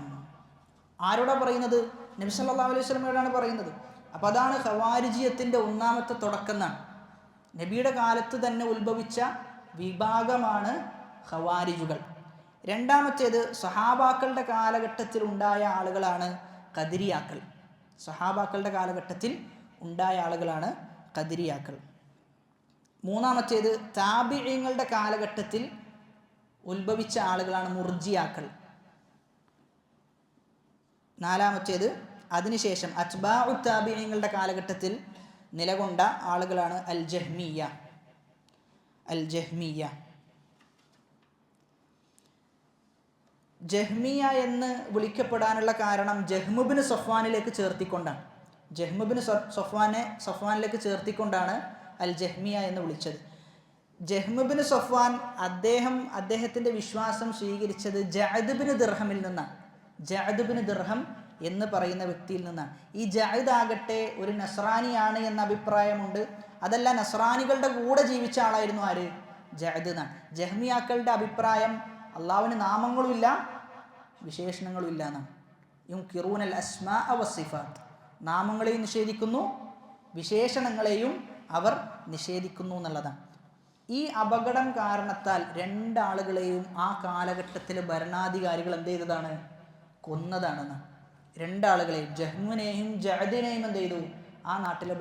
ആരോടാ പറയുന്നത്? നബി സല്ലല്ലാഹു അലൈഹി വസല്ലമയോടാണ് പറയുന്നത്. അപ്പോൾ അതാണ് ഖവാരിജിയത്തിൻ്റെ ഒന്നാമത്തെ തുടക്കം എന്നാണ്. നബിയുടെ കാലത്ത് തന്നെ ഉത്ഭവിച്ച വിഭാഗമാണ് ഖവാരിജുകൾ. രണ്ടാമത്തേത് സഹാബാക്കളുടെ കാലഘട്ടത്തിൽ ഉണ്ടായ ആളുകളാണ് ഖദരിയാക്കൾ. സഹാബാക്കളുടെ കാലഘട്ടത്തിൽ ഉണ്ടായ ആളുകളാണ് ഖദരിയാക്കൾ. മൂന്നാമത്തേത് താബിഈങ്ങളുടെ കാലഘട്ടത്തിൽ ഉത്ഭവിച്ച ആളുകളാണ് മുർജിയാക്കൾ. നാലാമത്തേത് അതിനുശേഷം അത്ബാഉ താബിഈങ്ങളുടെ കാലഘട്ടത്തിൽ നിലകൊണ്ട ആളുകളാണ് അൽ ജഹ്മിയ്യ. അൽ ജഹ്മിയ്യ ജഹ്മിയ എന്ന് വിളിക്കപ്പെടാനുള്ള കാരണം ജഹ്മുബിന് സഫ്വാനിലേക്ക് ചേർത്തിക്കൊണ്ടാണ്. ജഹ്മുബിന് സഫ്വാനിലേക്ക് ചേർത്തിക്കൊണ്ടാണ് അൽ ജഹ്മിയ എന്ന് വിളിച്ചത്. ജഹ്മുബിന് സഫ്വാൻ അദ്ദേഹത്തിൻ്റെ വിശ്വാസം സ്വീകരിച്ചത് ജഅദ് ബിൻ ദിർഹമിൽ നിന്നാണ്. ജഅദ് ബിൻ ദിർഹം എന്ന് പറയുന്ന വ്യക്തിയിൽ നിന്നാണ്. ഈ ജഅദ് ആകട്ടെ ഒരു നസ്രാനിയാണ് എന്ന അഭിപ്രായമുണ്ട്. അതല്ല, നസ്രാനികളുടെ കൂടെ ജീവിച്ച ആളായിരുന്നു ആര്? ജഅദ് എന്നാണ്. ജഹ്മിയാക്കളുടെ അഭിപ്രായം അള്ളാഹുവിന് നാമങ്ങളുമില്ല വിശേഷണങ്ങളും ഇല്ല എന്നാണ്. യുൻകിറൂനൽ അസ്മാഅ വസ്സിഫാത്ത്, നാമങ്ങളെയും നിഷേധിക്കുന്നു വിശേഷണങ്ങളെയും അവർ നിഷേധിക്കുന്നു എന്നുള്ളതാണ്. ഈ അപകടം കാരണത്താൽ 2 ആളുകളെയും ആ കാലഘട്ടത്തിലെ ഭരണാധികാരികൾ എന്ത് ചെയ്തതാണ്? കൊന്നതാണെന്ന്. 2 ആളുകളെയും, ജഹ്മിനെയും ജഅദിനെയും എന്ത് ചെയ്തു? ആ നാട്ടിലെ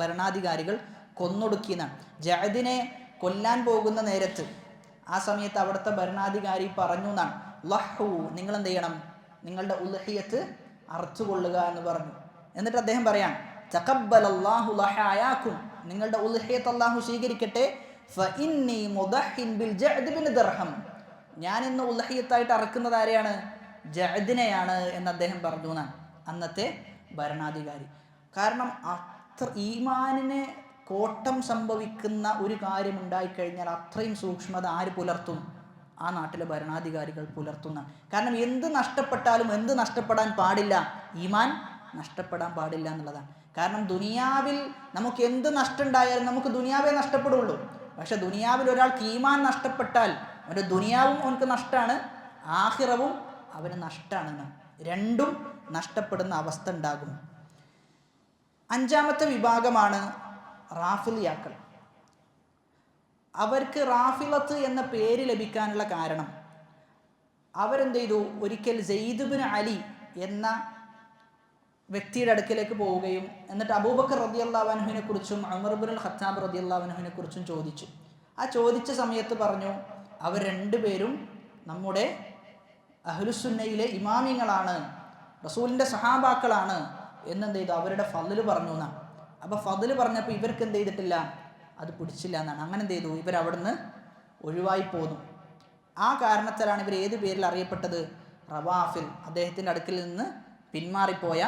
ഭരണാധികാരികൾ കൊന്നൊടുക്കിയെന്നാണ്. ജഅദിനെ കൊല്ലാൻ പോകുന്ന നേരത്ത് ആ സമയത്ത് അവിടുത്തെ ഭരണാധികാരി പറഞ്ഞു എന്നാണ്, ലഹു, നിങ്ങൾ എന്ത് ചെയ്യണം? നിങ്ങളുടെ ഉൽഹിയത്ത് അറുത്തുകൊള്ളുക എന്ന് പറഞ്ഞു. എന്നിട്ട് അദ്ദേഹം പറയാം, തഖബ്ബലല്ലാഹു ലഹായാക്കും, നിങ്ങളുടെ ഉൽഹിയത്ത് അല്ലാഹു സ്വീകരിക്കട്ടെ. ഫഇന്നി മുദഹിൻ ബിൽ ജഅദ് ബിൻ ദിർഹം, ഞാൻ ഇന്ന് ഉൽഹിയത്തായിട്ട് അറക്കുന്നത് ആരെയാണ്? ജഅദിനെയാണ് എന്ന് അദ്ദേഹം പറഞ്ഞു എന്നാണ് അന്നത്തെ ഭരണാധികാരി. കാരണം അത്ര ഈമാനിനെ കോട്ടം സംഭവിക്കുന്ന ഒരു കാര്യം ഉണ്ടായിക്കഴിഞ്ഞാൽ അത്രയും സൂക്ഷ്മത ആര് പുലർത്തും? ആ നാട്ടിലെ ഭരണാധികാരികൾ പുലർത്തുന്ന. കാരണം എന്ത് നഷ്ടപ്പെട്ടാലും എന്ത് നഷ്ടപ്പെടാൻ പാടില്ല, ഈമാൻ നഷ്ടപ്പെടാൻ പാടില്ല എന്നുള്ളതാണ്. കാരണം ദുനിയാവിൽ നമുക്ക് എന്ത് നഷ്ടം ഉണ്ടായാലും നമുക്ക് ദുനിയാവേ നഷ്ടപ്പെടുള്ളൂ. പക്ഷെ ദുനിയാവിൽ ഒരാൾക്ക് ഈമാൻ നഷ്ടപ്പെട്ടാൽ അവൻ്റെ ദുനിയാവും അവനക്ക് നഷ്ടമാണ്, ആഖിറവും അവന് നഷ്ടമാണെന്ന്. രണ്ടും നഷ്ടപ്പെടുന്ന അവസ്ഥ ഉണ്ടാകും. അഞ്ചാമത്തെ വിഭാഗമാണ് റാഫിലിയാക്കൾ. അവർക്ക് റാഫിലത്ത് എന്ന പേര് ലഭിക്കാനുള്ള കാരണം അവരെന്ത് ചെയ്തു, ഒരിക്കൽ സെയ്ദ് ബിൻ അലി എന്ന വ്യക്തിയുടെ അടുക്കലേക്ക് പോവുകയും എന്നിട്ട് അബൂബക്കർ റളിയല്ലാഹു അൻഹുവിനെ കുറിച്ചും ഉമർ ഇബ്നുൽ ഖത്താബ് റളിയല്ലാഹു അൻഹുവിനെ കുറിച്ചും ചോദിച്ചു. ആ ചോദിച്ച സമയത്ത് പറഞ്ഞു, അവർ രണ്ടുപേരും നമ്മുടെ അഹ്ലുസുന്നയിലെ ഇമാമിങ്ങളാണ്, റസൂലിൻ്റെ സഹാബാക്കളാണ് എന്നെന്ത് ചെയ്തു, അവരുടെ ഫضല് പറഞ്ഞു എന്നാണ്. അപ്പോൾ ഫضല് പറഞ്ഞപ്പോൾ ഇവർക്ക് എന്ത് ചെയ്തിട്ടില്ല, അത് പിടിച്ചില്ല എന്നാണ്. അങ്ങനെ എന്ത് ചെയ്തു, ഇവരവിടുന്ന് ഒഴിവായി പോന്നു. ആ കാരണത്താലാണ് ഇവർ ഏത് പേരിൽ അറിയപ്പെട്ടത്, റവാഫിൽ, അദ്ദേഹത്തിൻ്റെ അടുക്കിൽ നിന്ന് പിന്മാറിപ്പോയ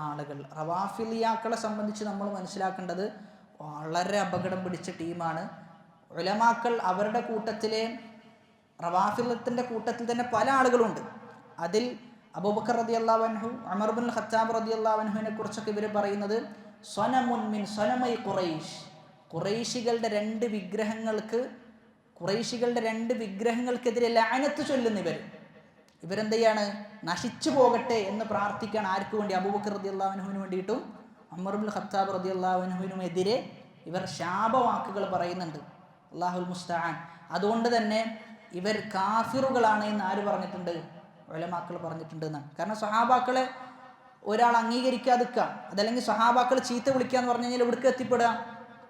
ആളുകൾ. റവാഫിലിയാക്കളെ സംബന്ധിച്ച് നമ്മൾ മനസ്സിലാക്കേണ്ടത് വളരെ അപകടം പിടിച്ച ടീമാണ്. ഉലമാക്കൾ അവരുടെ കൂട്ടത്തിലെ റവാഫിലത്തിൻ്റെ കൂട്ടത്തിൽ തന്നെ പല ആളുകളുണ്ട്. അതിൽ അബൂബക്കർ റളിയല്ലാഹു അൻഹു, ഉമർ ഇബ്നുൽ ഖത്താബ് റളിയല്ലാഹു അൻഹുവിനെ കുറിച്ചൊക്കെ ഇവർ പറയുന്നത് സ്വനമുൻ മിൻ സ്വനമൈ ഖുറൈശ്, ഖുറൈശികളുടെ രണ്ട് വിഗ്രഹങ്ങൾക്കെതിരെ ലഅനത്ത് ചൊല്ലുന്ന ഇവരെന്ത് ചെയ്യാണ്, നശിച്ചു പോകട്ടെ എന്ന് പ്രാർത്ഥിക്കാൻ. ആർക്ക് വേണ്ടി? അബൂബക്കർ റളിയല്ലാഹു അൻഹുവിന് വേണ്ടിയിട്ടും ഉമർ ഇബ്നുൽ ഖത്താബ് റളിയല്ലാഹു അൻഹുവിനും എതിരെ ഇവർ ശാപവാക്കുകൾ പറയുന്നുണ്ട്. അല്ലാഹുൽ മുസ്തആൻ. അതുകൊണ്ട് തന്നെ ഇവർ കാഫിറുകളാണ് എന്ന് ആര് പറഞ്ഞിട്ടുണ്ട്? ഉലമാക്കൾ പറഞ്ഞിട്ടുണ്ട് എന്നാണ്. കാരണം സ്വഹാബാക്കളെ ഒരാൾ അംഗീകരിക്കാതിരിക്കുക, അതല്ലെങ്കിൽ സ്വഹാബാക്കൾ ചീത്ത വിളിക്കുക എന്ന് പറഞ്ഞു കഴിഞ്ഞാൽ എവിടേക്ക് എത്തിപ്പെടുക?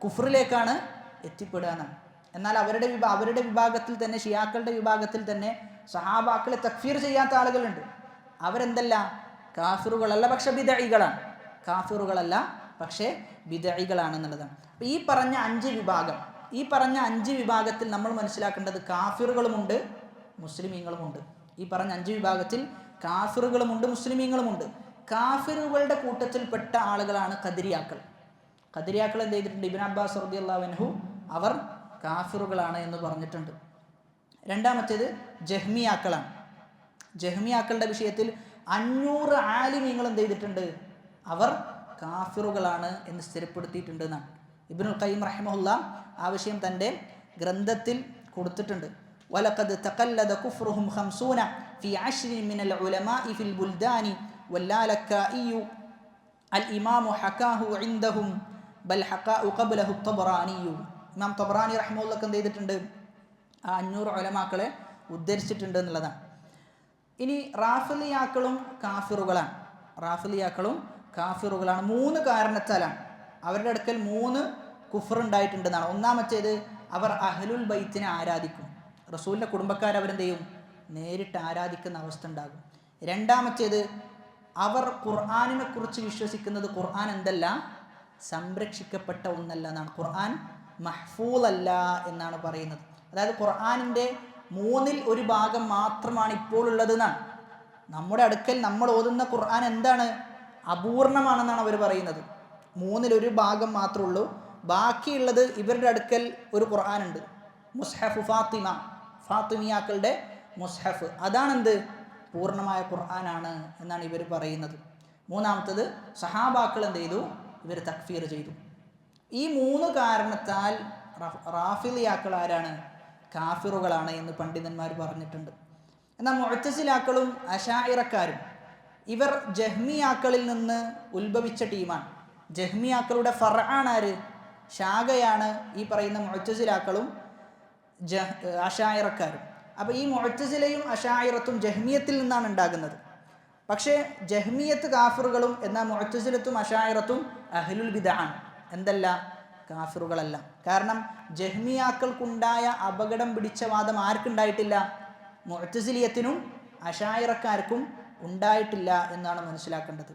കുഫറിലേക്കാണ് എത്തിപ്പെടുക എന്നാണ്. എന്നാൽ അവരുടെ വിഭാഗത്തിൽ തന്നെ, ഷിയാക്കളുടെ വിഭാഗത്തിൽ തന്നെ സ്വഹാബാക്കളെ തക്ഫീർ ചെയ്യാത്ത ആളുകളുണ്ട്. അവരെന്തല്ല, കാഫിറുകളല്ല പക്ഷെ ബിദഈകളാണ്. കാഫിറുകളല്ല പക്ഷേ ബിദഈകളാണെന്നുള്ളതാണ്. അപ്പോൾ ഈ പറഞ്ഞ അഞ്ച് വിഭാഗത്തിൽ നമ്മൾ മനസ്സിലാക്കേണ്ടത് കാഫിറുകളുമുണ്ട്, മുസ്ലിമീങ്ങളുമുണ്ട്. ഈ പറഞ്ഞ 5 വിഭാഗത്തിൽ കാഫിറുകളുമുണ്ട്, മുസ്ലിമീങ്ങളുമുണ്ട്. കാഫിറുകളുടെ കൂട്ടത്തിൽപ്പെട്ട ആളുകളാണ് ഖദരിയാക്കൾ. ഖദരിയാക്കൾ എന്ത് ചെയ്തിട്ടുണ്ട്? ഇബ്നു അബ്ബാസ് റളിയല്ലാഹു അൻഹു അവർ കാഫിറുകളാണ് എന്ന് പറഞ്ഞിട്ടുണ്ട്. രണ്ടാമത്തേത് ജഹ്മിയാക്കളാണ്. ജഹ്മിയാക്കളുടെ വിഷയത്തിൽ 500 ആലിമീങ്ങൾ എന്ത് ചെയ്തിട്ടുണ്ട്? അവർ കാഫിറുകളാണ് എന്ന് സ്ഥിരപ്പെടുത്തിയിട്ടുണ്ട് എന്നാണ്. ഇബ്നുൽ ഖയ്യിം റഹിമഹുല്ലാഹ് ആ വിഷയം തൻ്റെ ഗ്രന്ഥത്തിൽ കൊടുത്തിട്ടുണ്ട്. വലഖദ് തഖല്ലദ കുഫ്റുഹും 50 ഫി 10 മിനൽ ഉലമാഇ ഫിൽ ബുൽദാനി വല്ലാലക്കാഇ അൽ ഇമാമു ഹകാഹു ഇൻദഹും ബൽ ഹഖാഉ ഖബ്ലഹു തബറാനി. ഇമാം തബറാനി റഹിമഹുല്ലാഹ് എന്ത് ചെയ്തിട്ടുണ്ട്? ആ 500 ഉലമാക്കളെ ഉദ്ധരിച്ചിട്ടുണ്ട് എന്നുള്ളതാണ്. ഇനി റാഫിലിയാക്കളും കാഫിറുകളാണ്. 3 കാരണത്താലാണ്. അവരുടെ അടുക്കൽ 3 കുഫർ ഉണ്ടായിട്ടുണ്ടെന്നാണ്. ഒന്നാമത്തേത്, അവർ അഹ്ലുൽ ബൈത്തിനെ ആരാധിക്കും. റസൂലിൻ്റെ കുടുംബക്കാർ അവരെന്ത് ചെയ്യും? നേരിട്ട് ആരാധിക്കുന്ന അവസ്ഥ ഉണ്ടാകും. രണ്ടാമത്തേത്, അവർ ഖുർആനിനെ കുറിച്ച് വിശ്വസിക്കുന്നത് ഖുർആൻ എന്തല്ല, സംരക്ഷിക്കപ്പെട്ട ഒന്നല്ല എന്നാണ്. ഖുർആൻ മഹ്ഫൂൽ അല്ല എന്നാണ് പറയുന്നത്. അതായത് ഖുർആനിൻ്റെ 1/3 ഭാഗം മാത്രമാണ് ഇപ്പോൾ ഉള്ളത് എന്നാണ്. നമ്മുടെ അടുക്കൽ നമ്മൾ ഓതുന്ന ഖുർആൻ എന്താണ്? അപൂർണമാണെന്നാണ് അവർ പറയുന്നത്. 1/3 ഭാഗം മാത്രമേ ഉള്ളൂ. ബാക്കിയുള്ളത് ഇവരുടെ അടുക്കൽ ഒരു ഖുർആനുണ്ട്, മുസ്ഹഫ് ഫാത്തിമിയാക്കളുടെ മുസ്ഹഫ്. അതാണെന്ത്? പൂർണ്ണമായ ഖുർആനാണ് എന്നാണ് ഇവർ പറയുന്നത്. മൂന്നാമത്തത്, സഹാബാക്കൾ എന്ത് ചെയ്തു? ഇവർ തക്ഫീർ ചെയ്തു. ഈ 3 കാരണത്താൽ റാഫിലിയാക്കൾ ആരാണ്? കാഫിറുകളാണ് എന്ന് പണ്ഡിതന്മാർ പറഞ്ഞിട്ടുണ്ട്. എന്നാൽ മുഅ്തസിലാക്കളും അശാഇറക്കാരും ഇവർ ജഹ്മിയാക്കളിൽ നിന്ന് ഉത്ഭവിച്ച ടീമാണ്. ജഹ്മിയാക്കളുടെ ഫർആണ് ആര്? ശാഖയാണ് ഈ പറയുന്ന മുഅ്തസിലാക്കളും അശാഇറക്കാരും. അപ്പോൾ ഈ മുഅ്തസിലയും അശാഇറത്തും ജഹ്മിയത്തിൽ നിന്നാണ് ഉണ്ടാകുന്നത്. പക്ഷേ ജഹ്മിയത്ത് കാഫിറുകളും എന്നാൽ മുഅ്തസിലത്തും അശാഇറത്തും അഹ്ലുൽ ബിദ്അ എന്തല്ല, കാഫിറുകളല്ല. കാരണം ജഹ്മിയാക്കൾക്കുണ്ടായ അപകടം പിടിച്ച വാദം ആർക്കുണ്ടായിട്ടില്ല? മുഅ്തസിലിയത്തിനും അശാഇറക്കാർക്കും ഉണ്ടായിട്ടില്ല എന്നാണ് മനസ്സിലാക്കേണ്ടത്.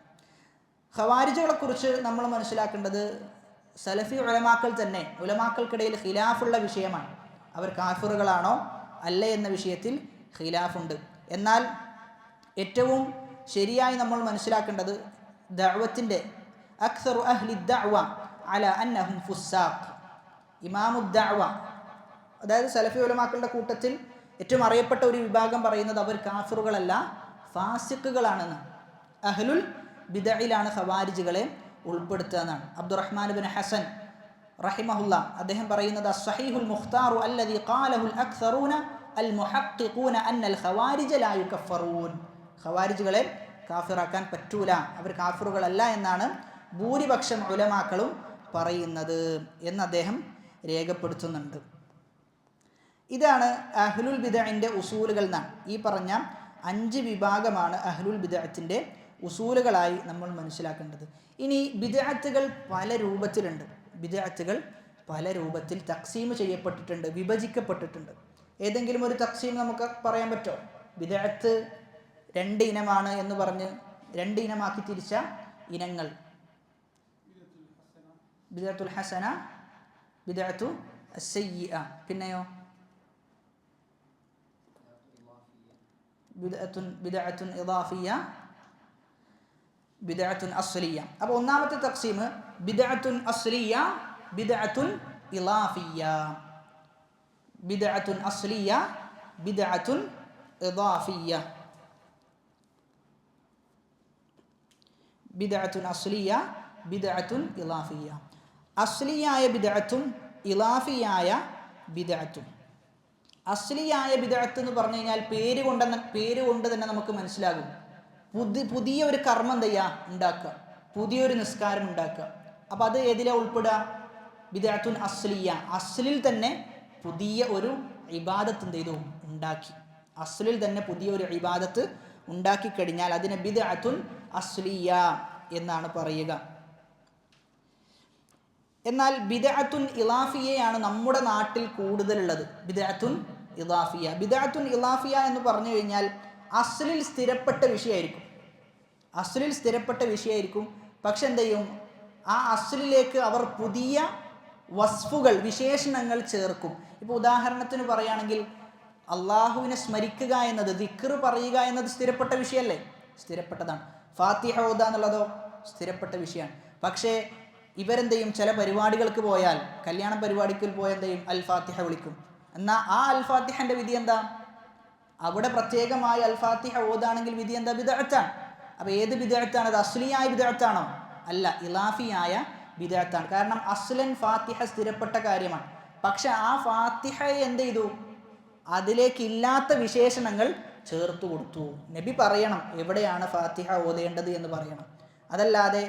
ഖവാരിജുകളെ കുറിച്ച് നമ്മൾ മനസ്സിലാക്കേണ്ടത്, സലഫി ഉലമാക്കൾക്കിടയിൽ ഖിലാഫുള്ള വിഷയമാണ്. അവർ കാഫിറുകളാണോ അല്ലേ എന്ന വിഷയത്തിൽ ഖിലാഫുണ്ട്. എന്നാൽ ഏറ്റവും ശരിയായി നമ്മൾ മനസ്സിലാക്കേണ്ടത് ദഅവത്തിൻ്റെ അക്സറു അഹ്ലി ദഅവ അല അന്നഹും ഫുസ്സാഖ്. ഇമാമു ദഅവ, അതായത് സലഫി ഉലമാക്കളുടെ കൂട്ടത്തിൽ ഏറ്റവും അറിയപ്പെട്ട ഒരു വിഭാഗം പറയുന്നത് അവർ കാഫിറുകളല്ല, ഫാസിഖുകളാണെന്ന്. അഹ്ലുൽ ബിദഇലാണ് ഖവാരിജുകളെ ഉൾപ്പെടുത്തുക എന്നാണ്. അബ്ദുറഹ്മാൻ ബിൻ ഹസൻ റഹിമഹുല്ല അദ്ദേഹം പറയുന്നത് അസ്സഹീഹുൽ മുഖ്താറു അല്ലദീ ഖാലഹുൽ അക്സറൂന അൽ മുഹഖ്ഖിഖൂന അന്നൽ ഖവാരിജ ലാ യുകഫറൂൻ. ഖവാരിജുകളെ കാഫിറാക്കാൻ പറ്റൂല, അവർ കാഫിറുകളല്ല എന്നാണ് ഭൂരിപക്ഷം ഉലമാക്കളും പറയുന്നത് എന്ന് അദ്ദേഹം രേഖപ്പെടുത്തുന്നുണ്ട്. ഇതാണ് അഹ്ലുൽ ബിദഅത്തിന്റെ ഉസൂലുകൾ എന്നാണ്. ഈ പറഞ്ഞ 5 വിഭാഗമാണ് അഹ്ലുൽ ബിദഅത്തിന്റെ ഉസൂലുകളായി നമ്മൾ മനസ്സിലാക്കേണ്ടത്. ഇനി ബിദഅത്തുകൾ പല രൂപത്തിലുണ്ട്. ബിദഅത്തുകൾ പല രൂപത്തിൽ തക്സീം ചെയ്യപ്പെട്ടിട്ടുണ്ട്, വിഭജിക്കപ്പെട്ടിട്ടുണ്ട്. ഏതെങ്കിലും ഒരു തക്സീം നമുക്ക് പറയാൻ പറ്റുമോ? ബിദഅത്ത് 2 ഇനമാണ് എന്ന് പറഞ്ഞ് 2 ഇനമാക്കി തിരിച്ച ഇനങ്ങൾ: ബിദഅത്തുൽ ഹസന, ബിദഅത്തു അസ്സയ്യിഅ, പിന്നെയോ ബിദഅത്തുൻ ഇദാഫിയ, ബിദഅത്തുൻ അസ്ലിയ. അപ്പോൾ ഒന്നാമത്തെ തഖ്സീം ബിദഅത്തുൻ അസ്ലിയ, ബിദഅത്തുൻ ഇദാഫിയ. ബിദഅത്തുൻ അസ്ലിയ, ബിദഅത്തുൻ ഇദാഫിയ. ബിദഅത്തുൻ അസ്ലിയ, ബിദഅത്തുൻ ഇദാഫിയ. അസ്ലിയായ ബിദഅത്തും ഇദാഫിയായ ബിദഅത്തും. അസ്ലിയായ ബിദഅത്ത് എന്ന് പറഞ്ഞു കഴിഞ്ഞാൽ പേര് കൊണ്ട് തന്നെ നമുക്ക് മനസ്സിലാകും. പുതിയ ഒരു കർമ്മം എന്ത് ചെയ്യുക? ഉണ്ടാക്കുക, പുതിയൊരു നിസ്കാരം ഉണ്ടാക്കുക. അപ്പം അത് ഏതിലാണ് ഉൾപ്പെടുക? ബിദഅത്തുൻ അസ്ലിയ. അസ്ലിൽ തന്നെ പുതിയ ഒരു ഇബാദത്ത് എന്ത് ചെയ്തു? ഉണ്ടാക്കി. അസ്ലിൽ തന്നെ പുതിയൊരു ഇബാദത്ത് ഉണ്ടാക്കി കഴിഞ്ഞാൽ അതിനെ ബിദഅത്തുൻ അസ്ലിയ എന്നാണ് പറയുക. എന്നാൽ ബിദഅത്തുൻ ഇളാഫിയയാണ് നമ്മുടെ നാട്ടിൽ കൂടുതലുള്ളത്. ബിദഅത്തുൻ ഇളാഫിയ. ബിദഅത്തുൻ ഇളാഫിയ എന്ന് പറഞ്ഞു കഴിഞ്ഞാൽ അസ്ലിൽ സ്ഥിരപ്പെട്ട വിഷയമായിരിക്കും. പക്ഷെ എന്ത് ചെയ്യും? ആ അസ്ലിലേക്ക് അവർ പുതിയ വസ്ഫുകൾ, വിശേഷണങ്ങൾ ചേർക്കും. ഇപ്പോൾ ഉദാഹരണത്തിന് പറയുകയാണെങ്കിൽ അള്ളാഹുവിനെ സ്മരിക്കുക എന്നത്, ദിക്ർ പറയുക എന്നത് സ്ഥിരപ്പെട്ട വിഷയമല്ലേ? സ്ഥിരപ്പെട്ടതാണ്. ഫാത്തിഹ ഓതുക എന്നുള്ളതോ സ്ഥിരപ്പെട്ട വിഷയമാണ്. പക്ഷേ ഇവരെന്ത് ചെയ്യും? ചില പരിപാടികൾക്ക് പോയാൽ, കല്യാണ പരിപാടിക്ക് പോയാൽ എന്ത് ചെയ്യും? അൽ ഫാത്തിഹ വിളിക്കും. എന്നാൽ ആ അൽ ഫാത്തിഹൻ്റെ വിധി എന്താ? അവിടെ പ്രത്യേകമായി അൽ ഫാത്തിഹ ഓതാണെങ്കിൽ വിധി എന്താ? ബിദഅത്താണ്. അപ്പോൾ ഏത് ബിദഅത്താണ്? അത് അസ്ലിയായ ബിദഅത്താണോ? അല്ല, ഇളാഫിയായ ബിദഅത്താണ്. കാരണം അസ്ലൻ ഫാത്തിഹ സ്ഥിരപ്പെട്ട കാര്യമാണ്. പക്ഷെ ആ ഫാത്തിഹയെ എന്ത് ചെയ്തു? അതിലേക്കില്ലാത്ത വിശേഷണങ്ങൾ ചേർത്ത് കൊടുത്തു. നബി പറയണം എവിടെയാണ് ഫാത്തിഹ ഓതേണ്ടത് എന്ന് പറയണം. അതല്ലാതെ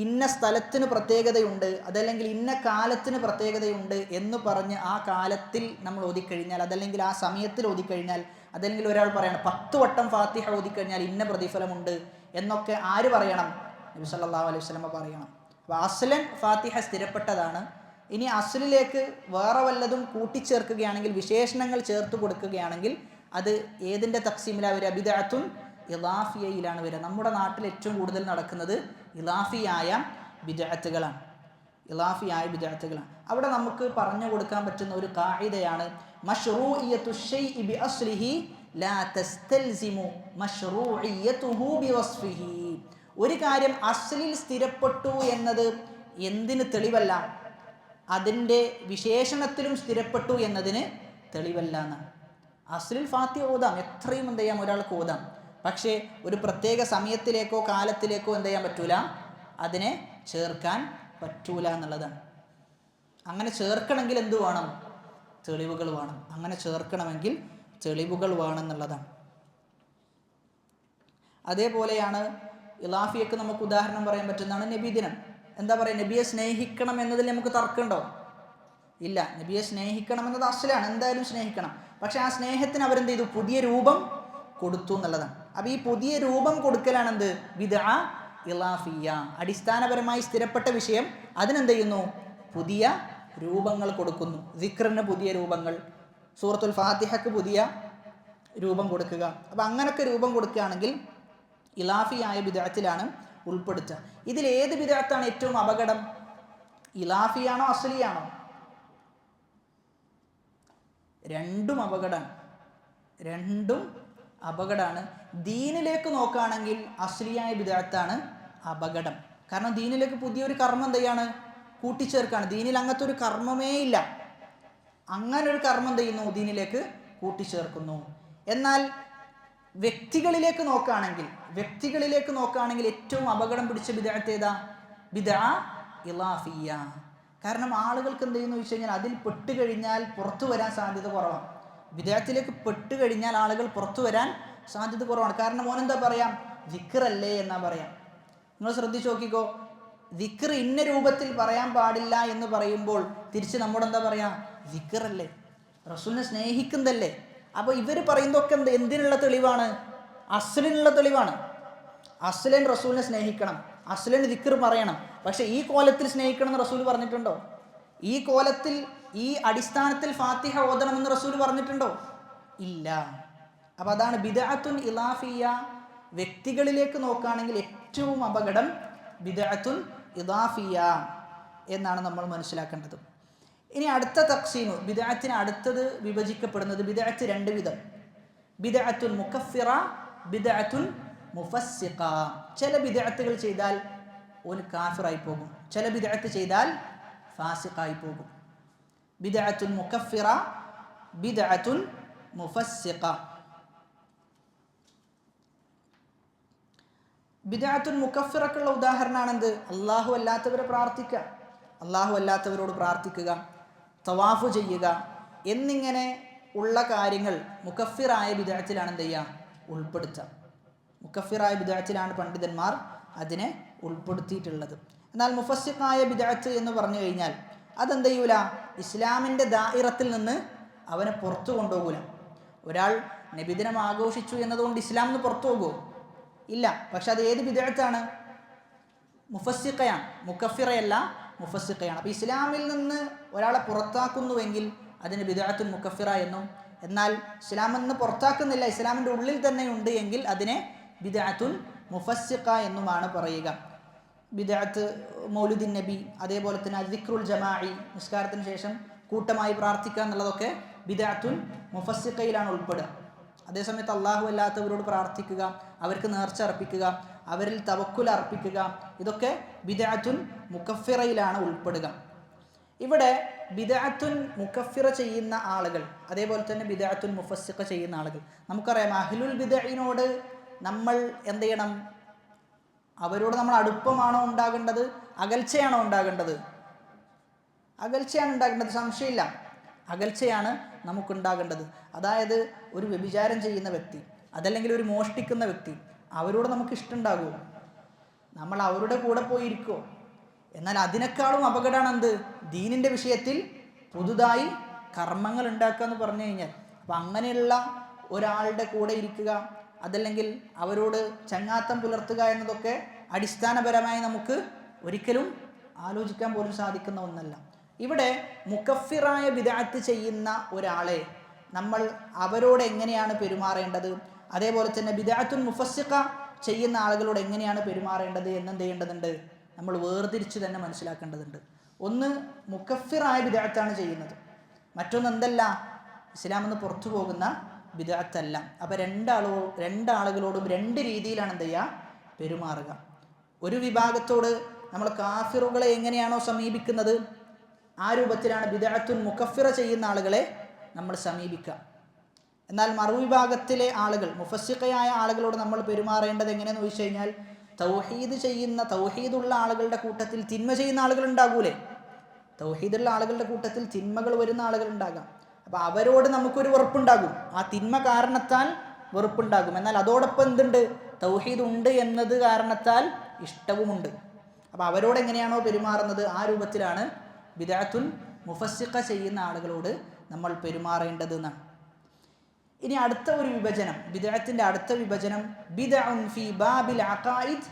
ഇന്ന സ്ഥലത്തിന് പ്രത്യേകതയുണ്ട്, അതല്ലെങ്കിൽ ഇന്ന കാലത്തിന് പ്രത്യേകതയുണ്ട് എന്ന് പറഞ്ഞ് ആ കാലത്തിൽ നമ്മൾ ഓതിക്കഴിഞ്ഞാൽ, അതല്ലെങ്കിൽ ആ സമയത്തിൽ ഓതിക്കഴിഞ്ഞാൽ, അതല്ലെങ്കിൽ ഒരാൾ പറയണം 10 വട്ടം ഫാത്തിഹ ഓതിക്കഴിഞ്ഞാൽ ഇന്ന പ്രതിഫലമുണ്ട് എന്നൊക്കെ ആര് പറയണം? നബി സല്ലല്ലാഹു അലൈഹി വസല്ലം പറയണം. അപ്പോൾ അസ്ലൻ ഫാത്തിഹ സ്ഥിരപ്പെട്ടതാണ്. ഇനി അസ്ലിലേക്ക് വേറെ വല്ലതും കൂട്ടിച്ചേർക്കുകയാണെങ്കിൽ, വിശേഷണങ്ങൾ ചേർത്ത് കൊടുക്കുകയാണെങ്കിൽ അത് ഏതിൻ്റെ തക്സീമിലാണ് വരിക? ബിദഅത്തുൻ ഇളാഫിയയിലാണ് വരിക. നമ്മുടെ നാട്ടിൽ ഏറ്റവും കൂടുതൽ നടക്കുന്നത് ഇളാഫിയായ ബിദഅത്തുകളാണ്. അവിടെ നമുക്ക് പറഞ്ഞു കൊടുക്കാൻ പറ്റുന്ന ഒരു ഖാഇദയാണ് മശ്റൂഇയ്യത്തു ശൈഇ ബിഅസ്ലിഹി ലാ തസ്തൽസിമു മശ്റൂഇയ്യതുഹു ബിവസ്ഫിഹി. ഒരു കാര്യം അസ്ലിൽ സ്ഥിരപ്പെട്ടു എന്നത് എന്തിന് തെളിവല്ല? അതിൻ്റെ വിശേഷണത്തിലും സ്ഥിരപ്പെട്ടു എന്നതിന് തെളിവല്ല എന്നാണ്. അസ്ലിൽ ഫാത്തിഹ ഓതാം, എത്രയും എന്ത് ചെയ്യാം? ഒരാൾക്ക് ഓതാം. പക്ഷേ ഒരു പ്രത്യേക സമയത്തിലേക്കോ കാലത്തിലേക്കോ എന്ത് ചെയ്യാൻ പറ്റൂല? അതിനെ ചേർക്കാൻ പറ്റൂല എന്നുള്ളതാണ്. അങ്ങനെ ചേർക്കണമെങ്കിൽ എന്ത് വേണം? തെളിവുകൾ വേണം. അങ്ങനെ ചേർക്കണമെങ്കിൽ തെളിവുകൾ വേണമെന്നുള്ളതാണ്. അതേപോലെയാണ് ഇളാഫിയക്ക് നമുക്ക് ഉദാഹരണം പറയാൻ പറ്റുന്നതാണ് നബിദിനം. എന്താ പറയുക? നബിയെ സ്നേഹിക്കണം എന്നതിൽ നമുക്ക് തർക്കമുണ്ടോ? ഇല്ല. നബിയെ സ്നേഹിക്കണം എന്നത് അസ്ലാണ്, എന്തായാലും സ്നേഹിക്കണം. പക്ഷെ ആ സ്നേഹത്തിന് അവരെന്ത് ചെയ്തു? പുതിയ രൂപം കൊടുത്തു എന്നുള്ളതാണ്. അപ്പോൾ ഈ പുതിയ രൂപം കൊടുക്കലാണ് എന്ത്? ബിദ്അ ഇളാഫിയ. അടിസ്ഥാനപരമായി സ്ഥിരപ്പെട്ട വിഷയം അതിനെന്ത് ചെയ്യുന്നു? പുതിയ രൂപങ്ങൾ കൊടുക്കുന്നു. ദിക്റിന് പുതിയ രൂപങ്ങൾ, സൂറത്തുൽ ഫാത്തിഹക്ക് പുതിയ രൂപം കൊടുക്കുക. അപ്പോൾ അങ്ങനൊക്കെ രൂപം കൊടുക്കുകയാണെങ്കിൽ ഇളാഫിയായ ബിദ്അത്തിലാണ് ഉൾപ്പെടുത്തുക. ഇതിൽ ഏത് ബിദ്അത്താണ് ഏറ്റവും അപകടം? ഇളാഫിയാണോ അസ്ലിയാണോ? രണ്ടും അപകടമാണ്. ദീനിലേക്ക് നോക്കുകയാണെങ്കിൽ അസ്ലിയായ ബിദ്അത്താണ് അപകടം. കാരണം ദീനിലേക്ക് പുതിയൊരു കർമ്മം എന്തെയാണ്? കൂട്ടിച്ചേർക്കാണ്. ദീനിൽ അങ്ങനത്തെ ഒരു കർമ്മമേ ഇല്ല. അങ്ങനെ ഒരു കർമ്മം എന്ത് ചെയ്യുന്നു? ദീനിലേക്ക് കൂട്ടിച്ചേർക്കുന്നു. എന്നാൽ വ്യക്തികളിലേക്ക് നോക്കുകയാണെങ്കിൽ ഏറ്റവും അപകടം പിടിച്ച ബിദ്അത്ത് ഏതാ? ബിദ്അ ഇളാഫിയ്യ. കാരണം ആളുകൾക്ക് എന്ത് ചെയ്യുന്നു വെച്ച് കഴിഞ്ഞാൽ അതിൽ പെട്ടുകഴിഞ്ഞാൽ പുറത്തു വരാൻ സാധ്യത കുറവാണ്. ബിദ്അത്തിലേക്ക് പെട്ടുകഴിഞ്ഞാൽ ആളുകൾ പുറത്തു വരാൻ സാധ്യത കുറവാണ്. കാരണം ഓനെന്താ പറയാം? ദിക്റല്ലേ എന്നാ പറയാം. നിങ്ങൾ ശ്രദ്ധിച്ചു നോക്കിക്കോ, ദിക്ർ ഇന്ന രൂപത്തിൽ പറയാൻ പാടില്ല എന്ന് പറയുമ്പോൾ തിരിച്ച് നമ്മുടെ എന്താ പറയാ? ദിക്റല്ലേ, റസൂലിനെ സ്നേഹിക്കുന്നതല്ലേ. അപ്പോൾ ഇവർ പറയുന്നതൊക്കെ എന്തിനുള്ള തെളിവാണ്? അസ്ലിനുള്ള തെളിവാണ്. അസ്ലൻ റസൂലിനെ സ്നേഹിക്കണം, അസ്ലൻ ദിക്ർ പറയണം. പക്ഷെ ഈ കോലത്തിൽ സ്നേഹിക്കണം എന്ന് റസൂൽ പറഞ്ഞിട്ടുണ്ടോ? ഈ കോലത്തിൽ ഈ അടിസ്ഥാനത്തിൽ ഫാത്തിഹ ഓതണമെന്ന് റസൂൽ പറഞ്ഞിട്ടുണ്ടോ? ഇല്ല. അപ്പം അതാണ് ബിദ്അത്തുൻ ഇളാഫിയ്യ. വ്യക്തികളിലേക്ക് നോക്കുകയാണെങ്കിൽ ഏറ്റവും അപകടം ബിദ്അത്തുൻ ഇളാഫിയ്യ എന്നാണ് നമ്മൾ മനസ്സിലാക്കേണ്ടത്. ഇനി അടുത്ത തഖ്സീമ്, ബിദ്അത്തിന് അടുത്തത് വിഭജിക്കപ്പെടുന്നത് ബിദ്അത്ത് രണ്ട് വിധം: ബിദ്അത്തുൻ മുകഫിറ, ബിദ്അത്തുൻ മുഫസ്സിഖ. ചില ബിദ്അത്തുകൾ ചെയ്താൽ ഒരു കാഫിറായി പോകും, ചില ബിദ്അത്ത് ചെയ്താൽ ഫാസിഖായി പോകും. ബിദ്അത്തുൻ മുകഫിറ, ബിദ്അത്തുൻ മുഫസ്സിഖ. ബിദ്അത്തുൻ മുകഫിറക്കുള്ള ഉദാഹരണമാണ് എന്ത്? അല്ലാഹു അല്ലാത്തവരോട് പ്രാർത്ഥിക്കുക, തവാഫ് ചെയ്യുക എന്നിങ്ങനെ ഉള്ള കാര്യങ്ങൾ മുകഫിറായ ബിദ്അത്തിലാണ് എന്ത് ചെയ്യുക? ഉൾപ്പെടുത്തുക. മുകഫിറായ ബിദ്അത്തിലാണ് പണ്ഡിതന്മാർ അതിനെ ഉൾപ്പെടുത്തിയിട്ടുള്ളത്. എന്നാൽ മുഫസ്സിഖായ ബിദ്അത്ത് എന്ന് പറഞ്ഞു കഴിഞ്ഞാൽ അതെന്ത് ചെയ്യൂല? ഇസ്ലാമിൻ്റെ ദായിറത്തിൽ നിന്ന് അവനെ പുറത്തു കൊണ്ടുപോകൂല. ഒരാൾ നബിദിനം ആഘോഷിച്ചു എന്നതുകൊണ്ട് ഇസ്ലാമിൽ നിന്ന് പുറത്തു പോകുമോ? ഇല്ല. പക്ഷെ അത് ഏത് ബിദ്അത്താണ്? മുഫസ്സിഖയാണ്, മുകഫിറയല്ല, മുഫസ്സിഖയാണ്. അപ്പോൾ ഇസ്ലാമിൽ നിന്ന് ഒരാളെ പുറത്താക്കുന്നുവെങ്കിൽ അതിന് ബിദ്അത്തുൻ മുകഫിറ എന്നും, എന്നാൽ ഇസ്ലാമിൽ നിന്ന് പുറത്താക്കുന്നില്ല, ഇസ്ലാമിൻ്റെ ഉള്ളിൽ തന്നെ ഉണ്ട് എങ്കിൽ അതിനെ ബിദ്അത്തുൻ മുഫസ്സിഖ എന്നുമാണ് പറയുക. ബിദ്അത്ത് മൗലിദിൻ നബി, അതേപോലെ തന്നെ ദിക്റുൽ ജമാഇ, നിസ്കാരത്തിന് ശേഷം കൂട്ടമായി പ്രാർത്ഥിക്കുക എന്നുള്ളതൊക്കെ ബിദ്അത്തുൻ മുഫസ്സിഖയിലാണ് ഉൾപ്പെടുക. അതേസമയത്ത് അല്ലാഹു അല്ലാത്തവരോട് പ്രാർത്ഥിക്കുക, അവർക്ക് നേർച്ച അർപ്പിക്കുക, അവരിൽ തവക്കുൽ അർപ്പിക്കുക, ഇതൊക്കെ ബിദ്അത്തുൻ മുകഫിറയിലാണ് ഉൾപ്പെടുക. ഇവിടെ ബിദ്അത്തുൻ മുകഫിറ ചെയ്യുന്ന ആളുകൾ, അതേപോലെ തന്നെ ബിദ്അത്തുൻ മുഫസ്സിഖ ചെയ്യുന്ന ആളുകൾ, നമുക്കറിയാം അഹ്ലുൽ ബിദ്അഇനോട് നമ്മൾ എന്ത് ചെയ്യണം? അവരോട് നമ്മൾ അടുപ്പമാണോ ഉണ്ടാകേണ്ടത്, അകൽച്ചയാണോ ഉണ്ടാകേണ്ടത്? അകൽച്ചയാണ് ഉണ്ടാകേണ്ടത്, സംശയമില്ല. അകൽച്ചയാണ് നമുക്കുണ്ടാകേണ്ടത്. അതായത് ഒരു വ്യഭിചാരം ചെയ്യുന്ന വ്യക്തി, അതല്ലെങ്കിൽ ഒരു മോഷ്ടിക്കുന്ന വ്യക്തി, അവരോട് നമുക്ക് ഇഷ്ടമുണ്ടാകുമോ? നമ്മൾ അവരുടെ കൂടെ പോയിരിക്കുമോ? എന്നാൽ അതിനേക്കാളും അപകടമാണ് എന്ത്? ദീനിൻ്റെ വിഷയത്തിൽ പുതുതായി കർമ്മങ്ങൾ ഉണ്ടാക്കുക എന്ന് പറഞ്ഞു കഴിഞ്ഞാൽ. അപ്പം അങ്ങനെയുള്ള ഒരാളുടെ കൂടെ ഇരിക്കുക, അതല്ലെങ്കിൽ അവരോട് ചങ്ങാത്തം പുലർത്തുക എന്നതൊക്കെ അടിസ്ഥാനപരമായി നമുക്ക് ഒരിക്കലും ആലോചിക്കാൻ പോലും സാധിക്കുന്ന ഒന്നല്ല. ഇവിടെ മുകഫിറായ ബിദ്അത്ത് ചെയ്യുന്ന ഒരാളെ നമ്മൾ അവരോട് എങ്ങനെയാണ് പെരുമാറേണ്ടത്, അതേപോലെ തന്നെ ബിദ്അത്തുൻ മുഫസ്സിഖ ചെയ്യുന്ന ആളുകളോട് എങ്ങനെയാണ് പെരുമാറേണ്ടത് എന്നെന്ത് ചെയ്യേണ്ടതുണ്ട്? നമ്മൾ വേർതിരിച്ച് തന്നെ മനസ്സിലാക്കേണ്ടതുണ്ട്. ഒന്ന് മുകഫിറായ ബിദ്അത്താണ് ചെയ്യുന്നത്, മറ്റൊന്ന് എന്തല്ല? ഇസ്ലാമിൽ നിന്ന് പുറത്തു പോകുന്ന ബിദ്അത്തല്ല. അപ്പോൾ രണ്ടാളുകളോടും രണ്ട് രീതിയിലാണ് എന്ത് ചെയ്യുക? പെരുമാറുക. ഒരു വിഭാഗത്തോട് നമ്മൾ കാഫിറുകളെ എങ്ങനെയാണോ സമീപിക്കുന്നത്, ആ രൂപത്തിലാണ് ബിദ്അത്തുൻ മുകഫിറ ചെയ്യുന്ന ആളുകളെ നമ്മൾ സമീപിക്കുക. എന്നാൽ മറുവിഭാഗത്തിലെ ആളുകൾ, മുഫസ്സിഖയായ ആളുകളോട് നമ്മൾ പെരുമാറേണ്ടത് എങ്ങനെയെന്ന് ചോദിച്ചു കഴിഞ്ഞാൽ, തൗഹീദുള്ള ആളുകളുടെ കൂട്ടത്തിൽ തിന്മ ചെയ്യുന്ന ആളുകൾ ഉണ്ടാകൂലേ? തൗഹീദുള്ള ആളുകളുടെ കൂട്ടത്തിൽ തിന്മകൾ വരുന്ന ആളുകൾ ഉണ്ടാകാം. അപ്പോൾ അവരോട് നമുക്കൊരു വെറുപ്പുണ്ടാകും, ആ തിന്മ കാരണത്താൽ വെറുപ്പുണ്ടാകും. എന്നാൽ അതോടൊപ്പം എന്തുണ്ട്? തൗഹീദ് ഉണ്ട് എന്നത് കാരണത്താൽ ഇഷ്ടവുമുണ്ട്. അപ്പോൾ അവരോട് എങ്ങനെയാണോ പെരുമാറുന്നത്, ആ രൂപത്തിലാണ് ബിദ്അത്തുൻ മുഫസ്സിഖ ചെയ്യുന്ന ആളുകളോട് നമ്മൾ പെരുമാറേണ്ടത് എന്നാണ്. ഇനി അടുത്ത ഒരു വിഭജനം, ബിദ്അത്തിന്റെ അടുത്ത വിഭജനം, ബിദ്അഉൻ ഫീ ബാബിൽ അഖായിദ്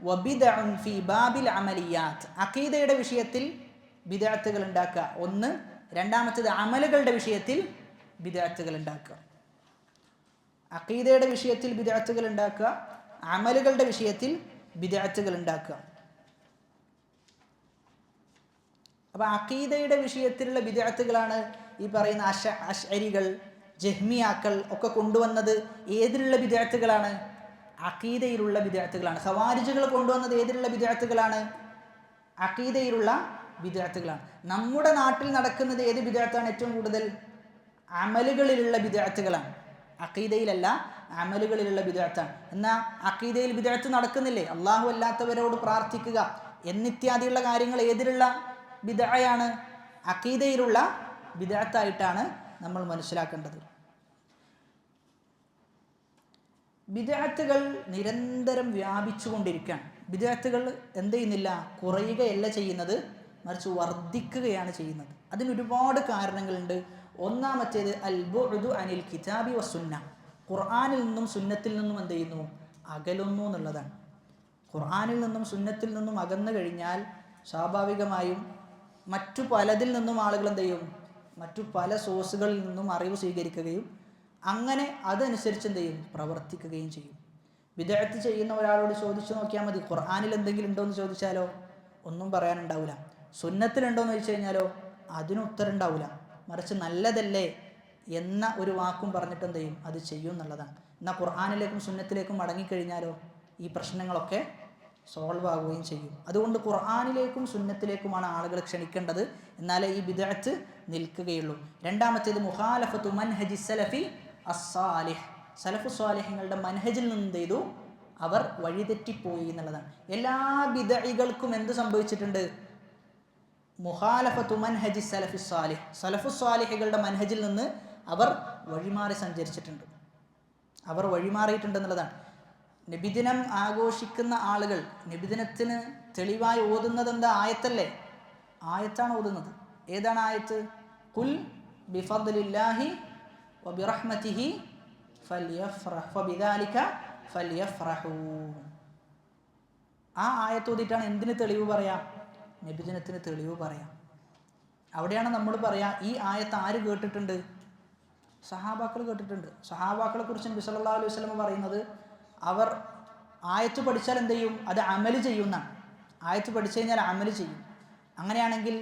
വ ബിദ്അഉൻ ഫീ ബാബിൽ അമലിയാത്ത്. അഖീദയുടെ വിഷയത്തിൽ ബിദ്അത്തുകൾ ഉണ്ടാക്കുക ഒന്ന്, രണ്ടാമത്തേത് അമലുകളുടെ വിഷയത്തിൽ ബിദ്അത്തുകൾ ഉണ്ടാക്കുക. അഖീദയുടെ വിഷയത്തിൽ ബിദ്അത്തുകൾ ഉണ്ടാക്കുക, അമലുകളുടെ വിഷയത്തിൽ ബിദ്അത്തുകൾ ഉണ്ടാക്കുക. അപ്പോൾ അഖീദയുടെ വിഷയത്തിലുള്ള ബിദ്അത്തുകളാണ് ഈ പറയുന്ന അശ്അരികൾ, ജഹ്മിയാക്കൾ ഒക്കെ കൊണ്ടുവന്നത്. ഏതിലുള്ള ബിദ്അത്തുകളാണ്? അഖീദയിലുള്ള ബിദ്അത്തുകളാണ്. ഖവാരിജുകൾ കൊണ്ടുവന്നത് ഏതിലുള്ള ബിദ്അത്തുകളാണ്? അഖീദയിലുള്ള ബിദ്അത്തുകളാണ്. നമ്മുടെ നാട്ടിൽ നടക്കുന്നത് ഏത് ബിദ്അത്താണ് ഏറ്റവും കൂടുതൽ? അമലുകളിലുള്ള ബിദ്അത്തുകളാണ്. അഖീദയിലല്ല, അമലുകളിലുള്ള ബിദ്അത്താണ്. എന്നാൽ അഖീദയിൽ ബിദ്അത്ത് നടക്കുന്നില്ലേ? അള്ളാഹു അല്ലാത്തവരോട് പ്രാർത്ഥിക്കുക എന്നിത്യാദിയുള്ള കാര്യങ്ങൾ ഏതിലുള്ള ബിദ്അയാണ്? അഖീദയിലുള്ള ബിദ്അത്തായിട്ടാണ് നമ്മൾ മനസ്സിലാക്കേണ്ടത്. ബിദ്അത്തുകൾ നിരന്തരം വ്യാപിച്ചു കൊണ്ടിരിക്കുകയാണ്. ബിദ്അത്തുകൾ എന്ത് ചെയ്യുന്നില്ല, കുറയുകയല്ല ചെയ്യുന്നത്, മറിച്ച് വർദ്ധിക്കുകയാണ് ചെയ്യുന്നത്. അതിനൊരുപാട് കാരണങ്ങളുണ്ട്. ഒന്നാമത്തേത് അൽ ബുഅ്ദു അനിൽ കിതാബി വസുന്ന, ഖുർആനിൽ നിന്നും സുന്നത്തിൽ നിന്നും എന്ത് ചെയ്യുന്നു, അകലുന്നു എന്നുള്ളതാണ്. ഖുർആനിൽ നിന്നും സുന്നത്തിൽ നിന്നും അകന്നു കഴിഞ്ഞാൽ സ്വാഭാവികമായും മറ്റു പലതിൽ നിന്നും ആളുകൾ എന്ത് ചെയ്യും, മറ്റു പല സോഴ്സുകളിൽ നിന്നും അറിവ് സ്വീകരിക്കുകയും അങ്ങനെ അതനുസരിച്ച് എന്ത് ചെയ്യും, പ്രവർത്തിക്കുകയും ചെയ്യും. ബിദ്അത്ത് ചെയ്യുന്ന ഒരാളോട് ചോദിച്ചു നോക്കിയാൽ മതി, ഖുർആനിൽ എന്തെങ്കിലും ഉണ്ടോ എന്ന് ചോദിച്ചാലോ ഒന്നും പറയാനുണ്ടാവില്ല. സുന്നത്തിലുണ്ടോ എന്ന് ചോദിച്ചു കഴിഞ്ഞാലോ അതിന് ഉത്തരം ഉണ്ടാവില്ല. മറിച്ച് നല്ലതല്ലേ എന്ന ഒരു വാക്കും പറഞ്ഞിട്ട് എന്ത് ചെയ്യും, അത് ചെയ്യും എന്നുള്ളതാണ്. എന്നാൽ ഖുർആനിലേക്കും സുന്നത്തിലേക്കും മടങ്ങിക്കഴിഞ്ഞാലോ ഈ പ്രശ്നങ്ങളൊക്കെ സോൾവ് ആവുകയും ചെയ്യും. അതുകൊണ്ട് ഖുർആനിലേക്കും സുന്നത്തിലേക്കുമാണ് ആളുകൾ ക്ഷണിക്കേണ്ടത്, എന്നാലേ ഈ ബിദ്അത്ത് നിൽക്കുകയുള്ളൂ. രണ്ടാമത്തേത് മുഖാലഫത്തു മൻഹജി സലഫി അസ്സാലിഹ്, സലഫു സ്വാലിഹ്ങ്ങളുടെ മൻഹജിൽ നിന്ന് എന്ത് ചെയ്തു, അവർ വഴിതെറ്റിപ്പോയി എന്നുള്ളതാണ്. എല്ലാ ബിദ്അഇകൾക്കും എന്ത് സംഭവിച്ചിട്ടുണ്ട്? മുഖാലഫത്തു മൻഹജി സലഫി സ്വാലിഹ്, സലഫു സ്വാലിഹുകളുടെ മൻഹജിൽ നിന്ന് അവർ വഴിമാറി സഞ്ചരിച്ചിട്ടുണ്ട്, അവർ വഴിമാറിയിട്ടുണ്ട് എന്നുള്ളതാണ്. നബിദിനം ആഘോഷിക്കുന്ന ആളുകൾ നബിദിനത്തിന് തെളിവായി ഓതുന്നത് എന്താ? ആയത്തല്ലേ? ആയത്താണ് ഓതുന്നത്. ഏതാണ് ആയത്ത്? ഖുൽ ബിഫദ്ലില്ലാഹി വബിറഹ്മതിഹി ഫൽയഫ്റഹ് ഫബിദാലിക ഫൽയഫ്റഹൂ. ആ ആയത്ത് ഓതിയിട്ടാണ് എന്തിന് തെളിവ് പറയാം? നബിദിനത്തിന് തെളിവ് പറയാം. അവിടെയാണ് നമ്മൾ പറയാ ഈ ആയത്ത് ആര് കേട്ടിട്ടുണ്ട്? സഹാബാക്കൾ കേട്ടിട്ടുണ്ട്. സഹാബാക്കളെ കുറിച്ച് നബി സല്ലല്ലാഹു അലൈഹി വസല്ലം പറയുന്നത്, അവർ ആയത്ത് പഠിച്ചാൽ എന്ത് ചെയ്യും, അത് അമല് ചെയ്യുന്നതാണ്. ആയത്ത് പഠിച്ചു കഴിഞ്ഞാൽ അമല് ചെയ്യും. അങ്ങനെയാണെങ്കിൽ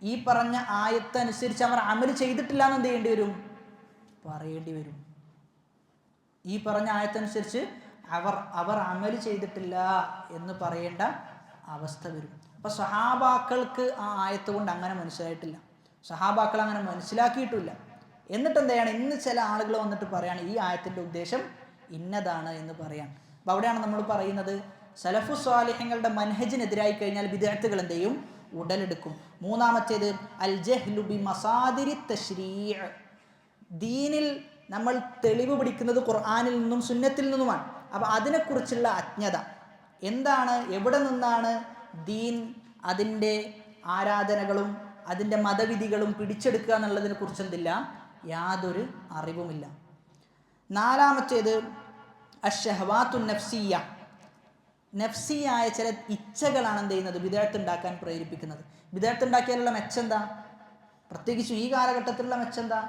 ഈ പറഞ്ഞ ആയത്ത് അനുസരിച്ച് അവർ അമല് ചെയ്തിട്ടില്ല എന്ന് എന്ത് ചെയ്യേണ്ടി വരും, പറയേണ്ടി വരും. ഈ പറഞ്ഞ ആയത്തനുസരിച്ച് അവർ അമല് ചെയ്തിട്ടില്ല എന്ന് പറയേണ്ട അവസ്ഥ വരും. അപ്പൊ സഹാബാക്കൾക്ക് ആ ആയത്ത് കൊണ്ട് അങ്ങനെ മനസ്സിലായിട്ടില്ല, സഹാബാക്കൾ അങ്ങനെ മനസ്സിലാക്കിയിട്ടില്ല. എന്നിട്ട് എന്താണ് ഇന്ന് ചില ആളുകൾ വന്നിട്ട് പറയാണ് ഈ ആയത്തിൻ്റെ ഉദ്ദേശം ഇന്നതാണ് എന്ന് പറയാൻ. അപ്പോൾ അവിടെയാണ് നമ്മൾ പറയുന്നത് സലഫു സ്വാലിഹ്ങ്ങളുടെ മൻഹജിനെതിരായി കഴിഞ്ഞാൽ ബിദ്അത്തുകൾ എന്ത് ചെയ്യും, ഉടലെടുക്കും. മൂന്നാമത്തേത് അൽ ജഹ്ലു ബി മസാദിരി തശ്രീഅ്, ദീനിൽ നമ്മൾ തെളിവ് പിടിക്കുന്നത് ഖുർആനിൽ നിന്നും സുന്നത്തിൽ നിന്നുമാണ്. അപ്പോൾ അതിനെക്കുറിച്ചുള്ള അജ്ഞത എന്താണ്, എവിടെ നിന്നാണ് ദീൻ അതിൻ്റെ ആരാധനകളും അതിൻ്റെ മതവിധികളും പിടിച്ചെടുക്കുക എന്നുള്ളതിനെ കുറിച്ച് എന്തില്ല, യാതൊരു അറിവുമില്ല. നാലാമത്തേത് അശ്ശഹവാത്തു നഫ്സിയ്യ, നഫ്സിയായ ചില ഇച്ഛകളാണ് എന്ത് ചെയ്യുന്നത്, ബിദ്അത്ത് ഉണ്ടാക്കാൻ പ്രേരിപ്പിക്കുന്നത്. ബിദ്അത്ത് ഉണ്ടാക്കിയാലുള്ള മെച്ചെന്താ? പ്രത്യേകിച്ചും ഈ കാലഘട്ടത്തിലുള്ള മെച്ചെന്താ?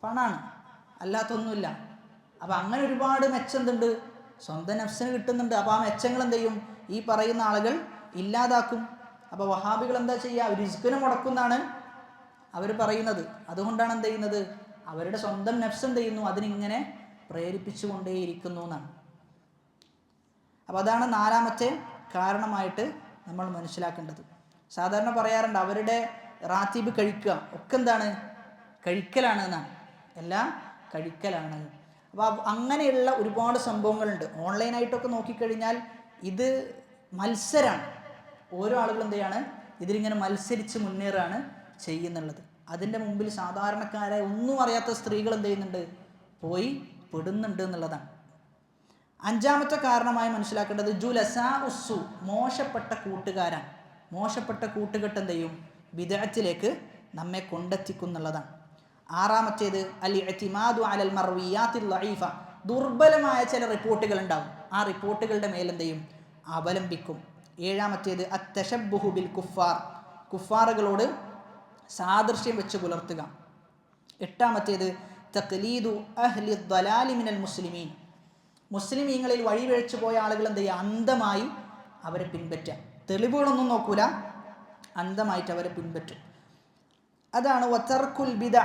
പണാണ്, അല്ലാത്തൊന്നുമില്ല. അപ്പം അങ്ങനെ ഒരുപാട് മെച്ചെന്തുണ്ട്, സ്വന്തം നഫ്സിന് കിട്ടുന്നുണ്ട്. അപ്പോൾ ആ മെച്ചങ്ങൾ എന്ത് ചെയ്യും, ഈ പറയുന്ന ആളുകൾ ഇല്ലാതാക്കും. അപ്പോൾ വഹാബികൾ എന്താ ചെയ്യുക, റിസ്കിനെ മുടക്കുന്നാണ് അവർ പറയുന്നത്. അതുകൊണ്ടാണ് എന്ത് ചെയ്യുന്നത്, അവരുടെ സ്വന്തം നഫ്സ് എന്ത് ചെയ്യുന്നു, അതിനിങ്ങനെ പ്രേരിപ്പിച്ചു കൊണ്ടേയിരിക്കുന്നു എന്നാണ്. അപ്പോൾ അതാണ് നാലാമത്തെ കാരണമായിട്ട് നമ്മൾ മനസ്സിലാക്കേണ്ടത്. സാധാരണ പറയാറുണ്ട് അവരുടെ റാത്തീബ് കഴിക്കുക ഒക്കെ എന്താണ്, കഴിക്കലാണ് എന്നാണ്, എല്ലാം കഴിക്കലാണ്. അപ്പോൾ അങ്ങനെയുള്ള ഒരുപാട് സംഭവങ്ങളുണ്ട്. ഓൺലൈനായിട്ടൊക്കെ നോക്കിക്കഴിഞ്ഞാൽ ഇത് മത്സരമാണ്. ഓരോ ആളുകളും എന്ത് ചെയ്യാണ്, ഇതിലിങ്ങനെ മത്സരിച്ച് മുന്നേറാണ് ചെയ്യുന്നുള്ളത്. അതിൻ്റെ മുമ്പിൽ സാധാരണക്കാരായ ഒന്നും അറിയാത്ത സ്ത്രീകൾ എന്ത് ചെയ്യുന്നുണ്ട്, പോയി പെടുന്നുണ്ട് എന്നുള്ളതാണ്. അഞ്ചാമത്തെ കാരണമായി മനസ്സിലാക്കേണ്ടത് ജുലസാ ഉസ്സു, മോശപ്പെട്ട കൂട്ടുകാരാണ്. മോശപ്പെട്ട കൂട്ടുകെട്ട് എന്ത് ചെയ്യും, ബിദ്അത്തിലേക്ക് നമ്മെ കൊണ്ടെത്തിക്കുന്നുള്ളതാണ്. ആറാമത്തേത് അൽ ഇഅ്തിമാദു അലൽ മർവിയാത്തിൽ ലഈഫ, ദുർബലമായ ചില റിപ്പോർട്ടുകൾ ഉണ്ടാവും, ആ റിപ്പോർട്ടുകളുടെ മേലെന്ത് ചെയ്യും, അവലംബിക്കും. ഏഴാമത്തേത് അത്തശബ്ബുഹു ബിൽ കുഫാർ, കുഫാറുകളോട് സാദൃശ്യം വെച്ച് പുലർത്തുക. എട്ടാമത്തേത് തഖ്ലീദു അഹ്ലി ദ്വലാലി മിനൽ മുസ്ലിമീൻ, മുസ്ലിമീങ്ങളിൽ വഴിവെച്ചു പോയ ആളുകൾ എന്ത് ചെയ്യുക, അന്ധമായി അവരെ പിൻപറ്റുക. തെളിവുകളൊന്നും നോക്കൂല, അന്ധമായിട്ട് അവരെ പിൻപറ്റും. അതാണ് വതർക്കുൽ ബിദഅ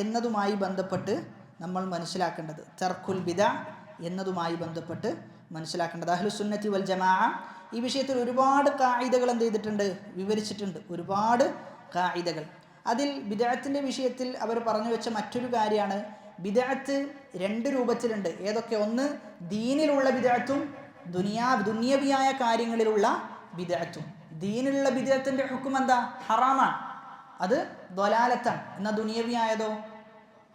എന്നതുമായി ബന്ധപ്പെട്ട് നമ്മൾ മനസ്സിലാക്കേണ്ടത്. തർക്കുൽ ബിദഅ എന്നതുമായി ബന്ധപ്പെട്ട് മനസ്സിലാക്കേണ്ടത്. അഹ്ലുസുന്നത്തി വൽ ജമാഅ ഈ വിഷയത്തിൽ ഒരുപാട് കായിദകൾ എന്ത് ചെയ്തിട്ടുണ്ട്, വിവരിച്ചിട്ടുണ്ട്, ഒരുപാട് കായിദകൾ. അതിൽ ബിദ്അത്തിന്റെ വിഷയത്തിൽ അവർ പറഞ്ഞു വെച്ച മറ്റൊരു കാര്യമാണ്, ബിദ്അത്ത് രണ്ട് രൂപത്തിലുണ്ട്. ഏതൊക്കെ? ഒന്ന് ദീനിലുള്ള ബിദ്അത്തും ദുനിയവിയായ കാര്യങ്ങളിലുള്ള ബിദ്അത്തും. ദീനിലുള്ള ബിദ്അത്തിന്റെ ഹുക്കം എന്താ? ഹറാമാണ്, അത് ദ്വലാലത്താണ്. എന്നാൽ ദുനിയവിയായതോ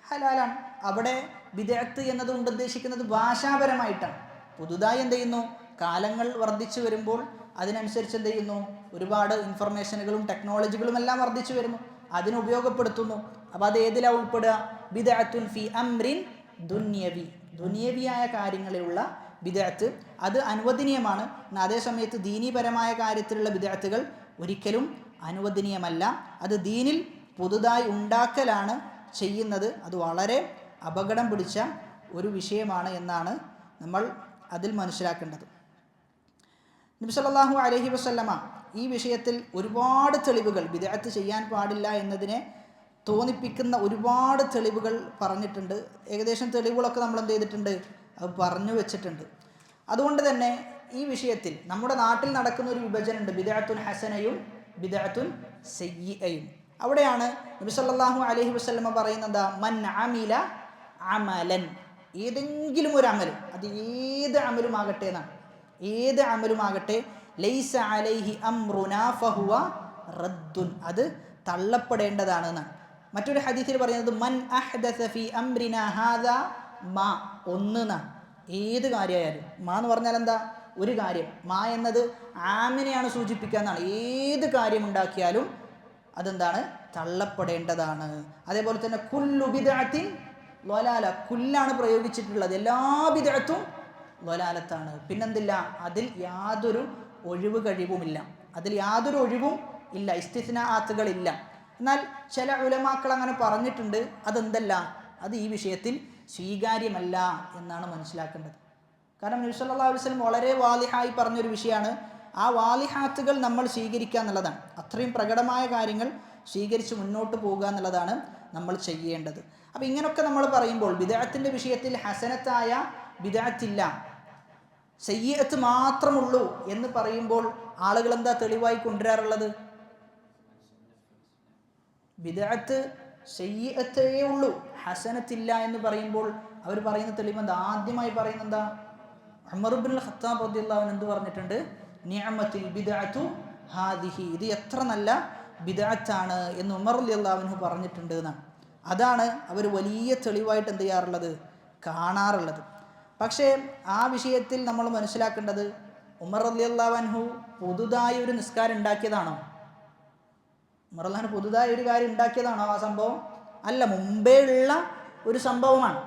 ഹലാലാണ്. അവിടെ ബിദ്അത്ത് എന്നതുകൊണ്ട് ഉദ്ദേശിക്കുന്നത് ഭാഷാപരമായിട്ടാണ്. പുതുതായി എന്ത് ചെയ്യുന്നു? കാലങ്ങൾ വർദ്ധിച്ചു വരുമ്പോൾ അതിനനുസരിച്ച് എന്ത് ചെയ്യുന്നു? ഒരുപാട് ഇൻഫർമേഷനുകളും ടെക്നോളജികളും എല്ലാം വർദ്ധിച്ചു വരുന്നു, അതിന് ഉപയോഗപ്പെടുത്തുന്നു. അപ്പോൾ അത് ഏതിലാണ് ഉൾപ്പെടുക? ബിദ്അത്തുൻ ഫി അംറിൻ ദുന്യവി, ദുനിയവിയായ കാര്യങ്ങളിലുള്ള ബിദ്അത്ത് അത് അനുവദനീയമാണ്. എന്നാൽ അതേ സമയത്ത് ദീനീപരമായ കാര്യത്തിലുള്ള ബിദ്അത്തുകൾ ഒരിക്കലും അനുവദനീയമല്ല. അത് ദീനിൽ പുതുതായി ഉണ്ടാക്കലാണ് ചെയ്യുന്നത്. അത് വളരെ അപകടം പിടിച്ച ഒരു വിഷയമാണ് എന്നാണ് നമ്മൾ അതിൽ മനസ്സിലാക്കേണ്ടത്. നബി സല്ലല്ലാഹു അലൈഹി വസല്ലമ ഈ വിഷയത്തിൽ ഒരുപാട് തെളിവുകൾ, ബിദ്അത്ത് ചെയ്യാൻ പാടില്ല എന്നതിനെ തോന്നിപ്പിക്കുന്ന ഒരുപാട് തെളിവുകൾ പറഞ്ഞിട്ടുണ്ട്. ഏകദേശം തെളിവുകളൊക്കെ നമ്മൾ എന്ത് ചെയ്തിട്ടുണ്ട്? അത് പറഞ്ഞു വെച്ചിട്ടുണ്ട്. അതുകൊണ്ട് തന്നെ ഈ വിഷയത്തിൽ നമ്മുടെ നാട്ടിൽ നടക്കുന്ന ഒരു വിഭജനമുണ്ട്, ബിദ്അത്തുൻ ഹസനയും ബിദ്അത്തുൻ സയ്യിഅയും. അവിടെയാണ് നബി സല്ലല്ലാഹു അലൈഹി വസല്ലമ പറയുന്നത്, മൻ അമില അമലൻ, ഏതെങ്കിലും ഒരു അമൽ, അത് ഏത് അമലുമാകട്ടെ എന്നാണ്, ഏത് അമലുമാകട്ടെ, ലൈസ അലൈഹി അംറുനാ ഫഹുവ റദ്ദുൻ, അത് തള്ളപ്പെടേണ്ടതാണ് എന്നാണ്. മറ്റൊരു ഹദീസിൽ പറയുന്നത്, മൻ അഹ്ദസ ഫീ അംരിനാ ഹാദാ മാ, ഒന്ന് എന്നാണ്. ഏത് കാര്യമായാലും, മാ എന്ന് പറഞ്ഞാൽ എന്താ? ഒരു കാര്യം. മാ എന്നത് ആമിനെയാണ് സൂചിപ്പിക്കുക എന്നാണ്. ഏത് കാര്യം ഉണ്ടാക്കിയാലും അതെന്താണ്? തള്ളപ്പെടേണ്ടതാണ്. അതേപോലെ തന്നെ കുല്ലു ബിദ്അത്തിൻ ളലാല, കുല്ലാണ് പ്രയോഗിച്ചിട്ടുള്ളത്, എല്ലാ ബിദ്അത്തും ളലാലത്താണ്. പിന്നെന്തില്ല? അതിൽ യാതൊരു ഒഴിവ് കഴിവുമില്ല, അതിൽ യാതൊരു ഒഴിവും ഇല്ല, ഇസ്തിസ്നാഅത്തുകളില്ല. എന്നാൽ ചില ഉലമാക്കൾ അങ്ങനെ പറഞ്ഞിട്ടുണ്ട്, അതെന്തല്ല, അത് ഈ വിഷയത്തിൽ സ്വീകാര്യമല്ല എന്നാണ് മനസ്സിലാക്കേണ്ടത്. കാരണം നബി സല്ലല്ലാഹു അലൈഹി വസല്ലം വളരെ വാലിഹായി പറഞ്ഞൊരു വിഷയമാണ്, ആ വാലിഹാത്തുകൾ നമ്മൾ സ്വീകരിക്കുക എന്നുള്ളതാണ്. അത്രയും പ്രകടമായ കാര്യങ്ങൾ സ്വീകരിച്ച് മുന്നോട്ട് പോകുക എന്നുള്ളതാണ് നമ്മൾ ചെയ്യേണ്ടത്. അപ്പം ഇങ്ങനെയൊക്കെ നമ്മൾ പറയുമ്പോൾ ബിദ്അത്തിന്റെ വിഷയത്തിൽ ഹസനത്തായ ബിദ്അത്തില്ല, സയ്യിഅത്ത് മാത്രമുള്ളൂ എന്ന് പറയുമ്പോൾ ആളുകൾ എന്താ തെളിവായി കൊണ്ടുവരാറുള്ളത്? ബിദ്അത്ത് സയ്യിഅത്തേ ഉള്ളൂ, ഹസനത്തില്ല എന്ന് പറയുമ്പോൾ അവർ പറയുന്ന തെളിവ് എന്താ? ആദ്യമായി പറയുന്നത് എന്താ? ഉമർ ഇബ്നുൽ ഖത്താബ് റളിയല്ലാഹു അൻഹു എന്ത് പറഞ്ഞിട്ടുണ്ട്? നിഅമത്തുൽ ബിദ്അതു ഹാദിഹി, ഇത് എത്ര നല്ല ബിദ്അത്താണ് എന്ന് ഉമർ റളിയല്ലാഹു അൻഹു പറഞ്ഞിട്ടുണ്ട് എന്നാണ്. അതാണ് അവർ വലിയ തെളിവായിട്ട് എന്ത് ചെയ്യാറുള്ളത്? കാണാറുള്ളത്. പക്ഷേ ആ വിഷയത്തിൽ നമ്മൾ മനസ്സിലാക്കേണ്ടത്, ഉമർ റളിയല്ലാഹു അൻഹു പുതുതായി ഒരു നിസ്കാരം ഉണ്ടാക്കിയതാണോ? ഉമർ റളിയല്ലാഹു അൻഹു പുതുതായി ഒരു കാര്യം ഉണ്ടാക്കിയതാണോ ആ സംഭവം? അല്ല, മുമ്പേ ഉള്ള ഒരു സംഭവമാണ്,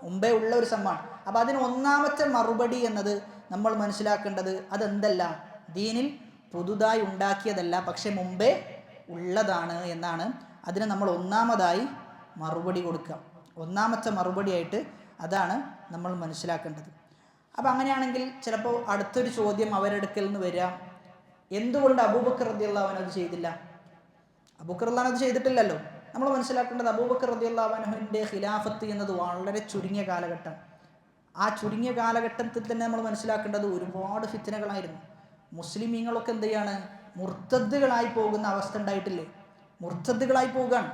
മുമ്പേ ഉള്ള ഒരു സംഭവമാണ്. അപ്പം അതിന് ഒന്നാമത്തെ മറുപടി എന്നത് നമ്മൾ മനസ്സിലാക്കേണ്ടത്, അതെന്തല്ല, ദീനിൽ പുതുതായി ഉണ്ടാക്കിയതല്ല, പക്ഷെ മുമ്പേ ഉള്ളതാണ് എന്നാണ്. അതിന് നമ്മൾ ഒന്നാമതായി മറുപടി കൊടുക്കുക, ഒന്നാമത്തെ മറുപടിയായിട്ട് അതാണ് നമ്മൾ മനസ്സിലാക്കേണ്ടത്. അപ്പം അങ്ങനെയാണെങ്കിൽ ചിലപ്പോൾ അടുത്തൊരു ചോദ്യം അവരെടുക്കൽ നിന്ന് വരിക, എന്തുകൊണ്ട് അബൂബക്കർ റളിയല്ലാഹു അൻഹു അത് ചെയ്തില്ല? അബൂബക്കർ റളിയല്ലാഹു അൻഹു അത് ചെയ്തിട്ടില്ലല്ലോ. നമ്മൾ മനസ്സിലാക്കേണ്ടത്, അബൂബക്കർ റളിയല്ലാഹു അൻഹുവിൻ്റെ ഖിലാഫത്ത് എന്നത് വളരെ ചുരുങ്ങിയ കാലഘട്ടം. ആ ചുരുങ്ങിയ കാലഘട്ടത്തിൽ തന്നെ നമ്മൾ മനസ്സിലാക്കേണ്ടത് ഒരുപാട് ഫിത്നകളായിരുന്നു. മുസ്ലിമീങ്ങളൊക്കെ എന്ത് ചെയ്യാണ്? മുർത്തദ്ദുകളായി പോകുന്ന അവസ്ഥ ഉണ്ടായിട്ടില്ലേ? മുർത്തദ്ദുകളായി പോവുകയാണ്.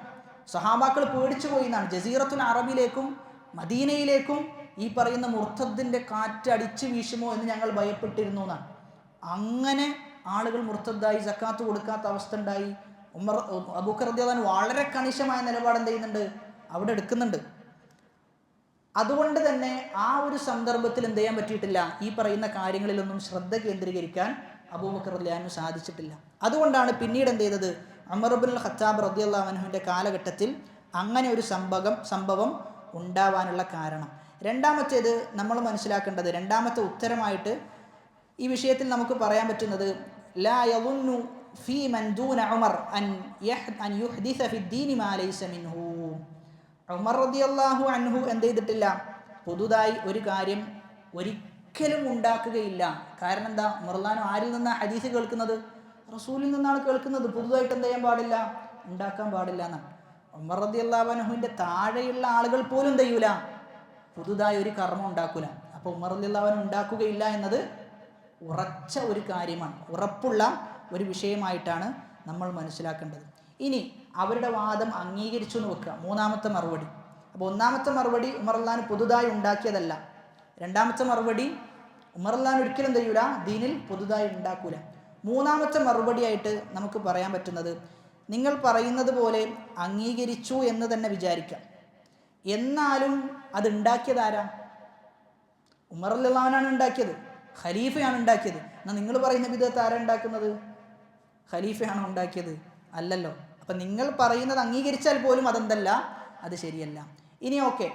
സഹാബാക്കൾ പേടിച്ചു പോയി എന്നാണ്. ജസീറത്തുൽ അറബിലേക്കും മദീനയിലേക്കും ഈ പറയുന്ന മുർത്തദ്ദിൻ്റെ കാറ്റ് അടിച്ചു വീശുമോ എന്ന് ഞങ്ങൾ ഭയപ്പെട്ടിരുന്നു എന്നാണ്. അങ്ങനെ ആളുകൾ മുർത്തദ്ദായി, സക്കാത്ത് കൊടുക്കാത്ത അവസ്ഥ ഉണ്ടായി. അബൂബക്കർ റളിയല്ലാഹു അൻഹു വളരെ കണിശമായ നിലപാട് എന്ത് ചെയ്യുന്നുണ്ട്? അവിടെ എടുക്കുന്നുണ്ട്. അതുകൊണ്ട് തന്നെ ആ ഒരു സന്ദർഭത്തിൽ എന്ത് ചെയ്യാൻ പറ്റിയിട്ടില്ല? ഈ പറയുന്ന കാര്യങ്ങളിലൊന്നും ശ്രദ്ധ കേന്ദ്രീകരിക്കാൻ അബൂബക്കർ റളിയല്ലാഹു അൻഹു സാധിച്ചിട്ടില്ല. അതുകൊണ്ടാണ് പിന്നീട് എന്ത് ചെയ്തത്? ഉമർ ഇബ്നുൽ ഖത്താബ് റളിയല്ലാഹു അൻഹുവിൻ്റെ കാലഘട്ടത്തിൽ അങ്ങനെ ഒരു സംഭവം ഉണ്ടാവാനുള്ള കാരണം. രണ്ടാമത്തേത് നമ്മൾ മനസ്സിലാക്കേണ്ടത്, രണ്ടാമത്തെ ഉത്തരമായിട്ട് ഈ വിഷയത്തിൽ നമുക്ക് പറയാൻ പറ്റുന്നത്, ലാ യളുന്നു ഫീ മൻ ദൂന ഉമർ അൻ യുഹ്ദിസ ഫിദ്ദീനി മാ ലൈസ മിൻഹു. ഉമർ റളിയല്ലാഹു അൻഹു എന്ത് ചെയ്തിട്ടില്ല? പുതുതായി ഒരു കാര്യം ഒരിക്കലും ഉണ്ടാക്കുകയില്ല. കാരണം എന്താ? ഉമർ റളിയല്ലാഹു അൻഹു ആരിൽ നിന്നാണ് ഹദീസ് കേൾക്കുന്നത്? റസൂലിൽ നിന്നാണ് കേൾക്കുന്നത്. പുതുതായിട്ട് എന്ത് ചെയ്യാൻ പാടില്ല? ഉണ്ടാക്കാൻ പാടില്ല എന്നാണ്. ഉമർ റളിയല്ലാഹു അൻഹുവിൻ്റെ താഴെയുള്ള ആളുകൾ പോലും എന്ത് ചെയ്യൂല? പുതുതായി ഒരു കർമ്മം ഉണ്ടാക്കൂല. അപ്പോൾ ഉമർ റളിയല്ലാഹു അൻഹു ഉണ്ടാക്കുകയില്ല എന്നത് ഉറച്ച ഒരു കാര്യമാണ്, ഉറപ്പുള്ള ഒരു വിഷയമായിട്ടാണ് നമ്മൾ മനസ്സിലാക്കേണ്ടത്. ഇനി അവരുടെ വാദം അംഗീകരിച്ചു എന്ന് വെക്കുക, മൂന്നാമത്തെ മറുപടി. അപ്പോൾ ഒന്നാമത്തെ മറുപടി ഉമർ അള്ളാൻ പുതുതായി ഉണ്ടാക്കിയതല്ല. രണ്ടാമത്തെ മറുപടി ഉമർ അള്ളാൻ ഒരിക്കലും ചെയ്യൂല, ദീനിൽ പുതുതായി ഉണ്ടാക്കൂല. മൂന്നാമത്തെ മറുപടിയായിട്ട് നമുക്ക് പറയാൻ പറ്റുന്നത്, നിങ്ങൾ പറയുന്നത് പോലെ അംഗീകരിച്ചു എന്ന് തന്നെ വിചാരിക്കാം, എന്നാലും അത് ഉണ്ടാക്കിയതാരാ? ഉമർ അള്ളാനാണ് ഉണ്ടാക്കിയത്, ഖലീഫയാണ് ഉണ്ടാക്കിയത്. എന്നാൽ നിങ്ങൾ പറയുന്ന വിധത്ത് ആരാ ഉണ്ടാക്കുന്നത്? ഖലീഫയാണോ ഉണ്ടാക്കിയത്? അല്ലല്ലോ. അപ്പം നിങ്ങൾ പറയുന്നത് അംഗീകരിച്ചാൽ പോലും അതെന്തല്ല, അത് ശരിയല്ല. ഇനി ഓക്കെ,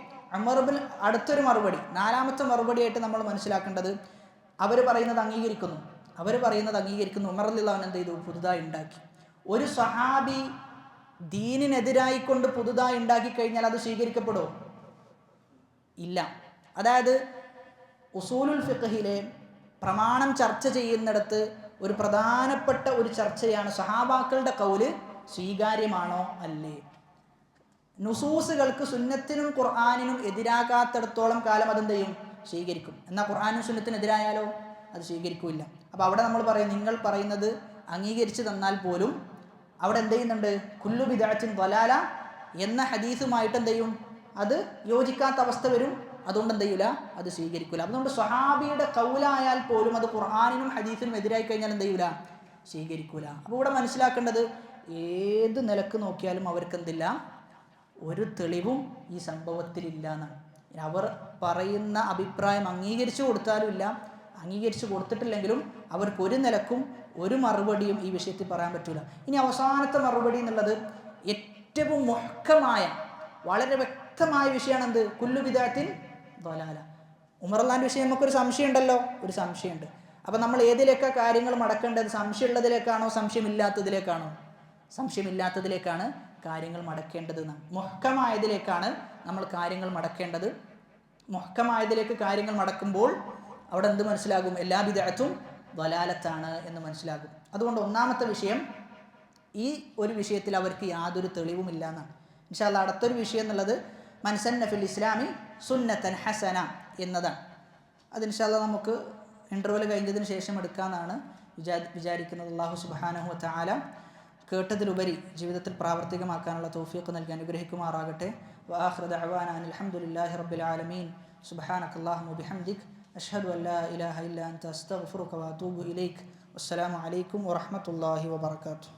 അടുത്തൊരു മറുപടി, നാലാമത്തെ മറുപടിയായിട്ട് നമ്മൾ മനസ്സിലാക്കേണ്ടത്, അവർ പറയുന്നത് അംഗീകരിക്കുന്നു, ഉമർ റളിയല്ലാഹു എന്ത് ചെയ്തു? പുതുതായി ഉണ്ടാക്കി. ഒരു സഹാബി ദീനിനെതിരായിക്കൊണ്ട് പുതുതായി ഉണ്ടാക്കി കഴിഞ്ഞാൽ അത് സ്വീകരിക്കപ്പെടുമോ? ഇല്ല. അതായത് ഉസൂലുൽ ഫിഖ്ഹിലെ പ്രമാണം ചർച്ച ചെയ്യുന്നിടത്ത് ഒരു പ്രധാനപ്പെട്ട ഒരു ചർച്ചയാണ് സഹാബാക്കളുടെ കൗല് സ്വീകാര്യമാണോ അല്ലേ. നുസൂസുകൾക്ക് സുന്നത്തിനും ഖുർആനിനും എതിരാകാത്തിടത്തോളം കാലം അതെന്ത് ചെയ്യും? സ്വീകരിക്കും. എന്നാൽ ഖുർആനും സുന്നത്തിനും എതിരായാലോ അത് സ്വീകരിക്കില്ല. അപ്പോൾ അവിടെ നമ്മൾ പറയും, നിങ്ങൾ പറയുന്നത് അംഗീകരിച്ച് തന്നാൽ പോലും അവിടെ എന്ത് ചെയ്യുന്നുണ്ട്? കുല്ലു ബിദ്അത്തിൻ ളലാല എന്ന ഹദീസുമായിട്ട് എന്ത് ചെയ്യും? അത് യോജിക്കാത്ത അവസ്ഥ വരും. അതുകൊണ്ട് എന്ത് ചെയ്യൂല? അത് സ്വീകരിക്കില്ല. അതുകൊണ്ട് സ്വഹാബിയുടെ കൗലായാൽ പോലും അത് ഖുർആനിനും ഹദീസിനും എതിരായി കഴിഞ്ഞാൽ എന്ത് ചെയ്യൂല? സ്വീകരിക്കൂല. അപ്പോൾ ഇവിടെ മനസ്സിലാക്കേണ്ടത്, ഏത് നിലക്ക് നോക്കിയാലും അവർക്ക് എന്തില്ല? ഒരു തെളിവും ഈ സംഭവത്തിലില്ല എന്നാണ്. അവർ പറയുന്ന അഭിപ്രായം അംഗീകരിച്ചു കൊടുത്താലും ഇല്ല, അംഗീകരിച്ചു കൊടുത്തിട്ടില്ലെങ്കിലും അവർക്ക് ഒരു നിലക്കും ഒരു മറുപടിയും ഈ വിഷയത്തിൽ പറയാൻ പറ്റൂല. ഇനി അവസാനത്തെ മറുപടി എന്നുള്ളത് ഏറ്റവും മുഹ്കമായ വളരെ വ്യക്തമായ വിഷയമാണ്. എന്ത്? കുല്ലു ബിദ്അത്തിൻ ളലാല. ഉമർ അള്ളാന്റെ വിഷയം നമുക്കൊരു സംശയം ഉണ്ടല്ലോ, ഒരു സംശയമുണ്ട്. അപ്പം നമ്മൾ ഏതിലേക്കാണ് കാര്യങ്ങൾ മടക്കേണ്ടത്? സംശയമുള്ളതിലേക്കാണോ സംശയമില്ലാത്തതിലേക്കാണോ? സംശയമില്ലാത്തതിലേക്കാണ് കാര്യങ്ങൾ മടക്കേണ്ടത്. മുഹ്കമായതിലേക്കാണ് നമ്മൾ കാര്യങ്ങൾ മടക്കേണ്ടത്. മുഹ്കമായതിലേക്ക് കാര്യങ്ങൾ മടക്കുമ്പോൾ അവിടെ എന്ത് മനസ്സിലാകും? എല്ലാ ബിദ്അത്തും ളലാലത്താണ് എന്ന് മനസ്സിലാകും. അതുകൊണ്ട് ഒന്നാമത്തെ വിഷയം, ഈ ഒരു വിഷയത്തിൽ അവർക്ക് യാതൊരു തെളിവുമില്ല എന്നാണ്. ഇൻഷാ അല്ലാഹ് അടുത്തൊരു വിഷയം എന്നുള്ളത് മൻ സന്ന ഫിൽ ഇസ്ലാമി സുന്നത്തൻ ഹസന എന്നതാണ്. അത് ഇൻഷാ അല്ലാഹ് നമുക്ക് ഇൻ്റർവെൽ കഴിഞ്ഞതിന് ശേഷം എടുക്കാമെന്നാണ് വിചാരിക്കുന്നത്. അല്ലാഹു സുബ്ഹാനഹു വ തആല കേട്ടതിലുപരി ജീവിതത്തിൽ പ്രാവർത്തികമാക്കാനുള്ള തൗഫീഖ് നൽകി അനുഗ്രഹിക്കുമാറാകട്ടെ. വആഖിറു ദഅവാനാ അനിൽ ഹംദുലില്ലാഹി റബ്ബിൽ ആലമീൻ. സുബ്ഹാനകല്ലാഹുമ്മ വബിഹംദിക് അഷ്ഹദു അൻ ലാ ഇലാഹ ഇല്ലാ അൻത അസ്തഗ്ഫിറുക വഅതൂബു ഇലൈക്. വസ്സലാമു അലൈക്കും വറഹ്മത്തുള്ളാഹി വബറകാതുഹു.